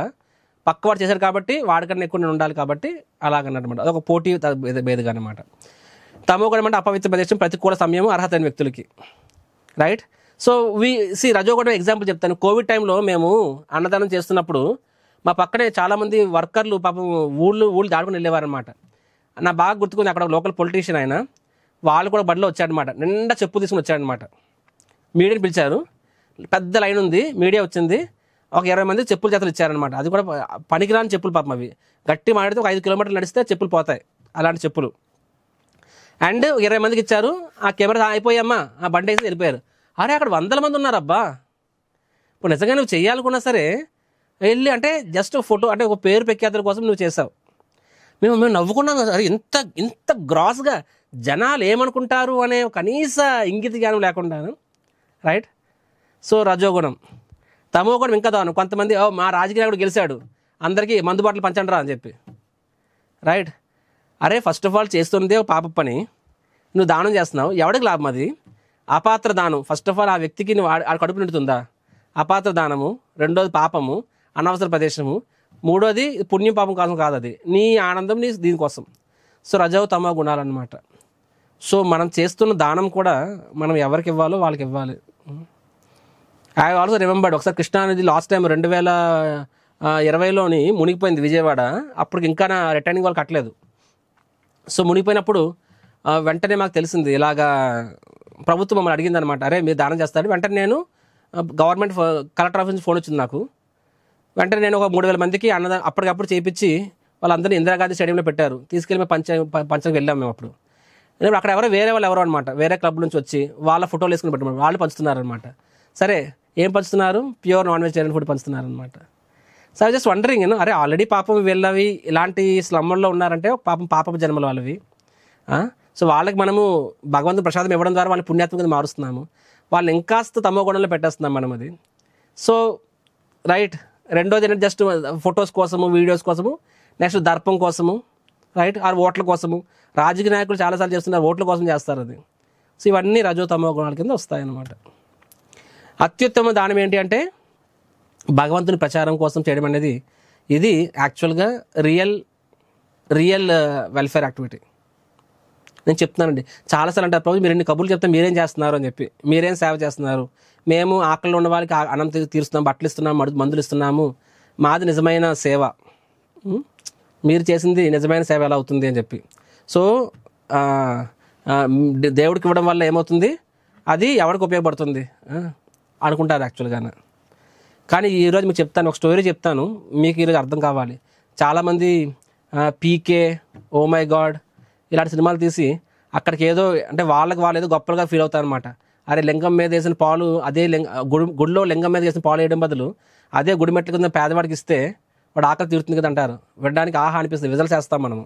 Speaker 1: పక్కవాడు చేశారు కాబట్టి వాడికన్నా ఎక్కువ నేను ఉండాలి కాబట్టి అలాగన్నమాట. అదొక పోటీ భేదగా అనమాట. తమోగుణం అంటే అపవిత్ర ప్రదేశం, ప్రతికూల సమయం, అర్హత అయిన వ్యక్తులకి, రైట్. సో రజోగుణం ఎగ్జాంపుల్ చెప్తాను. కోవిడ్ టైంలో మేము అన్నదానం చేస్తున్నప్పుడు మా పక్కనే చాలామంది వర్కర్లు పాపం ఊళ్ళు దాడుకుని వెళ్ళేవారనమాట. నా బాగా గుర్తుకుంది, అక్కడ లోకల్ పొలిటీషియన్ ఆయన, వాళ్ళు కూడా బడిలో వచ్చాడనమాట, నిండా చెప్పు తీసుకుని వచ్చాడనమాట. మీడియాని పిలిచారు, పెద్ద లైన్ ఉంది, మీడియా వచ్చింది, ఒక 20 మంది చెప్పులు చేతలు ఇచ్చారనమాట. అది కూడా పనికిరాని చెప్పులు పాపం, అవి గట్టి మాడితే ఒక 5 కిలోమీటర్లు నడిస్తే చెప్పులు పోతాయి, అలాంటి చెప్పులు. అండ్ 20 మందికి ఇచ్చారు. ఆ కెమెరా అయిపోయామ్మా, ఆ బండి వేసి వెళ్ళిపోయారు. అరే అక్కడ 100 మంది ఉన్నారబ్బా. ఇప్పుడు నిజంగా నువ్వు చేయాలనుకున్నా సరే వెళ్ళి, అంటే జస్ట్ ఫోటో, అంటే ఒక పేరు ప్రఖ్యాతుల కోసం నువ్వు చేసావు. మేము నవ్వుకున్నాం, అరే ఇంత గ్రాస్గా జనాలు ఏమనుకుంటారు అనే కనీస ఇంగిత జ్ఞానం లేకుండాను, రైట్. సో రజోగుణం. తమోగుణం ఇంకా దాను, కొంతమంది మా రాజకీయ నాయకుడు గెలిచాడు, అందరికీ మందు బాటలు పంచండి రా అని చెప్పి, రైట్. అరే ఫస్ట్ ఆఫ్ ఆల్ చేస్తుందే పాప పని, నువ్వు దానం చేస్తున్నావు, ఎవడికి లాభం అది? అపాత్ర దానం. ఫస్ట్ ఆఫ్ ఆల్ ఆ వ్యక్తికి నువ్వు ఆడ కడుపు నిండుతుందా? అపాత్ర దానము. రెండోది పాపము, అనవసర ప్రదేశము. మూడోది పుణ్యం పాపం కోసం కాదు, అది నీ ఆనందం, నీ దీనికోసం. సో రజో తమో గుణాలన్నమాట. సో మనం చేస్తున్న దానం కూడా మనం ఎవరికి ఇవ్వాలో వాళ్ళకి ఇవ్వాలి. ఐ ఆల్సో రిమెంబర్డ్, ఒకసారి కృష్ణా నది లాస్ట్ టైం 2020లోని మునిగిపోయింది విజయవాడ. అప్పటికి ఇంకా నా రిటర్నింగ్ వాళ్ళు కట్టలేదు. సో మునిగిపోయినప్పుడు వెంటనే మాకు తెలిసింది, ఇలాగా ప్రభుత్వం మమ్మల్ని అడిగింది అనమాట, అరే మీరు దానం చేస్తారు. వెంటనే నేను గవర్నమెంట్ కలెక్టర్ ఆఫీస్ నుంచి ఫోన్ వచ్చింది నాకు. వెంటనే నేను ఒక 3000 మందికి అన్నదానం అప్పటికప్పుడు చేయించి వాళ్ళందరినీ ఇందిరాగాంధీ స్టేడియంలో పెట్టారు. తీసుకెళ్ళి మేము పంచకి వెళ్ళాం. మేము అప్పుడు అక్కడ వేరే వాళ్ళు ఎవరో అనమాట, వేరే క్లబ్ నుంచి వచ్చి వాళ్ళ ఫోటోలు వేసుకుని పెట్టమని వాళ్ళు పంచుతున్నారనమాట. సరే ఏం పంచుతున్నారు? ప్యూర్ నాన్ వెజిటేరియన్ ఫుడ్ పంచుతున్నారనమాట. సో ఐ జస్ట్ వండరింగ్, అరే ఆల్రెడీ పాపం వీళ్ళవి ఇలాంటి స్లమ్లో ఉన్నారంటే పాప జన్మలు వాళ్ళవి. సో వాళ్ళకి మనము భగవంతుని ప్రసాదం ఇవ్వడం ద్వారా వాళ్ళని పుణ్యాత్మకంగా మారుస్తున్నాము, వాళ్ళు ఇంకాస్త తమో గుణంలో పెట్టేస్తున్నాం మనం అది. So right. రెండోది ఏంటంటే జస్ట్ ఫొటోస్ కోసము, వీడియోస్ కోసము, నెక్స్ట్ దర్పం కోసము, రైట్, ఆ ఓట్ల కోసము. రాజకీయ నాయకులు చాలాసార్లు చేస్తున్నారు, ఓట్ల కోసం చేస్తారు అది. సో ఇవన్నీ రజో తమో గుణాల కింద వస్తాయన్నమాట. అత్యుత్తమ దానం ఏంటి అంటే భగవంతుని ప్రచారం కోసం చేయడం అనేది, ఇది యాక్చువల్గా రియల్ వెల్ఫేర్ యాక్టివిటీ. నేను చెప్తున్నానండి చాలాసార్లు అంటారు, ప్రభు మీరు ఎన్ని కబుర్లు చెప్తే మీరేం చేస్తున్నారు అని చెప్పి, మీరేం సేవ చేస్తున్నారు? మేము ఆకలిలో ఉన్న వాళ్ళకి అన్నం తీరుస్తున్నాం, బట్టలు ఇస్తున్నాము, మందులు ఇస్తున్నాము, మాది నిజమైన సేవ. మీరు చేసింది నిజమైన సేవ ఎలా అవుతుంది అని చెప్పి. సో దేవుడికి ఇవ్వడం వల్ల ఏమవుతుంది, అది ఎవరికి ఉపయోగపడుతుంది అనుకుంటారు యాక్చువల్గా. కానీ ఈరోజు మీకు చెప్తాను, ఒక స్టోరీ చెప్తాను, మీకు ఈరోజు అర్థం కావాలి. చాలామంది పీకే, ఓ మై గాడ్ ఇలాంటి సినిమాలు తీసి అక్కడికి ఏదో అంటే వాళ్ళు ఏదో గొప్పలుగా ఫీల్ అవుతారు అనమాట. అరే లింగం మీద వేసిన పాలు, అదే గుడిలో లింగం మీద వేసిన పాలు వేయడం బదులు అదే గుడి మెట్ల కింద పేదవాడికి ఇస్తే వాడు ఆకలి తీరుతుంది కదా అంటారు, వినడానికి ఆహా అనిపిస్తుంది, విజల్స్ వేస్తాం మనము.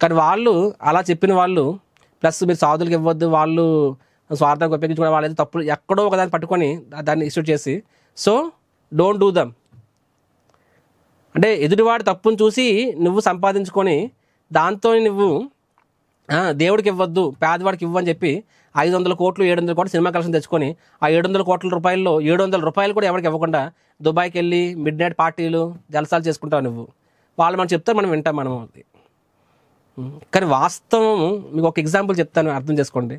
Speaker 1: కానీ వాళ్ళు అలా చెప్పిన వాళ్ళు, ప్లస్ మీరు సాధువులకు ఇవ్వద్దు, వాళ్ళు స్వార్థానికి ఉపయోగించుకునే వాళ్ళు తప్పులు ఎక్కడో ఒకదాన్ని పట్టుకొని దాన్ని ఇష్యూ చేసి, సో డోంట్ డూ దమ్. అంటే ఎదుటివాడు తప్పును చూసి నువ్వు సంపాదించుకొని దాంతో నువ్వు దేవుడికి ఇవ్వద్దు, పేదవాడికి ఇవ్వని చెప్పి 500 కోట్లు 700 కోట్లు సినిమా కలెక్షన్ తెచ్చుకొని ఆ 700 కోట్ల రూపాయల్లో 700 రూపాయలు కూడా ఎవరికి ఇవ్వకుండా దుబాయ్కి వెళ్ళి మిడ్ నైట్ పార్టీలు జలసాలు చేసుకుంటావు నువ్వు. వాళ్ళు మనం చెప్తారు, మనం వింటాం మనము. కానీ వాస్తవం మీకు ఒక ఎగ్జాంపుల్ చెప్తాను, అర్థం చేసుకోండి.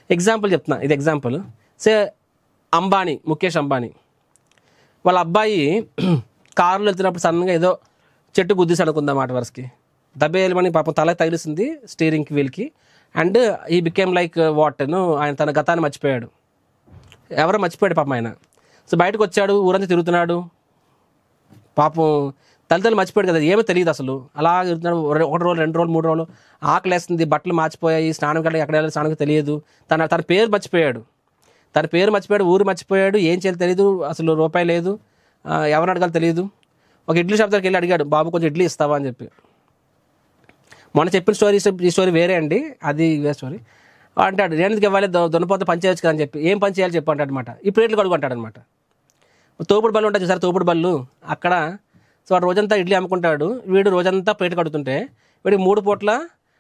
Speaker 1: ఎగ్జాంపుల్ చెప్తున్నా, ఇది ఎగ్జాంపుల్. సే అంబానీ, ముఖేష్ అంబానీ వాళ్ళ అబ్బాయి కారులో వెళ్తున్నప్పుడు సడన్గా ఏదో చెట్టు గుద్దేసి అనుకుందాం మాట వరుసకి, దబ్బేయమని పాపం తల తగిలిసింది steering వీల్కి. And he became like వాట్ను, ఆయన తన గతాన్ని మర్చిపోయాడు, ఎవరో మర్చిపోయాడు పాపం ఆయన. సో బయటకు వచ్చాడు, ఊరంతా తిరుగుతున్నాడు, పాపం తల్లిదండ్రులు మర్చిపోయాడు కదా, ఏమో తెలియదు అసలు. అలా తిరుగుతున్నాడు, 1 రోజు 2 రోజులు 3 రోజులు, ఆకలేస్తుంది, బట్టలు మార్చిపోయాయి, స్నానం కట్ట ఎక్కడ వెళ్ళాలి స్నానం తెలియదు, తన పేరు మర్చిపోయాడు, ఊరు మర్చిపోయాడు, ఏం చేయాలి తెలియదు, అసలు రూపాయి లేదు, ఎవరిని అడగాలి తెలియదు. ఒక ఇడ్లీ షాప్ దగ్గరికి వెళ్ళి అడిగాడు, బాబు కొంచెం ఇడ్లీ ఇస్తావా అని చెప్పి. మొన్న చెప్పిన ఈ స్టోరీ వేరే అండి, అది వేరే స్టోరీ. అంటాడు నేను ఎందుకు ఇవ్వాలి, దున్నపోతే పని చేయొచ్చు కదా అని చెప్పి. ఏం పని చేయాలి చెప్పు అంటాడనమాట. ఈ ప్లేట్లు కడుగు అంటాడనమాట. తోపుడు బళ్ళు ఉంటాయి చూసారు, తోపుడు బళ్ళు అక్కడ. సో వాడు రోజంతా ఇడ్లీ అమ్ముకుంటాడు, వీడు రోజంతా ప్లేట్ కడుగుతుంటే వీడికి 3 పూట్ల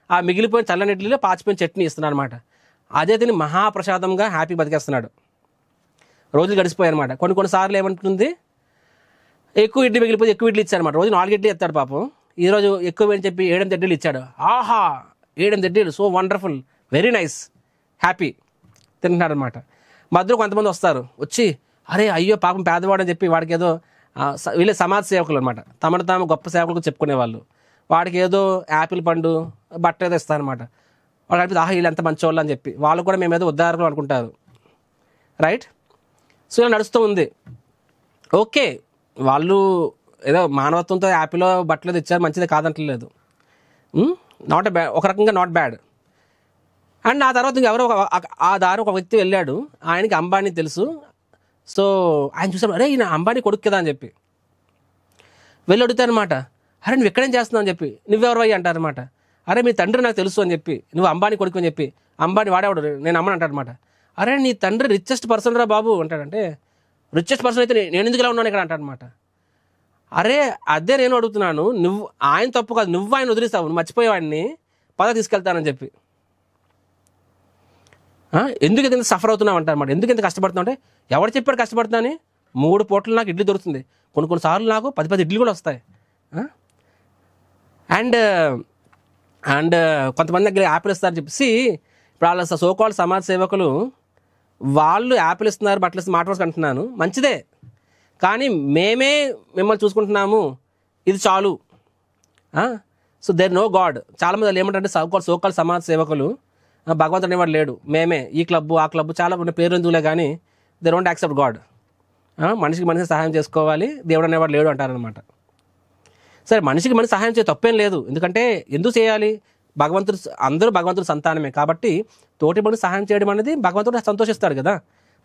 Speaker 1: ఆ మిగిలిపోయిన చల్లని ఇడ్లీలో పాచిపోయిన చట్నీ ఇస్తున్నాడు అనమాట. అదే దీన్ని మహాప్రసాదంగా హ్యాపీ బతికేస్తున్నాడు. రోజులు గడిచిపోయాయి అనమాట. కొన్నిసార్లు ఏమంటుంది, ఎక్కువ ఇడ్లీ మిగిలిపోతే ఎక్కువ ఇడ్లీ ఇచ్చారనమాట. రోజు 4 ఇడ్లీ ఇస్తాడు పాపం. ఈరోజు ఎక్కువ అని చెప్పి 7 ఇడ్లీలు ఇచ్చాడు. ఆహా 7 ఇడ్లీలు, so wonderful, very nice, happy తింటున్నాడు అనమాట. మధ్యలో కొంతమంది వస్తారు, వచ్చి అరే అయ్యో పాపం పేదవాడు అని చెప్పి వాడికి ఏదో వీళ్ళే సమాజ సేవకులు అనమాట, తమను తాము గొప్ప సేవకులకు చెప్పుకునేవాళ్ళు. వాడికి ఏదో యాపిల్ పండు బట్ట ఏదో ఇస్తారనమాట. వాడు అనిపిస్తుంది ఆహా వీళ్ళు ఎంత మంచోళ్ళు అని చెప్పి, వాళ్ళు కూడా మేము ఏదో ఉద్ధారకులు అనుకుంటారు, రైట్. సో ఇలా నడుస్తూ ఉంది. ఓకే, వాళ్ళు ఏదో మానవత్వంతో యాపిల్లో బట్టలు తెచ్చారు, మంచిదే కాదంటలేదు, నాట్ బ్యాడ్, ఒక రకంగా నాట్ బ్యాడ్. అండ్ ఆ తర్వాత ఎవరో ఆ దారి ఒక వ్యక్తి వెళ్ళాడు, ఆయనకి అంబానీ తెలుసు. సో ఆయన చూసాడు, అరే ఈయన అంబానీ కొడుకు కదా అని చెప్పి వెళ్ళి అడుగుతారనమాట. అరే నువ్వు ఎక్కడేం చేస్తున్నావు అని చెప్పి. నువ్వెవరు అయ్యి అంటారనమాట. అరే మీ తండ్రి నాకు తెలుసు అని చెప్పి, నువ్వు అంబానీ కొడుకు అని చెప్పి. అంబానీ వాడేవాడు, నేను అమ్మని అంటాడనమాట. అరే నీ తండ్రి రిచెస్ట్ పర్సన్ రా బాబు అంటాడంటే, రిచెస్ట్ పర్సన్ అయితే నేను ఎందుకు ఇలా ఉన్నాను ఇక్కడ అంటాడనమాట. అరే అదే నేను అడుగుతున్నాను, నువ్వు ఆయన తప్పు కాదు, నువ్వు ఆయన వదిలేస్తావు, నువ్వు మర్చిపోయేవాడిని, పద తీసుకెళ్తానని చెప్పి. ఎందుకు ఇంత సఫర్ అవుతున్నావు అంటారన్నమాట. ఎందుకు ఇంత కష్టపడుతున్నావు అంటే, ఎవరు చెప్పాడు కష్టపడుతున్నాని, 3 పూటలు నాకు ఇడ్లీ దొరుకుతుంది, కొన్నిసార్లు నాకు 10 ఇడ్లీ కూడా వస్తాయి. అండ్ కొంతమంది దగ్గర యాపిల్ ఇస్తారని చెప్పేసి, ఇప్పుడు వాళ్ళ సోకాల్డ్ సమాజ సేవకులు వాళ్ళు యాపిల్ ఇస్తున్నారు, బట్టలు ఇస్తున్నారు, మాట వరుస అంటున్నాను, మంచిదే. కానీ మేమే మిమ్మల్ని చూసుకుంటున్నాము, ఇది చాలు. So there no god. చాలామంది వాళ్ళు ఏమంటారంటే సోకాల్డ్ సమాజ సేవకులు, భగవంతుడు అనేవాడు లేడు, మేమే ఈ క్లబ్బు ఆ క్లబ్బు చాలా పేరు ఎందుకులే కానీ దే డోంట్ యాక్సెప్ట్ గాడ్. మనిషికి మనిషి సహాయం చేసుకోవాలి, దేవుడు అనేవాడు లేడు అంటారనమాట. సరే మనిషికి మనిషి సహాయం చేయ తప్పేం లేదు, ఎందుకంటే ఎందుకు చేయాలి, భగవంతుడు అందరూ భగవంతుడు సంతానమే కాబట్టి తోటి మనిషి సహాయం చేయడం అనేది భగవంతుడు సంతోషిస్తాడు కదా.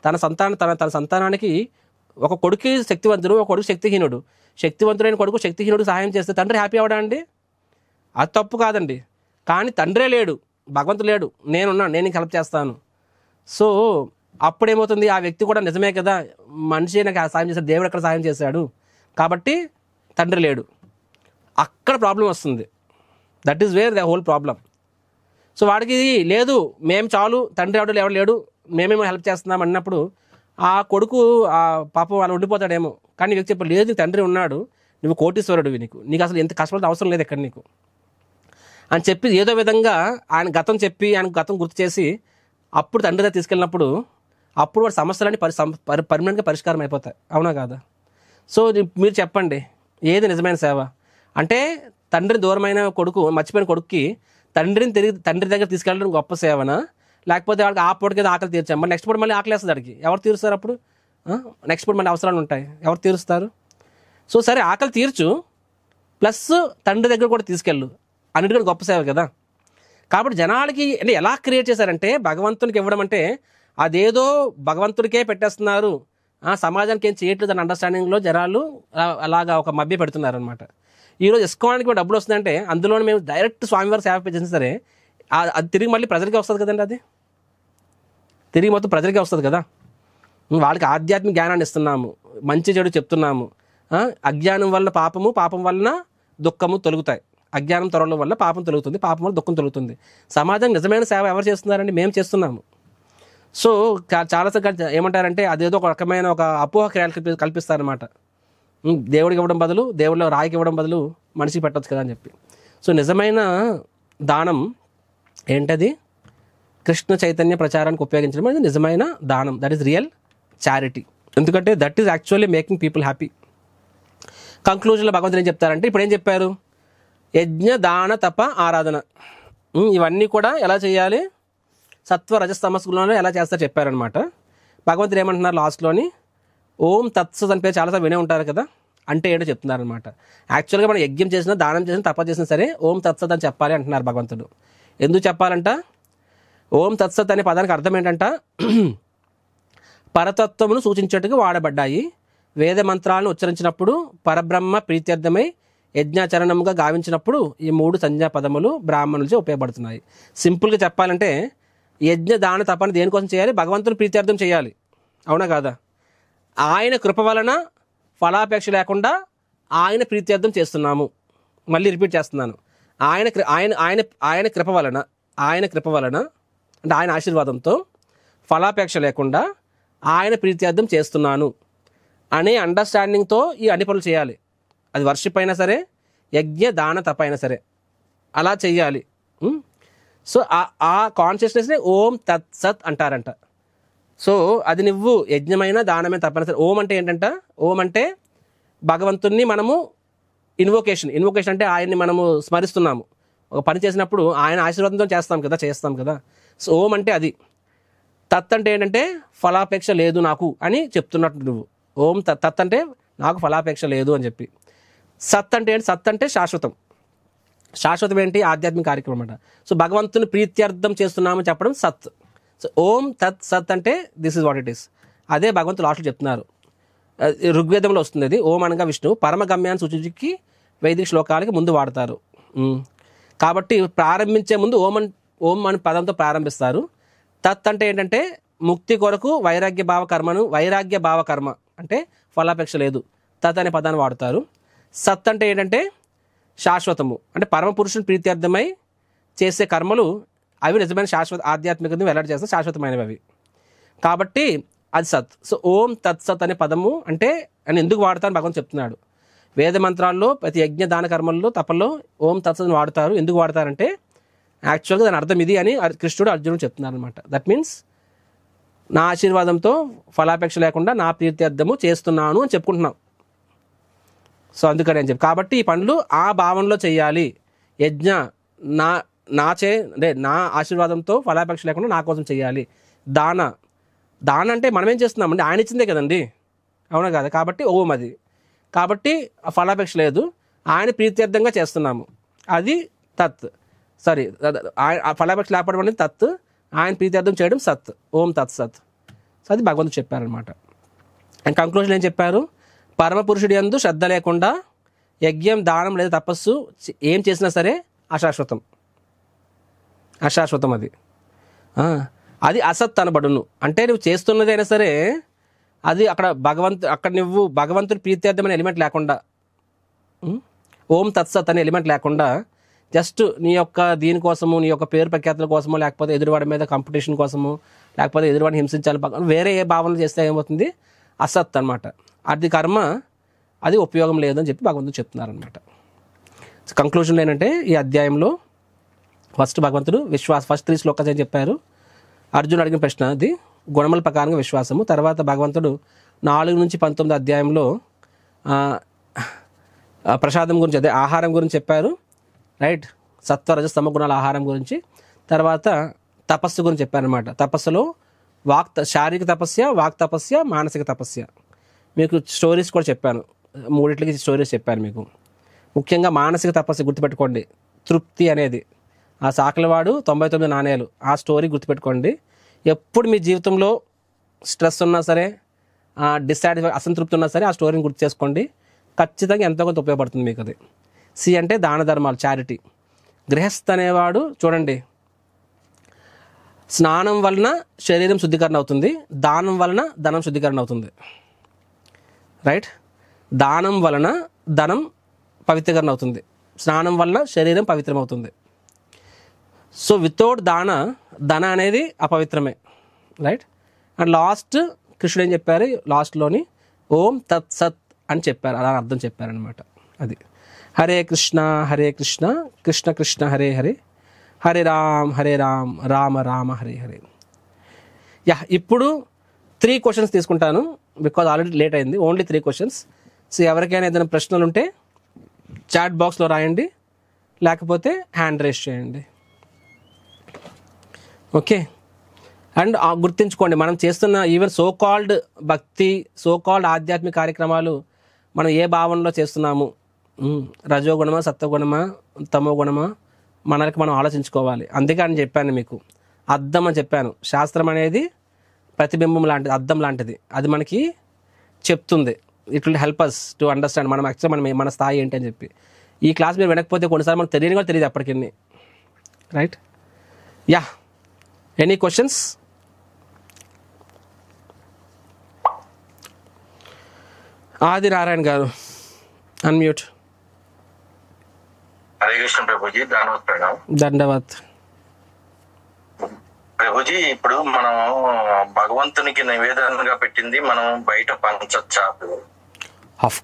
Speaker 1: తన సంతానానికి ఒక కొడుకు శక్తివంతుడు, ఒక కొడుకు శక్తిహీనుడు. శక్తివంతుడైన కొడుకు శక్తిహీనుడు సహాయం చేస్తే తండ్రి హ్యాపీ అవడా అండి? అది తప్పు కాదండి. కానీ తండ్రే లేడు, భగవంతుడు లేడు, నేనున్నా, నేను హెల్ప్ చేస్తాను. సో అప్పుడేమవుతుంది, ఆ వ్యక్తి కూడా నిజమే కదా, మనిషి నాకు సాయం చేశాడు, దేవుడు ఎక్కడ సాయం చేశాడు కాబట్టి తండ్రి లేడు, అక్కడ ప్రాబ్లం వస్తుంది. That is where the whole problem. So వాడికి లేదు, మేము చాలు, తండ్రి ఎవరు లేడు, మేమేమో హెల్ప్ చేస్తున్నాం అన్నప్పుడు ఆ కొడుకు ఆ పాపం వాళ్ళు ఉండిపోతాడేమో. కానీ వ్యక్తి చెప్పాడు, లేదు నీకు తండ్రి ఉన్నాడు, నువ్వు కోటీశ్వరుడివి, నీకు అసలు ఎంత కష్టపడితే అవసరం లేదు ఎక్కడ నీకు అని చెప్పి ఏదో విధంగా ఆయన గతం చెప్పి, ఆయన గతం గుర్తు చేసి అప్పుడు తండ్రి దగ్గర తీసుకెళ్ళినప్పుడు అప్పుడు వాడి సమస్యలన్నీ పర్మనెంట్గా పరిష్కారం అయిపోతాయి, అవునా కాదా? సో మీరు చెప్పండి, ఏది నిజమైన సేవ అంటే? తండ్రిని దూరమైన కొడుకు, మర్చిపోయిన కొడుక్కి తండ్రి దగ్గర తీసుకెళ్ళడం గొప్ప సేవనా? లేకపోతే వాడికి ఆ పూటకి ఆకలి తీర్చాం, మరి నెక్స్ట్ పూట మళ్ళీ ఆకలి వేస్తుంది వాడికి, ఎవరు తీరుస్తారు అప్పుడు? నెక్స్ట్ పూట మళ్ళీ అవసరాలు ఉంటాయి, ఎవరు తీరుస్తారు? సో సరే ఆకలి తీర్చు, ప్లస్ తండ్రి దగ్గర కూడా తీసుకెళ్ళు, అన్నిటికీ గొప్ప సేవ కదా. కాబట్టి జనాలకి అంటే ఎలా క్రియేట్ చేశారంటే, భగవంతునికి ఇవ్వడం అంటే అదేదో భగవంతుడికే పెట్టేస్తున్నారు, సమాజానికి ఏం చేయట్లేదు అని అండర్స్టాండింగ్లో జనాలు అలాగా ఒక మభ్య పెడుతున్నారనమాట. ఈరోజు ఇస్కాన్కి డబ్బులు వస్తుందంటే అందులో మేము డైరెక్ట్ స్వామివారి సేవ చేసినా సరే అది తిరిగి మళ్ళీ ప్రజలకే వస్తుంది కదండి. అది తిరిగి మొత్తం ప్రజలకే వస్తుంది కదా. వాళ్ళకి ఆధ్యాత్మిక జ్ఞానాన్ని ఇస్తున్నాము, మంచి చెడు చెప్తున్నాము. అజ్ఞానం వల్ల పాపము, పాపం వలన దుఃఖము తొలుగుతాయి. అజ్ఞానం తొలగడం వల్ల పాపం తొలుగుతుంది, పాపం వల్ల దుఃఖం తొలుగుతుంది. సమాజం నిజమైన సేవ ఎవరు చేస్తున్నారండి? మేము చేస్తున్నాము. సో చాలాసార్లు ఏమంటారంటే అదేదో ఒక రకమైన ఒక అపోహ కల్పిస్తారనమాట. దేవుడికి ఇవ్వడం బదులు, దేవుడిలో రాయికి ఇవ్వడం బదులు మనిషికి పెట్టచ్చు కదా అని చెప్పి. సో నిజమైన దానం ఏంటది? కృష్ణ చైతన్య ప్రచారానికి ఉపయోగించడం అనేది నిజమైన దానం. That is real charity. ఎందుకంటే that is actually making people happy. కంక్లూజన్లో భగవంతుడు ఏం చెప్తారంటే, ఇప్పుడు ఏం చెప్పారు? యజ్ఞ, దాన, తప, ఆరాధన ఇవన్నీ కూడా ఎలా చేయాలి? సత్వ రజస్తమస్సులో ఎలా చేస్తారో చెప్పారనమాట. భగవంతుడు ఏమంటున్నారు లాస్ట్లోని? ఓం తత్సత్ అని పేరు చాలాసార్లు వినే ఉంటారు కదా. అంటే ఏంటో చెప్తున్నారనమాట. యాక్చువల్గా మనం యజ్ఞం చేసినా, దానం చేసినా, తప చేసినా సరే ఓం తత్సత్ అని చెప్పాలి అంటున్నారు భగవంతుడు. ఎందుకు చెప్పాలంట? ఓం తత్సత్ అనే పదానికి అర్థం ఏంటంట? పరతత్వమును సూచించేట్టుగా వాడబడ్డాయి. వేద మంత్రాలను ఉచ్చరించినప్పుడు, పరబ్రహ్మ ప్రీత్యర్థమై యజ్ఞాచరణముగా గావించినప్పుడు ఈ 3 సంజ్ఞా పదములు బ్రాహ్మణులచే ఉపయోగపడుతున్నాయి. సింపుల్గా చెప్పాలంటే యజ్ఞ, దాన, తపని దేనికోసం చేయాలి? భగవంతుని ప్రీత్యర్థం చేయాలి. అవునా కాదా? ఆయన కృప వలన ఫలాపేక్ష లేకుండా ఆయన ప్రీత్యర్థం చేస్తున్నాము. మళ్ళీ రిపీట్ చేస్తున్నాను. ఆయన కృప వలన అంటే ఆయన ఆశీర్వాదంతో ఫలాపేక్ష లేకుండా ఆయన ప్రీత్యర్థం చేస్తున్నాను అనే అండర్స్టాండింగ్తో ఈ అన్ని పనులు చేయాలి. అది వర్షిప్ అయినా సరే, యజ్ఞ, దాన, తప అయినా సరే అలా చెయ్యాలి. సో ఆ కాన్షియస్నెస్ని ఓం తత్సత్ అంటారంట. సో అది నువ్వు యజ్ఞమైన, దానమైన, తప్పనిసరి. ఓం అంటే ఏంటంట? ఓం అంటే భగవంతుణ్ణి మనము ఇన్వొకేషన్ అంటే ఆయన్ని మనము స్మరిస్తున్నాము. ఒక పని చేసినప్పుడు ఆయన ఆశీర్వాదంతో చేస్తాం కదా. సో ఓం అంటే అది. తత్ అంటే ఏంటంటే ఫలాపేక్ష లేదు నాకు అని చెప్తున్నట్టు నువ్వు. ఓం తత్ అంటే నాకు ఫలాపేక్ష లేదు అని చెప్పి. సత్ అంటే ఏంటి? సత్ అంటే శాశ్వతం. శాశ్వతం ఏంటి? ఆధ్యాత్మిక కార్యక్రమం అన్నమాట. సో భగవంతుని ప్రీత్యర్థం చేస్తున్నామని చెప్పడం సత్. సో ఓం తత్ సత్ అంటే this is what it is. అదే భగవంతుడు లాస్ట్లో చెప్తున్నారు. ఋగ్వేదంలో వస్తుంది అది. ఓం అనగా విష్ణువు, పరమగమ్యాన్ని సూచించి వైదిక శ్లోకాలకి ముందు వాడతారు. కాబట్టి ప్రారంభించే ముందు ఓం అని పదంతో ప్రారంభిస్తారు. తత్ అంటే ఏంటంటే ముక్తి కొరకు వైరాగ్య భావ కర్మ అంటే ఫలాపేక్ష లేదు, తత్ అనే పదాన్ని వాడతారు. సత్ అంటే ఏంటంటే శాశ్వతము, అంటే పరమ పురుషుని ప్రీత్యర్థమై చేసే కర్మలు అవి నిజమైన శాశ్వత ఆధ్యాత్మికతను వెల్లడి చేస్తే శాశ్వతమైనవి అవి. కాబట్టి అది సత్. సో ఓం తత్సత్ అనే పదము అంటే అని ఎందుకు వాడతారని భగవంతుడు చెప్తున్నాడు. వేద మంత్రాల్లో ప్రతి యజ్ఞ, దాన, కర్మల్లో, తపల్లో ఓం తత్సత్ వాడతారు. ఎందుకు వాడతారంటే యాక్చువల్గా దాని అర్థం ఇది అని కృష్ణుడు అర్జునుడు చెప్తున్నారు అనమాట. దట్ మీన్స్ నా ఆశీర్వాదంతో ఫలాపేక్ష లేకుండా నా ప్రీత్యర్థము చేస్తున్నాను అని చెప్పుకుంటున్నాం. సో అందుకని అని చెప్పి కాబట్టి ఈ పనులు ఆ భావనలో చేయాలి. యజ్ఞ నా ఆశీర్వాదంతో ఫలాపేక్ష లేకుండా నా కోసం చేయాలి. దాన అంటే మనమేం చేస్తున్నామండి? ఆయన ఇచ్చిందే కదండి, అవునా కదా? కాబట్టి ఓం అది. కాబట్టి ఫలాపేక్ష లేదు, ఆయన ప్రీత్యర్థంగా చేస్తున్నాము, అది తత్. సారీ, ఫలాపేక్ష లేకపోవడం అనేది తత్, ఆయన ప్రీత్యర్థం చేయడం సత్. ఓం తత్ సత్. సో అది భగవంతుడు చెప్పారనమాట. అండ్ కంక్లూజన్ ఏం చెప్పారు? పరమపురుషుడి యందు శ్రద్ధ లేకుండా యజ్ఞం, దానం లేదా తపస్సు ఏం చేసినా సరే అశాశ్వతం అది అసత్ అనబడును. అంటే నువ్వు చేస్తున్నదైనా సరే అది అక్కడ నువ్వు భగవంతుడి ప్రీత్యర్థమైన ఎలిమెంట్ లేకుండా, ఓం తత్సత్ అనే ఎలిమెంట్ లేకుండా జస్ట్ నీ యొక్క దీనికోసము, నీ యొక్క పేరు ప్రఖ్యాతుల కోసమో, లేకపోతే ఎదురువాడి మీద కాంపిటీషన్ కోసము, లేకపోతే ఎదురువాడిని హింసించాలి, వేరే ఏ భావనలు చేస్తే ఏమవుతుంది? అసత్ అనమాట. అది కర్మ, అది ఉపయోగం లేదని చెప్పి భగవంతుడు చెప్తున్నారనమాట. కంక్లూజన్ ఏంటంటే ఈ అధ్యాయంలో ఫస్ట్ భగవంతుడు ఫస్ట్ 3 శ్లోకాలు అని చెప్పారు. అర్జునుడు అడిగిన ప్రశ్న అది గుణముల ప్రకారంగా విశ్వాసము. తర్వాత భగవంతుడు 4 నుంచి 19 అధ్యాయంలో ప్రసాదం గురించి, అదే ఆహారం గురించి చెప్పారు, రైట్? సత్వ రజ తమ గుణాల ఆహారం గురించి. తర్వాత తపస్సు గురించి చెప్పారనమాట. తపస్సులో శారీరక తపస్య, వాక్ తపస్య, మానసిక తపస్య. మీకు స్టోరీస్ కూడా చెప్పాను, 3 స్టోరీస్ చెప్పాను మీకు. ముఖ్యంగా మానసిక తపస్సు గుర్తుపెట్టుకోండి. తృప్తి అనేది ఆ సాకలివాడు 99 నాణేలు, ఆ స్టోరీ గుర్తుపెట్టుకోండి. ఎప్పుడు మీ జీవితంలో స్ట్రెస్ ఉన్నా సరే, డిస్సాటిస్ఫై అసంతృప్తి ఉన్నా సరే ఆ స్టోరీని గుర్తు చేసుకోండి, ఖచ్చితంగా ఎంతో కొంత ఉపయోగపడుతుంది మీకు అది. సి అంటే దాన ధర్మాలు, చారిటీ. గృహస్థ అనేవాడు చూడండి, స్నానం వలన శరీరం శుద్ధీకరణ అవుతుంది, దానం వలన ధనం శుద్ధీకరణ అవుతుంది. రైట్? దానం వలన ధనం పవిత్రీకరణ అవుతుంది, స్నానం వలన శరీరం పవిత్రం అవుతుంది. సో వితౌట్ ధన అనేది అపవిత్రమే. రైట్? అండ్ లాస్ట్ కృష్ణుడు ఏం చెప్పారు, లాస్ట్లోని ఓం తత్ సత్ అని చెప్పారు, అలా అర్థం చెప్పారనమాట. అది హరే కృష్ణ కృష్ణ కృష్ణ హరే హరే, హరే రామ్ రామ రామ హరే హరే. ఇప్పుడు 3 questions తీసుకుంటాను, బికాజ్ ఆల్రెడీ లేట్ అయింది. Only 3 questions. సో ఎవరికైనా ఏదైనా ప్రశ్నలు ఉంటే చాట్ బాక్స్లో రాయండి, లేకపోతే హ్యాండ్ రేస్ చేయండి. ఓకే? అండ్ గుర్తుంచుకోండి, మనం చేస్తున్న ఈవెన్ సో కాల్డ్ భక్తి, సో కాల్డ్ ఆధ్యాత్మిక కార్యక్రమాలు మనం ఏ భావనలో చేస్తున్నాము, రజోగుణమా, సత్వగుణమా, తమో గుణమా, మనకి మనం ఆలోచించుకోవాలి. అందుకే అని చెప్పాను మీకు, అద్దం అని చెప్పాను. శాస్త్రం అనేది ప్రతిబింబం లాంటిది, అద్దం లాంటిది. అది మనకి చెప్తుంది, it will help us to understand మనం యాక్చువల్ మన స్థాయి ఏంటి అని చెప్పి. ఈ క్లాస్ మీరు వినకపోతే కొన్నిసార్లు మనకు తెలియని కూడా తెలియదు అప్పటికి. రైట్? Any questions? ఆది నారాయణ గారు అన్మ్యూట్.
Speaker 2: హరే కృష్ణ ప్రభుజీ,
Speaker 1: ధన్యవాద్
Speaker 2: ప్రభుజీ. ఇప్పుడు మనం భగవంతునికి నివేదనగా పెట్టింది మనం బయట పంచొచ్చా?
Speaker 1: అఫ్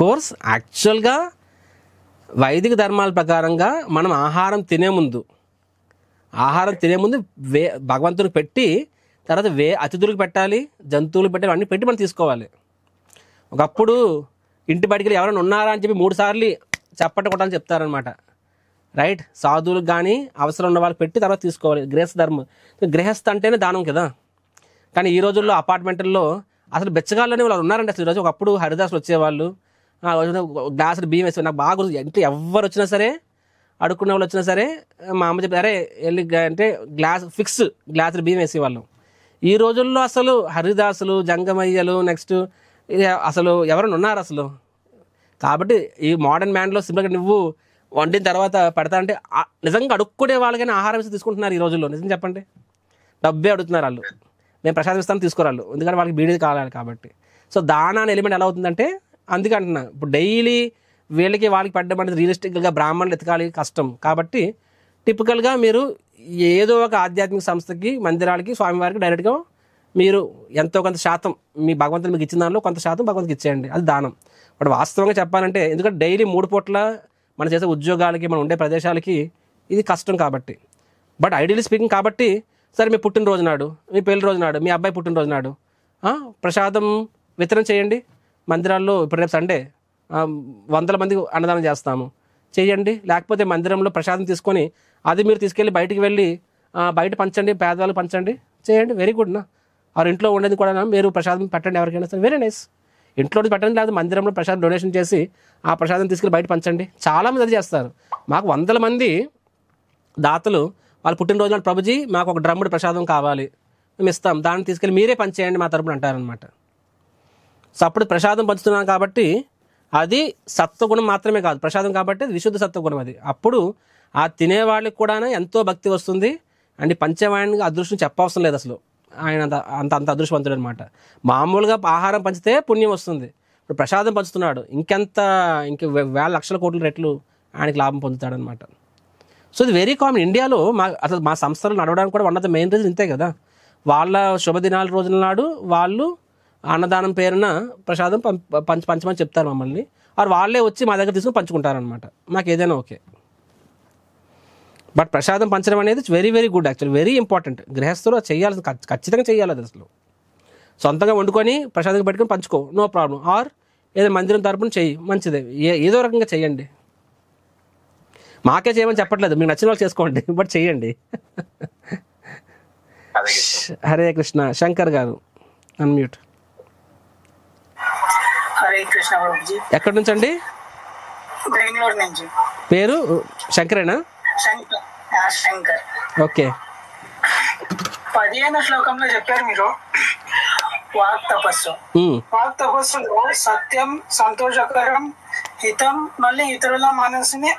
Speaker 1: కోర్స్ యాక్చువల్గా వైదిక ధర్మాల ప్రకారంగా మనం ఆహారం తినే ముందు భగవంతుడికి పెట్టి తర్వాత అతిథులకు పెట్టాలి, జంతువులకు పెట్టాలి, అన్నీ పెట్టి మనం తీసుకోవాలి. ఒకప్పుడు ఇంటి బయటికి ఎవరైనా ఉన్నారా అని చెప్పి 3 సార్లు చప్పట కొట్టాలని చెప్తారనమాట. రైట్? సాధువులకు కానీ అవసరం ఉన్న వాళ్ళకి పెట్టి తర్వాత తీసుకోవాలి. గృహస్థ అంటేనే దానం కదా. కానీ ఈ రోజుల్లో అపార్ట్మెంట్ల్లో అసలు బెచ్చగాళ్ళని వాళ్ళు ఉన్నారండి. అసలు ఈరోజు ఒకప్పుడు హరిదాసులు వచ్చేవాళ్ళు, గ్లాసులు బియ్యం వేసి, నాకు బాగా ఇంట్లో ఎవరు వచ్చినా సరే, అడుక్కునే వాళ్ళు వచ్చినా సరే, మా అమ్మ చెప్పి అరే వెళ్ళి అంటే గ్లాసులు బియ్యం వేసేవాళ్ళం. ఈ రోజుల్లో అసలు హరిదాసులు, జంగమయ్యలు, నెక్స్ట్ అసలు ఎవరైనా ఉన్నారు అసలు? కాబట్టి ఈ మోడర్న్ మ్యాన్లో సింపుల్గా నువ్వు వండిన తర్వాత పెడతా అంటే నిజంగా అడుక్కునే వాళ్ళకైనా ఆహారం ఇస్తే తీసుకుంటున్నారు ఈ రోజుల్లో. నిజం చెప్పండి, డబ్బే అడుగుతున్నారు వాళ్ళు. మేము ప్రసాదం ఇస్తాను తీసుకోరాళ్ళు, ఎందుకంటే వాళ్ళకి బీడీది కావాలి కాబట్టి. సో దానా అనే ఎలిమెంట్ ఎలా అవుతుందంటే, అందుకే అంటున్నా, ఇప్పుడు డైలీ వాళ్ళకి పడ్డం అనేది రియలిస్టిక్గా బ్రాహ్మణులు ఎతకాలి కష్టం. కాబట్టి టిపికల్గా మీరు ఏదో ఒక ఆధ్యాత్మిక సంస్థకి, మందిరాలకి, స్వామివారికి డైరెక్ట్గా మీరు ఎంతో కొంత శాతం మీ భగవంతుడు మీకు ఇచ్చిన దానిలో కొంత శాతం భగవంతుడికి ఇచ్చేయండి, అది దానం. బట్ వాస్తవంగా చెప్పాలంటే, ఎందుకంటే డైలీ 3 పూట్ల మనం చేసే ఉద్యోగాలకి, మనం ఉండే ప్రదేశాలకి ఇది కష్టం కాబట్టి. బట్ ఐడియల్లీ స్పీకింగ్ కాబట్టి, సరే మీ పుట్టినరోజు నాడు, మీ పెళ్లి రోజు నాడు, మీ అబ్బాయి పుట్టినరోజు నాడు ప్రసాదం వితరణ చేయండి మందిరాల్లో. ఇప్పుడు రేపు సండే 100 మందికి అన్నదానం చేస్తాము, చేయండి. లేకపోతే మందిరంలో ప్రసాదం తీసుకొని అది మీరు తీసుకెళ్ళి బయటికి వెళ్ళి బయట పంచండి, పేదవాళ్ళకి పంచండి, చేయండి. వెరీ గుడ్ నా. ఆరు ఇంట్లో ఉండేది కూడా మీరు ప్రసాదం పెట్టండి ఎవరికైనా సరే, వెరీ నైస్. ఇంట్లో పెట్టండి, లేదా మందిరంలో ప్రసాదం డొనేషన్ చేసి ఆ ప్రసాదం తీసుకెళ్ళి బయట పంచండి. చాలామంది అది చేస్తారు. మాకు 100 మంది దాతలు వాళ్ళ పుట్టినరోజు నాడు, ప్రభుజీ మాకు ఒక డ్రమ్ముడు ప్రసాదం కావాలి, మేము ఇస్తాం, దాన్ని తీసుకెళ్ళి మీరే పంచేయండి మా తరపున అంటారనమాట. సో అప్పుడు ప్రసాదం పంచుతున్నాం కాబట్టి అది సత్వగుణం మాత్రమే కాదు, ప్రసాదం కాబట్టి అది విశుద్ధ సత్వగుణం. అది అప్పుడు ఆ తినేవాళ్ళకి కూడా ఎంతో భక్తి వస్తుంది. అండ్ పంచేవాడికి అదృష్టం చెప్పవసరం లేదు అసలు, ఆయన అంత అదృష్టవంతుడు అనమాట. మామూలుగా ఆహారం పంచితే పుణ్యం వస్తుంది, ఇప్పుడు ప్రసాదం పంచుతున్నాడు, ఇంక వేల లక్షల కోట్ల రెట్లు ఆయనకి లాభం పొందుతాడనమాట. సో ఇది వెరీ కామన్ ఇండియాలో. అసలు మా సంస్థలు నడవడానికి కూడా one of the main reason ఇంతే కదా. వాళ్ళ శుభదినాల రోజుల నాడు వాళ్ళు అన్నదానం పేరున ప్రసాదం పంచమని చెప్తారు మమ్మల్ని, వారు వాళ్ళే వచ్చి మా దగ్గర తీసుకుని పంచుకుంటారనమాట. మాకు ఏదైనా ఓకే. బట్ ప్రసాదం పంచడం అనేది very very good, actual very important. గృహస్థులు చేయాల్సి, ఖచ్చితంగా చేయాలి అది. అసలు సొంతంగా వండుకొని ప్రసాదంగా పెట్టుకొని పంచుకో, నో ప్రాబ్లం. ఆర్ ఏదో మందిరం తరపున చెయ్యి, మంచిదే, ఏదో రకంగా చెయ్యండి. మాకే చేయమని చెప్పట్లేదు, మీకు నచ్చిన వాళ్ళు చేసుకోండి, బట్ చెయ్యండి. హరే కృష్ణ. శంకర్ గారు అన్మ్యూట్.
Speaker 3: హరే కృష్ణ ప్రభుజీ.
Speaker 1: ఎక్కడి నుంచి అండి?
Speaker 3: బెంగళూరు నుంచి.
Speaker 1: పేరు శంకరేనా?
Speaker 3: శంకర్.
Speaker 1: ఓకే.
Speaker 3: 15వ శ్లోకంలో చెప్పారు మీరు, వాక్ తపస్సు. వాక్ తపస్సులో సత్యం, సంతోషకరం, హితం, మళ్ళీ ఇతరుల మనసుని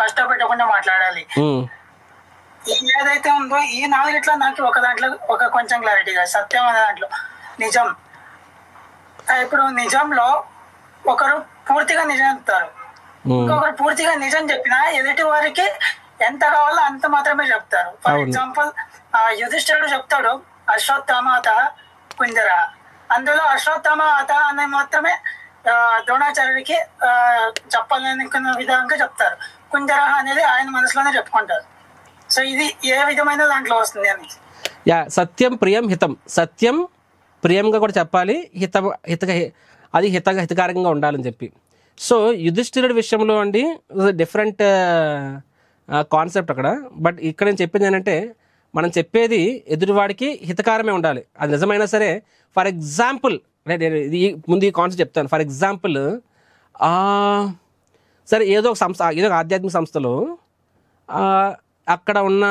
Speaker 3: కష్టపెట్టకుండా మాట్లాడాలి. ఏదైతే ఉందో ఈ నాలుగిట్లో నాకు ఒక దాంట్లో కొంచెం క్లారిటీగా సత్యం అనే దాంట్లో నిజం. ఇప్పుడు నిజంలో ఒకరు పూర్తిగా నిజం చెప్తారు, ఇంకొకరు పూర్తిగా నిజం చెప్పినా ఎదుటి వారికి ఎంత కావాలో అంత మాత్రమే చెప్తారు. ఫర్ ఎగ్జాంపుల్ యుధిష్ఠిరుడు చెప్తాడు అశ్వత్థామాత కుంజర, అందులో అశ్వత్థామాత అనే మాత్రమే ద్రోణాచార్యుడికి చెప్పాలనుకున్న విధంగా చెప్తారు. కుంజర అనేది ఆయన మనసులోనే చెప్పుకుంటారు. సో ఇది ఏ విధమైన దాంట్లో వస్తుంది అని.
Speaker 1: సత్యం ప్రియం హితం. సత్యం ప్రియంగా కూడా చెప్పాలి, అది హితకారంగా ఉండాలని చెప్పి. సో యుధిష్ఠిరుడి విషయంలో అండి డిఫరెంట్ కాన్సెప్ట్ అక్కడ. బట్ ఇక్కడ నేను చెప్పింది ఏంటంటే మనం చెప్పేది ఎదుటివాడికి హితకారమే ఉండాలి, అది నిజమైనా సరే. ఫర్ ఎగ్జాంపుల్ ఇది ముందు ఈ కాన్సెప్ట్ చెప్తాను. ఫర్ ఎగ్జాంపుల్ సరే ఏదో ఒక సంస్థ, ఏదో ఒక ఆధ్యాత్మిక సంస్థలో అక్కడ ఉన్న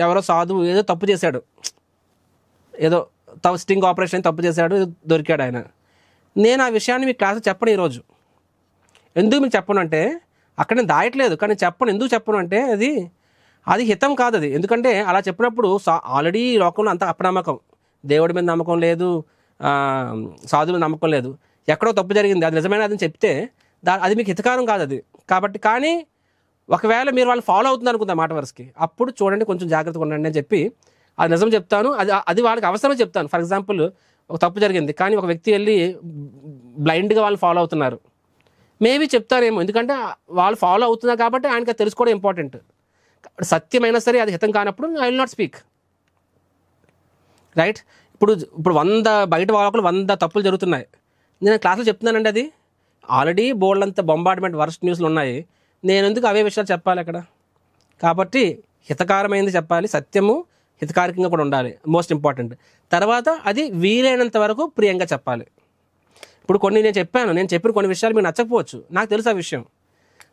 Speaker 1: ఎవరో సాధువు ఏదో తప్పు చేశాడు, ఏదో స్టింగ్ ఆపరేషన్ తప్పు చేశాడు, దొరికాడు ఆయన. నేను ఆ విషయాన్ని మీ క్లాస్లో చెప్పను ఈరోజు. ఎందుకు మీకు చెప్పను అంటే అక్కడ నేను దాయట్లేదు, కానీ చెప్పను. ఎందుకు చెప్పను అంటే అది హితం కాదు అది. ఎందుకంటే అలా చెప్పినప్పుడు ఆల్రెడీ లోకంలో అంత అపనమ్మకం, దేవుడి మీద నమ్మకం లేదు, సాధువుల మీద నమ్మకం లేదు, ఎక్కడో తప్పు జరిగింది, అది నిజమైన అదని చెప్తే అది మీకు హితకారం కాదు అది. కాబట్టి కానీ ఒకవేళ మీరు వాళ్ళు ఫాలో అవుతుంది అనుకుందా మాట వరుసకి, అప్పుడు చూడండి కొంచెం జాగ్రత్తగా ఉండండి అని చెప్పి అది నిజం చెప్తాను. అది వాళ్ళకి అవసరమే చెప్తాను. ఫర్ ఎగ్జాంపుల్ ఒక తప్పు జరిగింది, కానీ ఒక వ్యక్తి వెళ్ళి బ్లైండ్గా వాళ్ళు ఫాలో అవుతున్నారు, మేబీ చెప్తారేమో, ఎందుకంటే వాళ్ళు ఫాలో అవుతున్నారు కాబట్టి ఆయనకి తెలుసుకోవడం ఇంపార్టెంట్. సత్యమైనా సరే అది హితం కానప్పుడు I will not speak, right? ఇప్పుడు 100 బయట వాళ్ళకు 100 తప్పులు జరుగుతున్నాయి, నేను క్లాసులో చెప్తున్నానండి. అది ఆల్రెడీ బోల్డ్ అంత బొంబార్డ్మెంట్ వర్స్ట్ న్యూస్లు ఉన్నాయి, నేను ఎందుకు అవే విషయాలు చెప్పాలి అక్కడ? కాబట్టి హితకారమైనది చెప్పాలి, సత్యము హితకారకంగా కూడా ఉండాలి, మోస్ట్ ఇంపార్టెంట్. తర్వాత అది వీలైనంత వరకు ప్రియంగా చెప్పాలి. ఇప్పుడు నేను చెప్పిన కొన్ని విషయాలు మీకు నచ్చకపోవచ్చు, నాకు తెలుసు ఆ విషయం.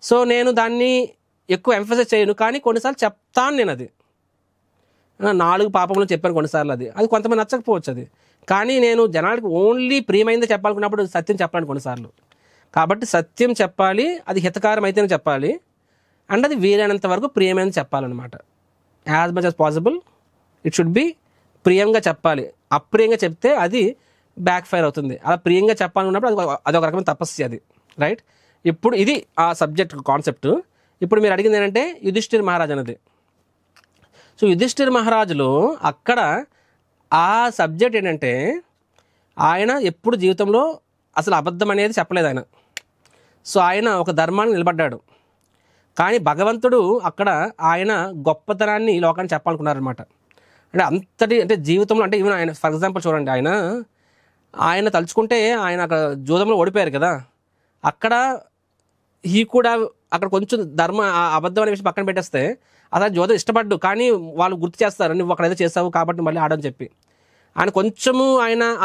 Speaker 1: సో నేను దాన్ని ఎక్కువ ఎంఫసైజ్ చేయను, కానీ కొన్నిసార్లు చెప్తాను. నేను అది 4 పాపములు చెప్పాను కొన్నిసార్లు, అది కొంతమంది నచ్చకపోవచ్చు అది. కానీ నేను జనానికి ఓన్లీ ప్రియమైందే చెప్పాలనుకున్నప్పుడు సత్యం చెప్పాను కొన్నిసార్లు. కాబట్టి సత్యం చెప్పాలి, అది హితకారం అయితేనే చెప్పాలి, అండ్ అది వీలైనంత వరకు ప్రియమైనది చెప్పాలన్నమాట. As much as possible it should be ప్రియంగా చెప్పాలి. అప్రియంగా చెప్తే అది బ్యాక్ ఫైర్ అవుతుంది. అలా ప్రియంగా చెప్పాలనుకున్నప్పుడు అది ఒక రకమైన తపస్సు అది, రైట్? ఇప్పుడు ఇది ఆ సబ్జెక్ట్ కాన్సెప్ట్. ఇప్పుడు మీరు అడిగింది ఏంటంటే యుధిష్ఠిర్ మహారాజ్ అన్నది. సో యుధిష్ఠిర్ మహారాజులో అక్కడ ఆ సబ్జెక్ట్ ఏంటంటే ఆయన ఎప్పుడు జీవితంలో అసలు అబద్ధం అనేది చెప్పలేదు ఆయన. సో ఆయన ఒక ధర్మాన్ని నిలబడ్డాడు, కానీ భగవంతుడు అక్కడ ఆయన గొప్పతనాన్ని ఈ లోకాన్ని చెప్పాలనుకున్నారనమాట. అంటే జీవితంలో అంటే ఈవెన్ ఆయన ఫర్ ఎగ్జాంపుల్ చూడండి, ఆయన తలుచుకుంటే ఆయన అక్కడ జూదంలో ఓడిపోయారు కదా, అక్కడ అక్కడ కొంచెం అబద్ధం అనే విషయం పక్కన పెట్టేస్తే అసలు జూదం ఇష్టపడ్డు, కానీ వాళ్ళు గుర్తు చేస్తారు నువ్వు అక్కడ ఏదో చేస్తావు కాబట్టి మళ్ళీ ఆడని చెప్పి ఆయన కొంచెము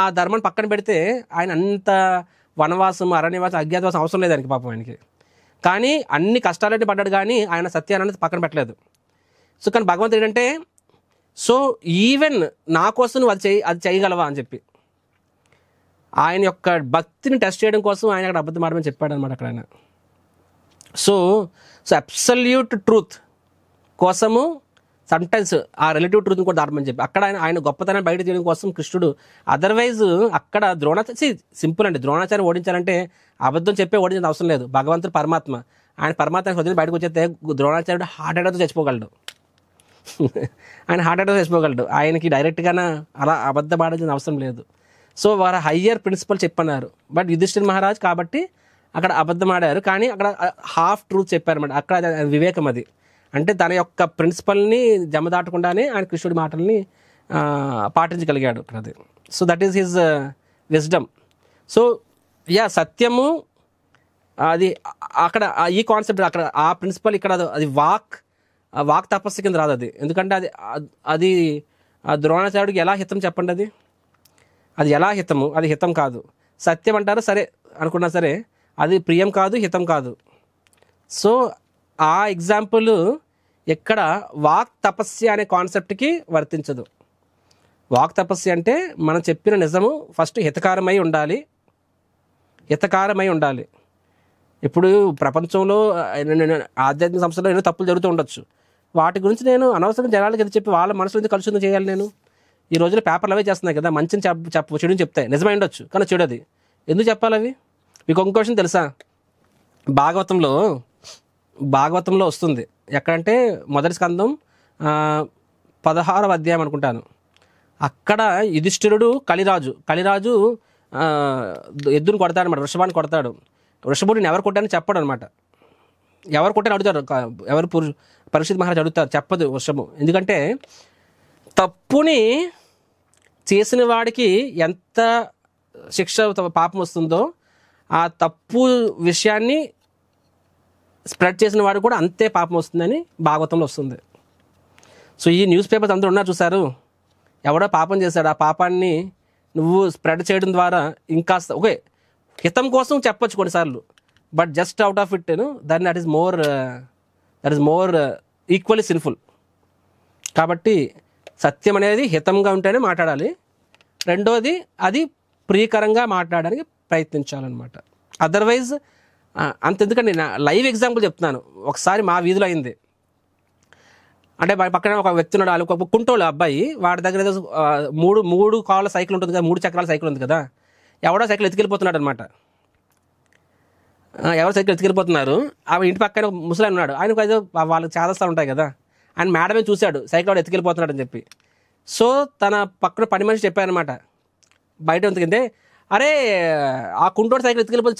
Speaker 1: ఆ ధర్మాన్ని పక్కన పెడితే ఆయన అంత వనవాసం, అరణ్యవాసం, అజ్ఞాతవాసం అవసరం లేదు ఆయనకి, పాపం ఆయనకి. కానీ అన్ని కష్టాలన్నీ పడ్డాడు, కానీ ఆయన సత్యాన్ని పక్కన పెట్టలేదు. సో కానీ భగవంతుడు ఏంటంటే సో ఈవెన్ నా కోసం నువ్వు అది చేయగలవా అని చెప్పి ఆయన యొక్క భక్తిని టెస్ట్ చేయడం కోసం ఆయన అక్కడ అబద్ధం ఆడమని చెప్పాడు అనమాట అక్కడ ఆయన. సో అబ్సల్యూట్ ట్రూత్ కోసము సమ్టైమ్స్ ఆ రిలేటివ్ ట్రూత్ని కూడా దాటమని చెప్పి అక్కడ ఆయన గొప్పతనాన్ని బయట తీయడం కోసం కృష్ణుడు. అదర్వైజ్ అక్కడ సింపుల్ అండి, ద్రోణాచార్య ఓడించాలంటే అబద్ధం చెప్పే ఓడించిన అవసరం లేదు. భగవంతుడు పరమాత్మ, ఆయన పరమాత్మ వదిలి బయటకు వచ్చేస్తే ద్రోణాచార్యుడు హార్ట్ అటాక్తో చచ్చిపోగలడు. ఆయన హార్ట్ అటాక్ చచ్చిపోగలడు, ఆయనకి డైరెక్ట్గానే అలా అబద్ధం ఆడాల్సిన అవసరం లేదు. సో వారు హయ్యర్ ప్రిన్సిపల్ చెప్పన్నారు. బట్ యుధిష్ఠిర్ మహారాజ్ కాబట్టి అక్కడ అబద్ధం ఆడారు, కానీ అక్కడ హాఫ్ ట్రూత్ చెప్పారన్నమాట. అక్కడ వివేకం అది, అంటే తన యొక్క ప్రిన్సిపల్ని జమదాటకుండానే ఆయన కృష్ణుడి మాటల్ని పాటించగలిగాడు అక్కడ అది. So that is his wisdom. So సత్యము అది అక్కడ ఈ కాన్సెప్ట్ అక్కడ ఆ ప్రిన్సిపల్ ఇక్కడ అది వాక్ తపస్సు కింద రాదు అది. ఎందుకంటే అది ద్రోణాచార్యుడికి ఎలా హితం చెప్పండి, అది ఎలా హితము, అది హితం కాదు. సత్యం అంటారు సరే అనుకున్నా సరే అది ప్రియం కాదు, హితం కాదు. సో ఆ ఎగ్జాంపుల్ ఇక్కడ వాక్ తపస్య అనే కాన్సెప్ట్కి వర్తించదు. వాక్ తపస్సు అంటే మనం చెప్పిన నిజము ఫస్ట్ హితకారమై ఉండాలి. ఇప్పుడు ప్రపంచంలో ఆధ్యాత్మిక సంస్థలో ఎన్నో తప్పులు జరుగుతూ ఉండొచ్చు. వాటి గురించి నేను అనవసరంగా జనాలకి ఎందుకు చెప్పి వాళ్ళ మనసులో ఎందుకు కలుషితం చేయాలి? నేను ఈ రోజుల్లో పేపర్లు అవే చేస్తున్నాయి కదా, మంచిని చెడుని చెప్తాయి, నిజమై ఉండొచ్చు కానీ చెడు అది ఎందుకు చెప్పాలి అవి? మీకు ఇంకో విషయం తెలుసా? భాగవతంలో వస్తుంది. ఎక్కడంటే మొదటి స్కందం 16వ అధ్యాయం అనుకుంటాను. అక్కడ యుధిష్ఠిరుడు కలిరాజు ఎద్దును కొడతాడు అనమాట, వృషభాన్ని కొడతాడు. వృషభుడిని ఎవరు కొట్టారని చెప్పడు అనమాట. ఎవరు కొట్టారని అడుగుతారు, ఎవరు పరీక్షిత్ మహారాజు అడుగుతారు, చెప్పదు వృషభం. ఎందుకంటే తప్పుని చేసిన వాడికి ఎంత శిక్ష పాపం వస్తుందో ఆ తప్పు విషయాన్ని స్ప్రెడ్ చేసిన వాడు కూడా అంతే పాపం వస్తుందని భాగవతంలో వస్తుంది. సో ఈ న్యూస్ పేపర్స్ అందరూ ఉన్నారు చూసారు, ఎవడో పాపం చేశాడు, ఆ పాపాన్ని నువ్వు స్ప్రెడ్ చేయడం ద్వారా ఇంకా ఓకే హితం కోసం చెప్పొచ్చు కొన్నిసార్లు, but just out of it దాన్ని that is more equally sinful. కాబట్టి సత్యం అనేది హితంగా ఉంటేనే మాట్లాడాలి. రెండోది అది ప్రియకరంగా మాట్లాడడానికి ప్రయత్నించాలన్నమాట. అదర్వైజ్ అంతెందుకండి, నేను లైవ్ ఎగ్జాంపుల్ చెప్తున్నాను. ఒకసారి మా వీధిలో అయింది. అంటే పక్కన ఒక వ్యక్తి ఉన్నాడు, ఒక కుంటోళ్ళు అబ్బాయి, వాడి దగ్గర ఏదో మూడు కాళ్ళ సైకిల్ ఉంటుంది కదా, 3 చక్రాల సైకిల్ ఉంది కదా, ఎవడో సైకిల్ ఎత్తుకెళ్ళిపోతున్నాడు అనమాట. ఎవరో సైకిల్ ఎత్తుకెళ్ళిపోతున్నారు. ఆ ఇంటి పక్కన ముసలాయన ఉన్నాడు, ఆయనకు ఏదో వాళ్ళకి చేదస్తాలు ఉంటాయి కదా, ఆయన మేడమే చూశాడు సైకిల్ వాడు ఎత్తుకెళ్ళిపోతున్నాడు అని చెప్పి. సో తన పక్కన పని మనిషి చెప్పారనమాట, బయట ఉంటుందే, అరే ఆ కుంటోడు సైకిల్ ఎత్తుకెళ్ళిపోతే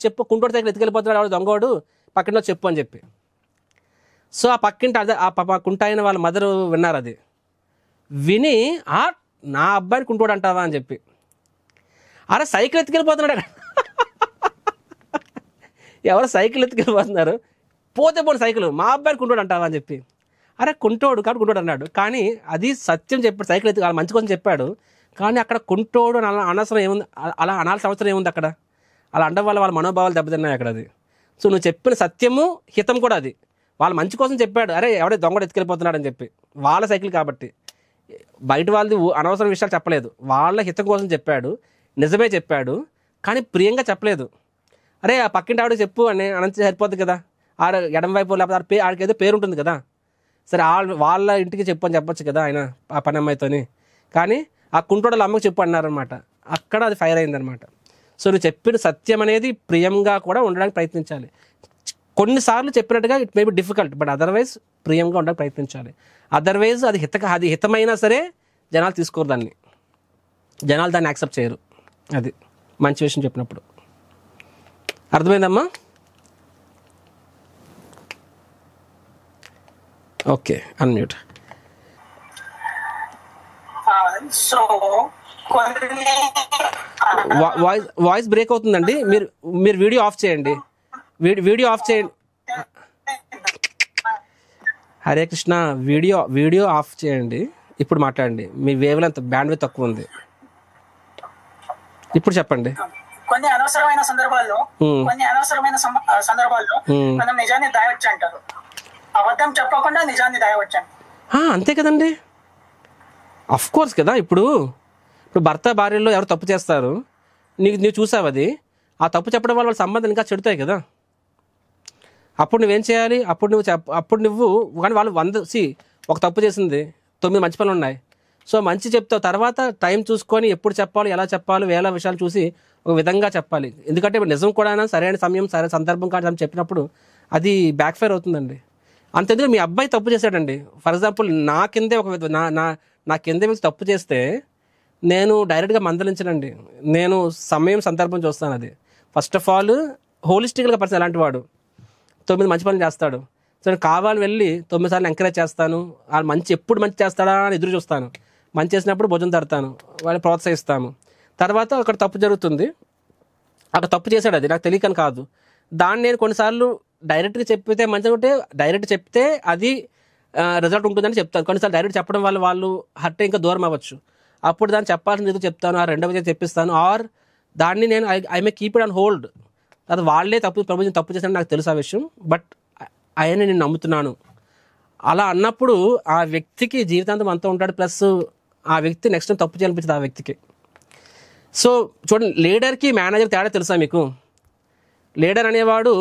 Speaker 1: చెప్పు కుంటోడు సైకిల్ ఎత్తుకెళ్ళిపోతున్నాడు ఎవడు దొంగోడు పక్కన చెప్పు అని చెప్పి. సో ఆ పక్కింటి అదే ఆ కుంట అయిన వాళ్ళ మదరు విన్నారు. అది విని నా అబ్బాయిని కుంటోడు అంటావా అని చెప్పి, అరే సైకిల్ ఎత్తుకెళ్ళిపోతున్నాడు ఎవరో సైకిల్ ఎత్తుకెళ్ళిపోతున్నారు, పోతే పోనీ సైకిల్, మా అబ్బాయిని కుంటోడు అంటావా అని చెప్పి. అరే కుంటోడు కాబట్టి కుంటోడు అన్నాడు, కానీ అది సత్యం చెప్పాడు, సైకిల్ ఎత్తుకు మంచి కోసం చెప్పాడు. కానీ అక్కడ కుంటోడు అనవసరం ఏముంది, అలా అనాల్సిన అవసరం ఏముంది అక్కడ? అలా అనడం వల్ల వాళ్ళ మనోభావాలు దెబ్బతిన్నాయి అక్కడ. అది సో నువ్వు చెప్పిన సత్యము హితం కూడా అది వాళ్ళ మంచి కోసం చెప్పాడు. అరే ఎవడే దొంగడు ఎత్తుకెళ్ళిపోతున్నాడు అని చెప్పి, వాళ్ళ సైకిల్ కాబట్టి బయట వాళ్ళది అనవసరం విషయాలు చెప్పలేదు, వాళ్ళ హితం కోసం చెప్పాడు, నిజమే చెప్పాడు, కానీ ప్రియంగా చెప్పలేదు. అరే ఆ పక్కింటి ఆవిడ చెప్పు అని అనంత సరిపోద్ది కదా, ఆడ ఎడం వైపు లేకపోతే ఆడికి ఏదో పేరు ఉంటుంది కదా, సరే వాళ్ళ ఇంటికి చెప్పు అని చెప్పొచ్చు కదా ఆయన ఆ పని అమ్మాయితోని. కానీ ఆ కుంటోడల అమ్మకి చెప్పు అన్నారనమాట, అక్కడ అది ఫైర్ అయిందనమాట. సో నువ్వు చెప్పిన సత్యం అనేది ప్రియంగా కూడా ఉండడానికి ప్రయత్నించాలి. కొన్నిసార్లు చెప్పినట్టుగా it may be difficult, but otherwise ప్రియంగా ఉండడానికి ప్రయత్నించాలి. అదర్వైజ్ అది హితమైనా సరే జనాలు తీసుకోరు దాన్ని, జనాలు దాన్ని యాక్సెప్ట్ చేయరు. అది మంచి విషయం చెప్పినప్పుడు. అర్థమైందమ్మా? Okay, unmute.
Speaker 3: So
Speaker 1: voice break అవుతుందండి, మీరు వీడియో ఆఫ్ చేయండి, వీడియో ఆఫ్ చేయండి. హరే కృష్ణ, వీడియో ఆఫ్ చేయండి, ఇప్పుడు మాట్లాడండి. మీ వేవ్లెంత్ బ్యాండ్విడ్త్ తక్కువ ఉంది, ఇప్పుడు చెప్పండి.
Speaker 3: కొన్ని అనవసరమైన సందర్భాల్లో మనం నిజాన్ని దాయవచ్చు అంటారు, అబద్ధం చెప్పకుండా నిజాన్ని దాయవచ్చు.
Speaker 1: అంతే కదండి, అఫ్ కోర్స్ కదా. ఇప్పుడు భర్త భార్యలో ఎవరు తప్పు చేస్తారు, నీవు చూసావు, అది ఆ తప్పు చెప్పడం వల్ల వాళ్ళ సంబంధం ఇంకా చెడుతాయి కదా. అప్పుడు నువ్వేం చేయాలి? అప్పుడు నువ్వు కానీ వాళ్ళు ఒక తప్పు చేసింది, 9 మంచి పనులు ఉన్నాయి. సో మంచి చెప్తావు, తర్వాత టైం చూసుకొని ఎప్పుడు చెప్పాలి, ఎలా చెప్పాలి, వేల విషయాలు చూసి ఒక విధంగా చెప్పాలి. ఎందుకంటే నిజం కూడా సరైన సమయం సరైన సందర్భం కానీ చెప్పినప్పుడు అది బ్యాక్ ఫైర్ అవుతుందండి. అంతెందుకు మీ అబ్బాయి తప్పు చేశాడండి, ఫర్ ఎగ్జాంపుల్ నా కిందే నా కిందే వ్యక్తి తప్పు చేస్తే నేను డైరెక్ట్గా మందలించనండి, నేను సమయం సందర్భం చూస్తాను. అది ఫస్ట్ ఆఫ్ ఆల్ హోలిస్టిక్గా పర్సన్ ఎలాంటి వాడు 9 మంచి పనులు చేస్తాడు. సో నేను కావాలి వెళ్ళి 9 సార్లు ఎంకరేజ్ చేస్తాను, వాళ్ళు ఎప్పుడు మంచి చేస్తాడా అని ఎదురు చూస్తాను, మంచి చేసినప్పుడు భుజం తడతాను, వాళ్ళు ప్రోత్సహిస్తాము. తర్వాత అక్కడ తప్పు జరుగుతుంది, అక్కడ తప్పు చేశాడు, అది నాకు తెలియకని కాదు, దాన్ని నేను కొన్నిసార్లు డైరెక్ట్గా చెప్పితే మంచిగా ఉంటే డైరెక్ట్ చెప్తే అది రిజల్ట్ ఉంటుందని చెప్తాను. కొన్నిసార్లు డైరెక్ట్ చెప్పడం వల్ల వాళ్ళు హర్ట్ ఇంకా దూరం అవ్వచ్చు, అప్పుడు దాన్ని చెప్పాల్సిన ఏదో చెప్తాను, ఆ రెండవ చెప్పిస్తాను, ఆర్ దాన్ని నేను I may keep it on hold. అది వాళ్ళే ప్రభుత్వం తప్పు చేశారని నాకు తెలుసు ఆ విషయం, బట్ ఆయన నేను నమ్ముతున్నాను. అలా అన్నప్పుడు ఆ వ్యక్తికి జీవితాంతం అంతా ఉంటాడు, ప్లస్ ఆ వ్యక్తి నెక్స్ట్ టైం తప్పు చేయాలనిపించదు ఆ వ్యక్తికి. సో చూడండి, లీడర్కి మేనేజర్ తేడా తెలుసా మీకు? లీడర్ అనేవాడు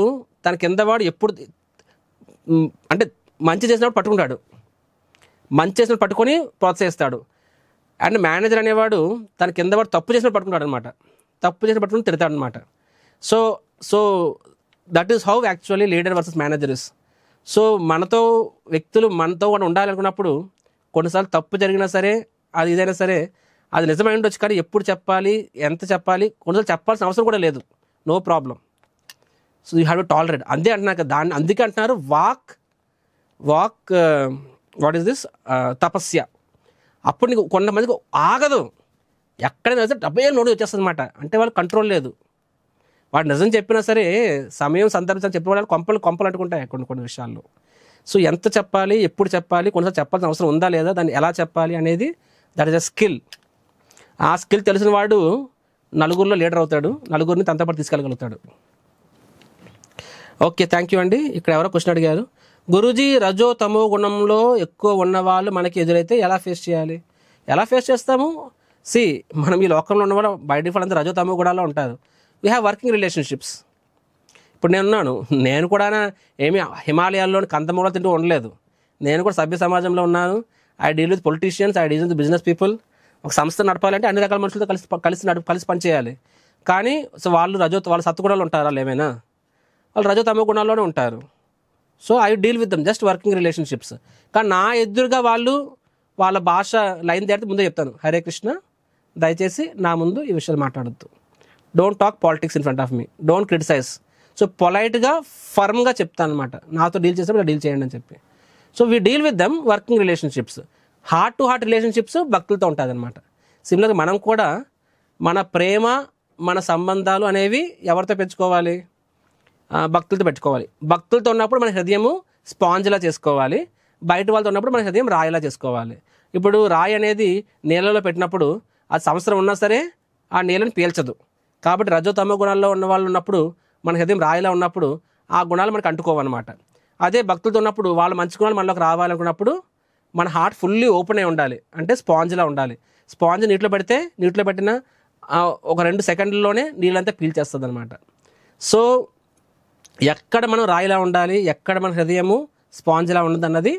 Speaker 1: తన కింద వాడు ఎప్పుడు అంటే మంచి చేసినప్పుడు పట్టుకుంటాడు, మంచి చేసినప్పుడు పట్టుకొని ప్రోత్సహిస్తాడు. అండ్ మేనేజర్ అనేవాడు తన కింద వాడు తప్పు చేసినప్పుడు పట్టుకుంటాడు అనమాట, తప్పు చేసిన పట్టుకుని తిడతాడు అనమాట. So so that is how actually leader versus manager is. So మనతో వ్యక్తులు మనతో కూడా ఉండాలనుకున్నప్పుడు కొన్నిసార్లు తప్పు జరిగినా సరే, అది ఇదైనా సరే, అది నిజమై ఉండొచ్చు, కానీ ఎప్పుడు చెప్పాలి, ఎంత చెప్పాలి, కొన్నిసార్లు చెప్పాల్సిన అవసరం కూడా లేదు, no problem. So you have to tolerate. అంతే అంటున్నారు కదా, దాన్ని అందుకే అంటున్నారు వాక్ వాట్ ఈస్ దిస్ తపస్య. అప్పుడు నీకు కొంతమందికి ఆగదు, ఎక్కడైనా సరే 70 నోటి వచ్చేస్తుంది అనమాట. అంటే వాళ్ళు కంట్రోల్ లేదు. వాడు నిజం చెప్పినా సరే సమయం సందర్భం చెప్పిన వాళ్ళు కొంపలు అంటుకుంటాయి కొన్ని విషయాల్లో. సో ఎంత చెప్పాలి, ఎప్పుడు చెప్పాలి, కొన్నిసార్లు చెప్పాల్సిన అవసరం ఉందా లేదా, దాన్ని ఎలా చెప్పాలి అనేది దట్ ఈస్ అ స్కిల్. ఆ స్కిల్ తెలిసిన వాడు నలుగురిలో లీడర్ అవుతాడు, నలుగురిని తనతో పాటు తీసుకెళ్ళగలుగుతాడు. ఓకే, థ్యాంక్ యూ అండి. ఇక్కడ ఎవరో క్వశ్చన్ అడిగారు, గురూజీ రజో తమో గుణంలో ఎక్కువ ఉన్నవాళ్ళు మనకి ఎదురైతే ఎలా ఫేస్ చేయాలి? ఎలా ఫేస్ చేస్తాము? మనం ఈ లోకంలో ఉన్నవాళ్ళు బై డిఫాల్ట్ అంతా రజో తమో గుణాల్లో ఉంటారు. We have working relationships. ఇప్పుడు నేను కూడా ఏమి హిమాలయాల్లోని కందమూల తింటూ ఉండలేదు. నేను కూడా సభ్య సమాజంలో ఉన్నాను. I deal with politicians, I deal with business people. ఒక సంస్థ నడపాలంటే అన్ని రకాల మనుషులతో కలిసి పనిచేయాలి. కానీ సో వాళ్ళు సత్తుగుణాలు ఉంటారు, వాళ్ళు ఏమైనా వాళ్ళు రజో తమో గుణాల్లోనే ఉంటారు. So I deal with them just working relationships. కానీ నా ఎదురుగా వాళ్ళ భాష లైన్ దాటితే ముందే చెప్తాను, హరే కృష్ణ, దయచేసి నా ముందు ఈ విషయాలు మాట్లాడద్దు, don't talk politics in front of me, don't criticise. So పొలైట్గా ఫర్మ్గా చెప్తాను అనమాట, నాతో డీల్ చేసినప్పుడు డీల్ చేయండి అని చెప్పి. So we deal with them working relationships. Heart to heart relationships భక్తులతో ఉంటుంది అనమాట. సిమిలర్గా మనం కూడా మన ప్రేమ, మన సంబంధాలు అనేవి ఎవరితో పెంచుకోవాలి? భక్తులతో పెట్టుకోవాలి. భక్తులతో ఉన్నప్పుడు మన హృదయము స్పాంజ్లా చేసుకోవాలి, బయట వాళ్ళతో ఉన్నప్పుడు మన హృదయం రాయిలా చేసుకోవాలి. ఇప్పుడు రాయి అనేది నీళ్ళలో పెట్టినప్పుడు అది సంవత్సరం ఉన్నా సరే ఆ నీళ్ళని పీల్చదు. కాబట్టి రజో తమో గుణాల్లో ఉన్న వాళ్ళు ఉన్నప్పుడు మన హృదయం రాయిలా ఉన్నప్పుడు ఆ గుణాలు మనకు అంటుకోవన్నమాట. అదే భక్తులతో ఉన్నప్పుడు వాళ్ళ మంచి గుణాలు మనలోకి రావాలనుకున్నప్పుడు మన హార్ట్ ఫుల్లీ ఓపెన్ అయి ఉండాలి, అంటే స్పాంజ్లా ఉండాలి. స్పాంజ్ నీటిలో పెట్టిన ఒక 2 సెకండ్లలోనే నీళ్ళంతా పీల్చేస్తుంది అనమాట. సో ఎక్కడ మనం రాయిలా ఉండాలి, ఎక్కడ మన హృదయము స్పాంజ్లా ఉండదు అన్నది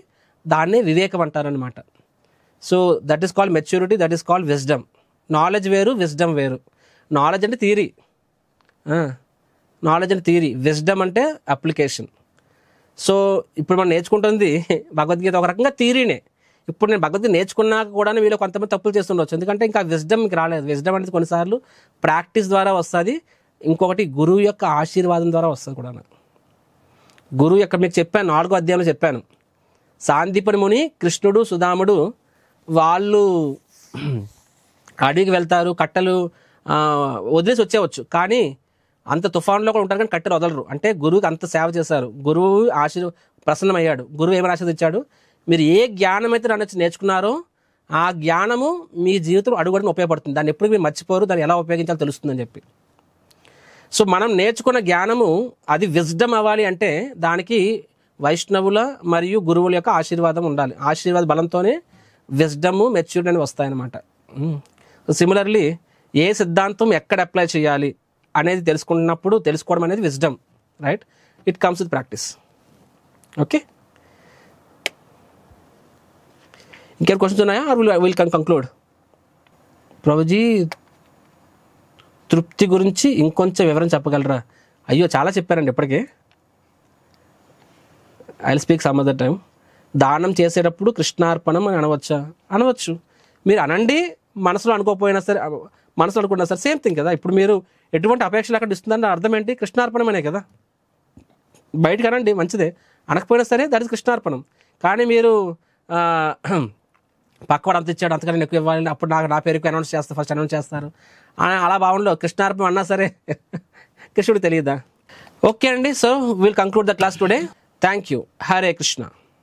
Speaker 1: దాన్ని వివేకం అంటారనమాట. So that is called maturity, that is called wisdom. Knowledge వేరు, విజ్డమ్ వేరు. నాలెడ్జ్ అంటే థియరీ, విజ్డమ్ అంటే అప్లికేషన్. సో ఇప్పుడు మనం నేర్చుకుంటుంది భగవద్గీత ఒక రకంగా థియరీనే. ఇప్పుడు నేను భగవద్గీత నేర్చుకున్నాక కూడా వీళ్ళు కొంతమంది తప్పులు చేస్తుండొచ్చు, ఎందుకంటే ఇంకా విజ్డమ్ మీకు రాలేదు. విజ్డమ్ అనేది కొన్నిసార్లు ప్రాక్టీస్ ద్వారా వస్తుంది, ఇంకొకటి గురువు యొక్క ఆశీర్వాదం ద్వారా వస్తుంది కూడా. గురువు యొక్క మీకు చెప్పాను, 4వ అధ్యాయంలో చెప్పాను, సాందీపని ముని, కృష్ణుడు, సుధాముడు వాళ్ళు అడవికి వెళ్తారు, కట్టెలు వదిలేసి వచ్చేవచ్చు, కానీ అంత తుఫాన్లో కూడా ఉంటారు కానీ కట్టెలు వదలరు. అంటే గురువుకి అంత సేవ చేశారు, గురువు ప్రసన్నమయ్యాడు. గురువు ఏమైనా ఆశీర్వదించాడు, మీరు ఏ జ్ఞానం అయితే నేర్చుకున్నారో ఆ జ్ఞానము మీ జీవితంలో అడుగుడుగున ఉపయోగపడుతుంది, దాన్ని ఎప్పుడు మీరు మర్చిపోరు, దాన్ని ఎలా ఉపయోగించాలో తెలుస్తుందని చెప్పి. సో మనం నేర్చుకున్న జ్ఞానము అది విజ్డమ్ అవ్వాలి అంటే దానికి వైష్ణవుల మరియు గురువుల యొక్క ఆశీర్వాదం ఉండాలి. ఆశీర్వాద బలంతోనే విజ్డము, మెచ్యూరిటీ అని వస్తాయన్నమాట. సిమిలర్లీ ఏ సిద్ధాంతం ఎక్కడ అప్లై చేయాలి అనేది తెలుసుకోవడం అనేది wisdom, right? It comes with practice. Okay, ఇంకేం క్వశ్చన్స్ ఉన్నాయా? Will conclude. ప్రభుజీ తృప్తి గురించి ఇంకొంచెం వివరం చెప్పగలరా? అయ్యో చాలా చెప్పారండి ఇప్పటికే. I will speak some other time. దానం చేసేటప్పుడు కృష్ణార్పణం అని అనవచ్చు. మీరు అనండి, మనసులో అనుకోకపోయినా సరే, మనసులో అనుకున్నా సరే సేమ్ థింగ్ కదా. ఇప్పుడు మీరు ఎటువంటి అపేక్షలు అక్కడ ఇస్తుందని అర్థం ఏంటి? కృష్ణార్పణం అనే కదా. బయటకు అనండి, మంచిదే. అనకపోయినా సరే దట్ ఇస్ కృష్ణార్పణం. కానీ మీరు పక్కవాడు అంత ఇచ్చాడు, అంతకన్నా ఎక్కువ ఇవ్వాలి, అప్పుడు నా పేరుకి ఫస్ట్ అనౌన్స్ చేస్తారు. అలా బాగుండో కృష్ణార్పణం అన్నా సరే కృష్ణుడు తెలియదా? ఓకే అండి, so will conclude the class today. Thank you. Hare Krishna.